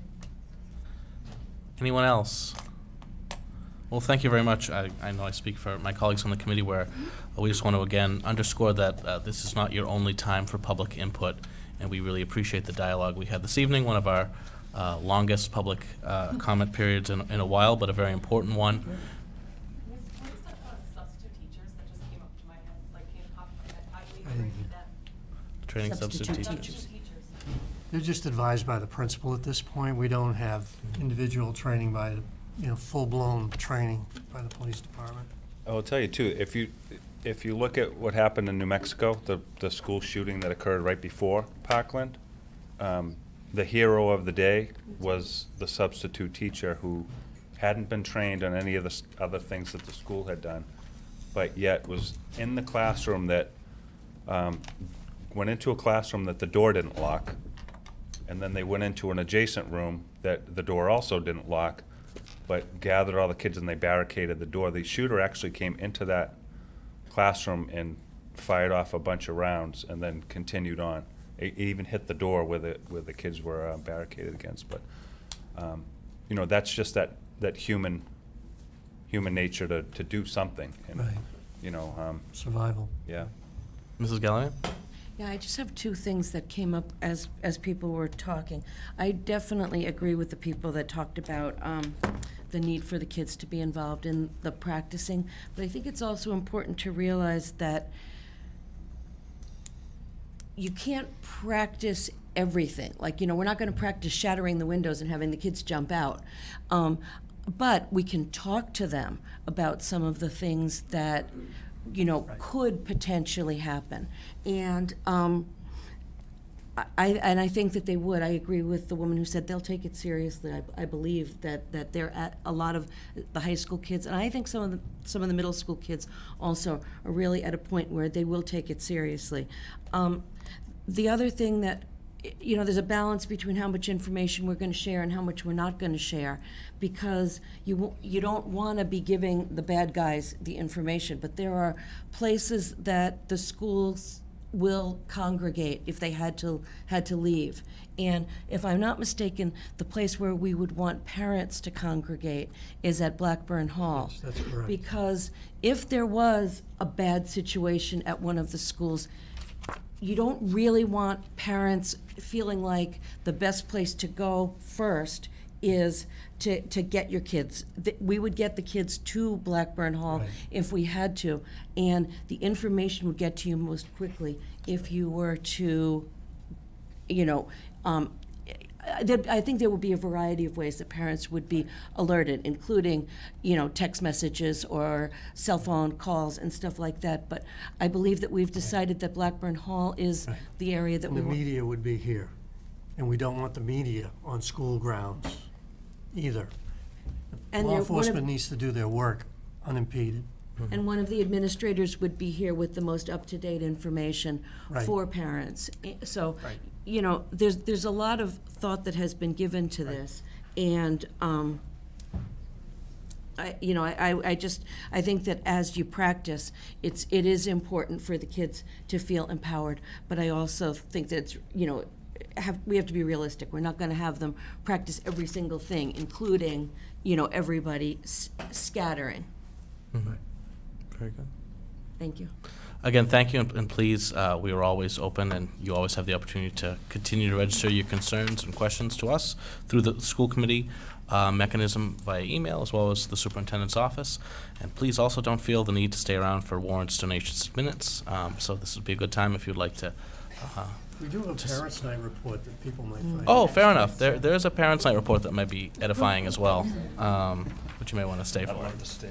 Anyone else? Well, thank you very much. I know I speak for my colleagues on the committee where we just want to again underscore that this is not your only time for public input, and we really appreciate the dialogue we had this evening, one of our longest public comment periods in a while, but a very important one. Training substitute teachers. They're just advised by the principal at this point. We don't have individual training by, full-blown training by the police department. I will tell you too, if you look at what happened in New Mexico, the school shooting that occurred right before Parkland, the hero of the day was the substitute teacher who hadn't been trained on any of the other things that the school had done, but yet was in the classroom that went into a classroom that the door didn't lock, and then they went into an adjacent room that the door also didn't lock, but gathered all the kids and they barricaded the door. The shooter actually came into that classroom and fired off a bunch of rounds and then continued on. It even hit the door where the kids were barricaded against. But that's just that human nature to do something. And, right. Survival. Yeah. Mrs. Gallagher? Yeah, I just have 2 things that came up as people were talking. I definitely agree with the people that talked about the need for the kids to be involved in the practicing, but I think it's also important to realize that you can't practice everything. Like, we're not going to practice shattering the windows and having the kids jump out. But we can talk to them about some of the things that could potentially happen. And I think that they would. I agree with the woman who said they'll take it seriously. I believe that they're at a lot of the high school kids, and I think some of the middle school kids also are really at a point where they will take it seriously. The other thing that there's a balance between how much information we're going to share and how much we're not going to share, because you don't want to be giving the bad guys the information, but there are places that the schools will congregate if they had to leave. And if I'm not mistaken, the place where we would want parents to congregate is at Blackburn Hall. Yes, that's correct. Because if there was a bad situation at one of the schools, you don't really want parents feeling like the best place to go first is to get your kids. We would get the kids to Blackburn Hall if we had to, and the information would get to you most quickly if you were to, you know, I think there would be a variety of ways that parents would be alerted, including, you know, text messages or cell phone calls and stuff like that. But I believe that we've decided that Blackburn Hall is the area that And we the want. media would be here, and we don't want the media on school grounds either. And Law one of- enforcement needs to do their work unimpeded. And one of the administrators would be here with the most up-to-date information Right. for parents. So, you know, there's a lot of thought that has been given to this, and I think that as you practice, it is important for the kids to feel empowered. But I also think that it's, you know, we have to be realistic. We're not going to have them practice every single thing, including, you know, everybody scattering. Very good. Thank you. Again, thank you, and please, we are always open, and you always have the opportunity to continue to register your concerns and questions to us through the school committee mechanism via email, as well as the superintendent's office. And please also don't feel the need to stay around for warrants, donations, minutes. So this would be a good time if you'd like to. We do have a Parents' Night report that people might find. Oh, fair enough. There is a Parents' Night report that might be edifying as well, which you may want to stay for. I'd like to stay.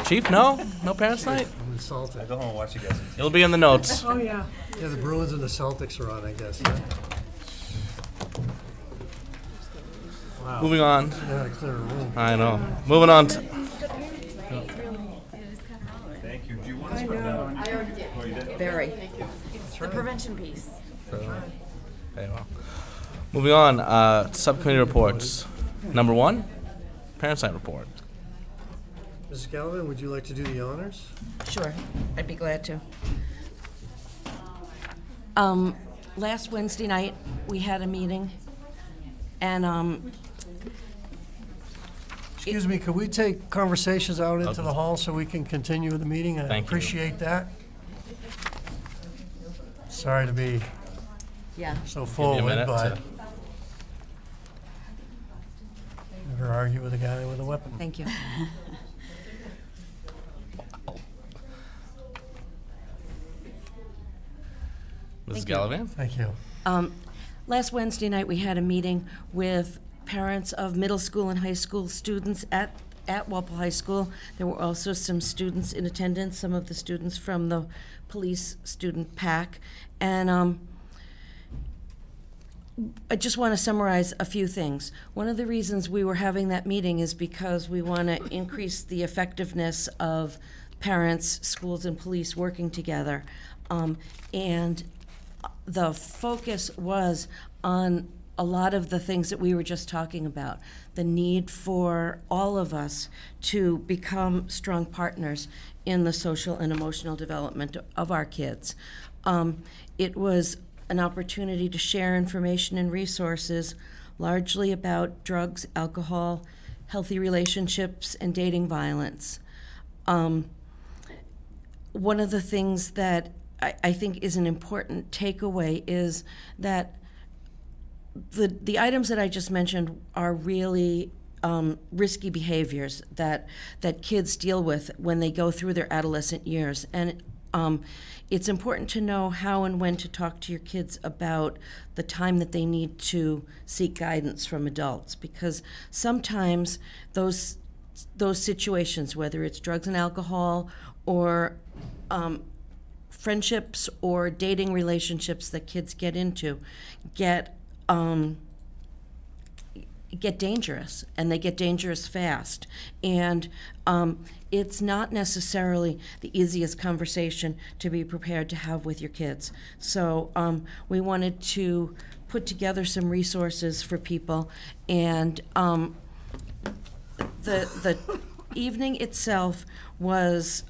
Chief, no? No Parents' Night? I'm insulted. I don't want to watch you guys. It'll be in the notes. Oh, yeah. Yeah, the Bruins and the Celtics are on, I guess. Yeah? Wow. Moving on. You know how to clear a room. I know. Moving on. Thank you. Do you want us to put that on? I already did. Oh, you did? Very. It's the prevention piece. Very well. Moving on, subcommittee reports. Number 1, Parents' Night report. Mrs. Gallivan, would you like to do the honors? Sure, I'd be glad to. Last Wednesday night, we had a meeting, and Excuse me, could we take conversations out into the hall so we can continue the meeting? I Thank you. appreciate that. Sorry to be so Give me a forward, minute but to- never argue with a guy with a weapon. Thank you. Mrs. Gallivan? Thank you. Last Wednesday night, we had a meeting with parents of middle school and high school students at Walpole High School. There were also some students in attendance, some of the students from the police student pack. And I just want to summarize a few things. One of the reasons we were having that meeting is because we want to increase the effectiveness of parents, schools, and police working together. And the focus was on a lot of the things that we were just talking about. The need for all of us to become strong partners in the social and emotional development of our kids. It was an opportunity to share information and resources largely about drugs, alcohol, healthy relationships, and dating violence. One of the things that I think is an important takeaway is that the items that I just mentioned are really risky behaviors that kids deal with when they go through their adolescent years. And it's important to know how and when to talk to your kids about the time that they need to seek guidance from adults, because sometimes those situations, whether it's drugs and alcohol or friendships or dating relationships that kids get into, get dangerous, and they get dangerous fast. And it's not necessarily the easiest conversation to be prepared to have with your kids. So we wanted to put together some resources for people, and the evening itself was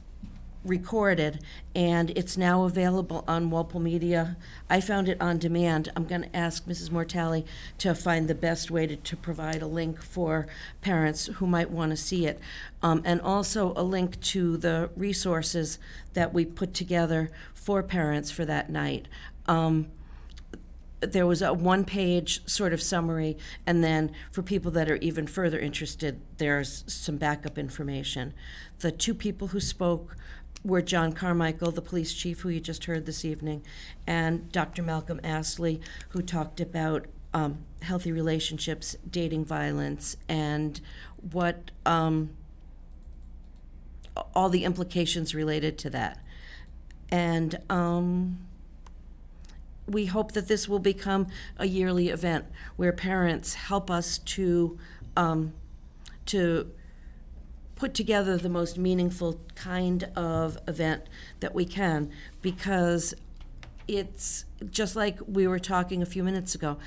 recorded, and it's now available on Walpole Media. I found it on demand. I'm going to ask Mrs. Mortale to find the best way to provide a link for parents who might want to see it, and also a link to the resources that we put together for parents for that night. there was a one-page sort of summary, and then for people that are even further interested, there's some backup information. The two people who spoke were John Carmichael, the police chief, who you just heard this evening, and Dr. Malcolm Astley, who talked about healthy relationships, dating violence, and what all the implications related to that. And we hope that this will become a yearly event where parents help us to put together the most meaningful kind of event that we can, because it's just like we were talking a few minutes ago.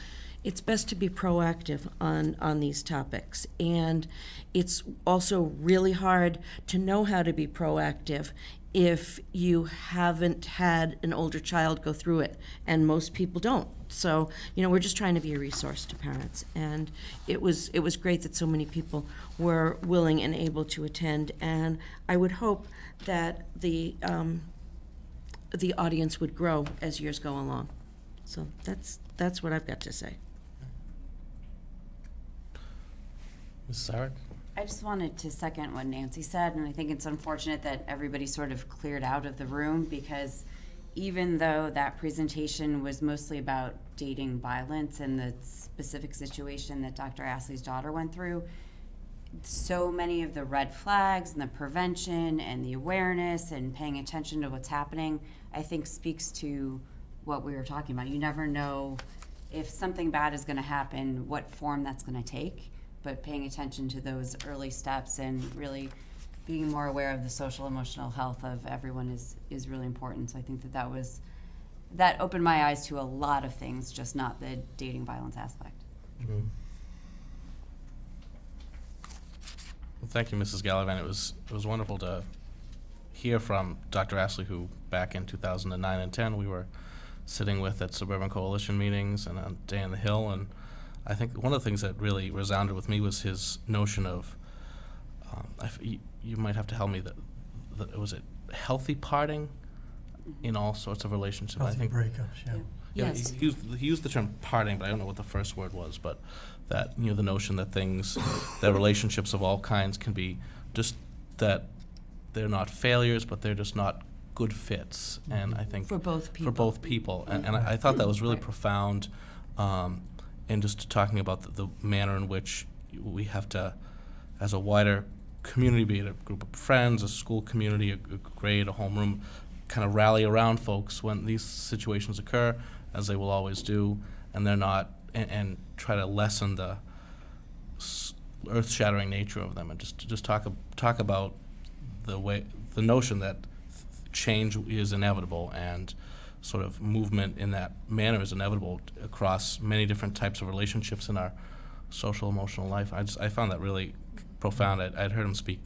It's best to be proactive on these topics, and it's also really hard to know how to be proactive if you haven't had an older child go through it, and most people don't. So, we're just trying to be a resource to parents, and it was great that so many people were willing and able to attend, and I would hope that the audience would grow as years go along. So that's what I've got to say. Ms. Sarek? I just wanted to second what Nancy said, and I think it's unfortunate that everybody sort of cleared out of the room, because even though that presentation was mostly about dating violence and the specific situation that Dr. Astley's daughter went through, so many of the red flags and the prevention and the awareness and paying attention to what's happening, I think speaks to what we were talking about. You never know if something bad is going to happen, what form that's going to take. But paying attention to those early steps and really being more aware of the social emotional health of everyone is really important. So I think that opened my eyes to a lot of things, just not the dating violence aspect. Mm-hmm. Well, thank you, Mrs. Gallivan. It was wonderful to hear from Dr. Astley, who back in 2009 and 10 we were sitting with at Suburban Coalition meetings and on Day in the Hill, and I think one of the things that really resounded with me was his notion of, you might have to help me, that was it healthy parting in all sorts of relationships? Healthy I think breakups, yeah. Yeah, Yes. he used the term parting, but I don't know what the first word was, but that, the notion that that relationships of all kinds can be just that they're not failures, but they're just not good fits. And I think For both people. And I thought that was really profound. And just talking about the manner in which we have to, as a wider community, be it a group of friends, a school community, a grade, a homeroom, kind of rally around folks when these situations occur, as they will always do, and they're not, and try to lessen the earth-shattering nature of them, and just talk about the notion that change is inevitable, and sort of movement in that manner is inevitable across many different types of relationships in our social emotional life. I found that really profound. I'd heard him speak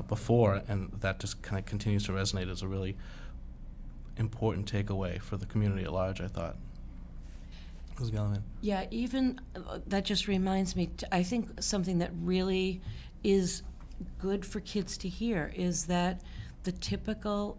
before, and that just kind of continues to resonate as a really important takeaway for the community at large, I thought. Ms. Gallivan? Yeah, even that just reminds me, I think something that really is good for kids to hear is that the typical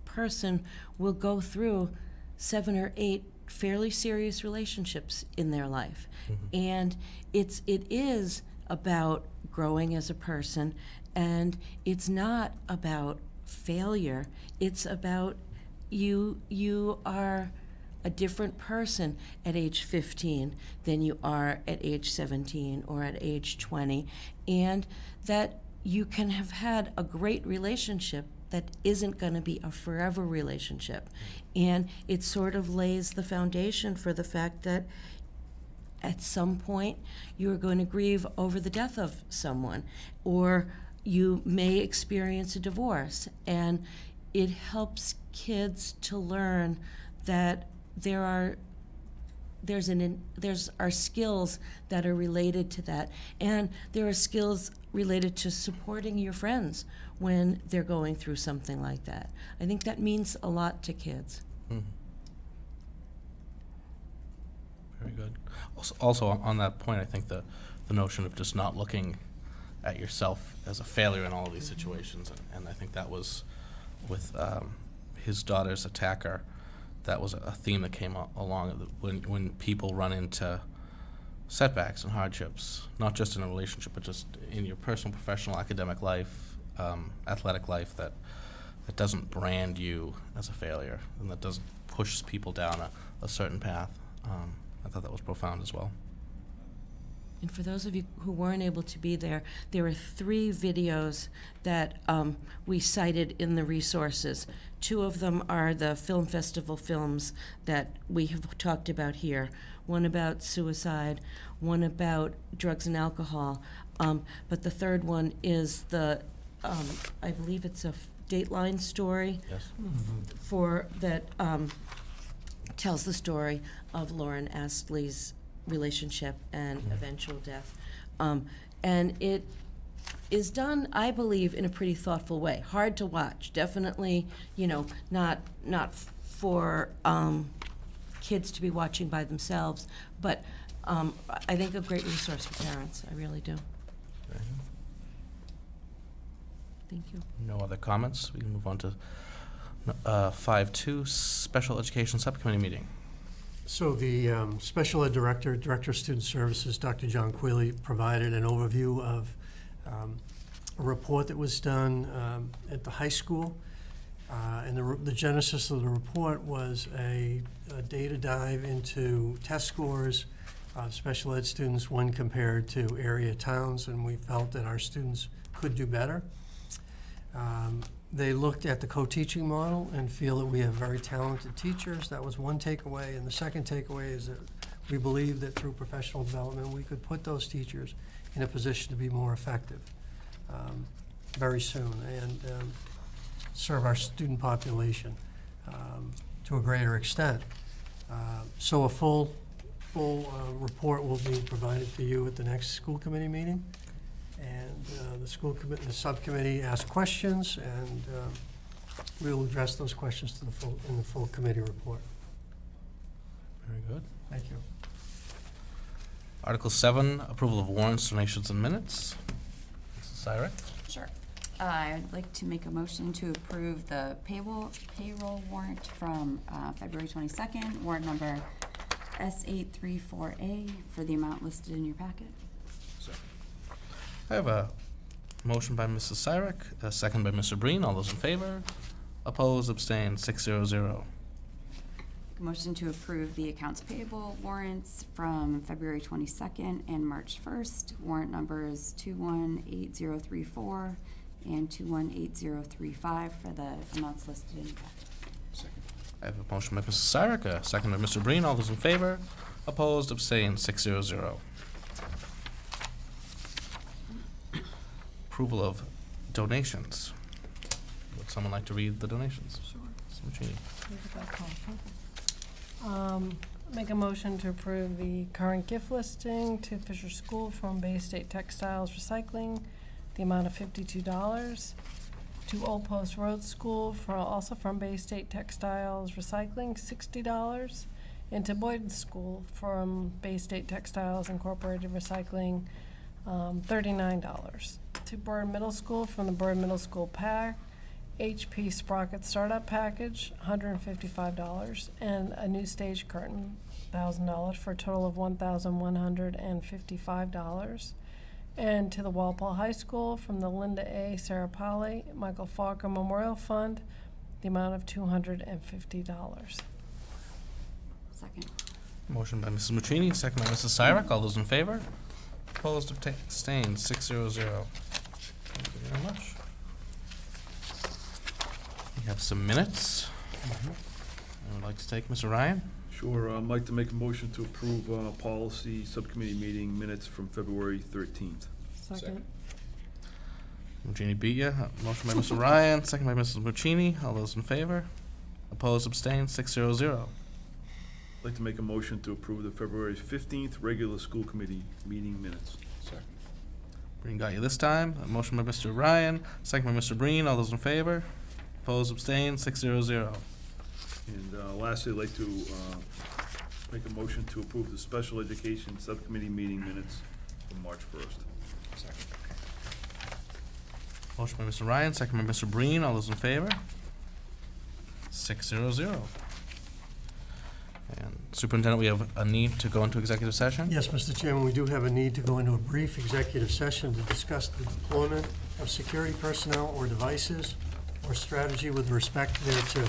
person will go through 7 or 8 fairly serious relationships in their life. Mm-hmm. And it is about growing as a person, and it's not about failure. It's about you are a different person at age 15 than you are at age 17 or at age 20, and that you can have had a great relationship that isn't going to be a forever relationship. And it sort of lays the foundation for the fact that at some point you're going to grieve over the death of someone, or you may experience a divorce. And it helps kids to learn that there are skills that are related to that, and there are skills related to supporting your friends when they're going through something like that. I think that means a lot to kids. Mm-hmm. Very good. Also on that point, I think the notion of just not looking at yourself as a failure in all of these situations, and I think that was with his daughter's attacker, that was a theme that came along when people run into setbacks and hardships, not just in a relationship, but just in your personal, professional, academic life, athletic life, that doesn't brand you as a failure and that doesn't push people down a certain path. I thought that was profound as well. And for those of you who weren't able to be there, there are 3 videos that we cited in the resources. 2 of them are the film festival films that we have talked about here. One about suicide, one about drugs and alcohol. But the third one is the, I believe it's a Dateline story. Yes. For that tells the story of Lauren Astley's relationship and eventual death. And it is done, I believe, in a pretty thoughtful way. Hard to watch, definitely, not for kids to be watching by themselves, but I think a great resource for parents, I really do. Thank you. No other comments? We can move on to 5.2, Special Education Subcommittee meeting. So the Special Ed Director of Student Services, Dr. John Quilly, provided an overview of a report that was done at the high school. And the genesis of the report was a data dive into test scores of special ed students when compared to area towns, and we felt that our students could do better. They looked at the co-teaching model and feel that we have very talented teachers. That was one takeaway. And the second takeaway is that we believe that through professional development, we could put those teachers in a position to be more effective very soon and serve our student population to a greater extent. So a full report will be provided to you at the next school committee meeting. And the subcommittee asked questions, and we will address those questions in the full committee report. Very good. Thank you. Article 7, approval of warrants, donations, and minutes. Mrs. Cyrek? Sure. I'd like to make a motion to approve the payroll warrant from February 22nd, warrant number S834A for the amount listed in your packet. I have a motion by Mrs. Cyrek, a second by Mr. Breen. All those in favor? Opposed? Abstained? 600. Motion to approve the accounts payable warrants from February 22nd and March 1st. Warrant numbers 218034 and 218035 for the amounts listed in the packet. I have a motion by Mrs. Cyrek, a second by Mr. Breen. All those in favor? Opposed? Abstained? 600. Approval of donations. Would someone like to read the donations? Sure. Make a motion to approve the current gift listing to Fisher School from Bay State Textiles Recycling, the amount of $52. To Old Post Road School, also from Bay State Textiles Recycling, $60. And to Boyden School from Bay State Textiles Incorporated Recycling, $39. To Bird Middle School from the Bird Middle School PAC, HP Sprocket Startup Package, $155, and a new stage curtain, $1,000, for a total of $1,155. And to the Walpole High School from the Linda A. Sarapali Michael Falker Memorial Fund, the amount of $250. Second. Motion by Mrs. Muccini, second by Mrs. Cyrek. All those in favor? Opposed? Abstained? 600. Thank you very much. We have some minutes. I would like to take Mr. Ryan. Sure. I'd like to make a motion to approve policy subcommittee meeting minutes from February 13th. Second. Muccini beat ya. Motion by Mr. Ryan, second by Mrs. Muccini. All those in favor? Opposed? Abstained? 600. I'd like to make a motion to approve the February 15th regular school committee meeting minutes. Second. Breen got you this time. A motion by Mr. Ryan, second by Mr. Breen. All those in favor? Opposed? Abstained? 600. And lastly, I'd like to make a motion to approve the special education subcommittee meeting minutes from March 1st. Second. Motion by Mr. Ryan, second by Mr. Breen. All those in favor? 600. Superintendent, we have a need to go into executive session? Yes, Mr. Chairman, we do have a need to go into a brief executive session to discuss the deployment of security personnel or devices or strategy with respect thereto.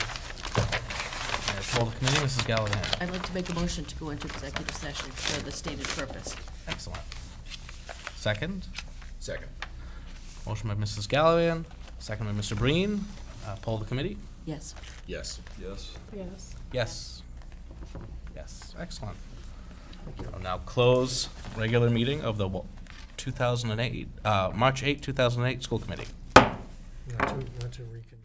Poll the committee, Mrs. Gallagher. I'd like to make a motion to go into executive session for the stated purpose. Excellent. Second? Second. Motion by Mrs. Gallagher, second by Mr. Breen. Poll the committee? Yes. Yes. Yes. Yes. Yes. Yes, excellent. I'll now close regular meeting of the 2008, March 8, 2008 school committee. Not to reconvene.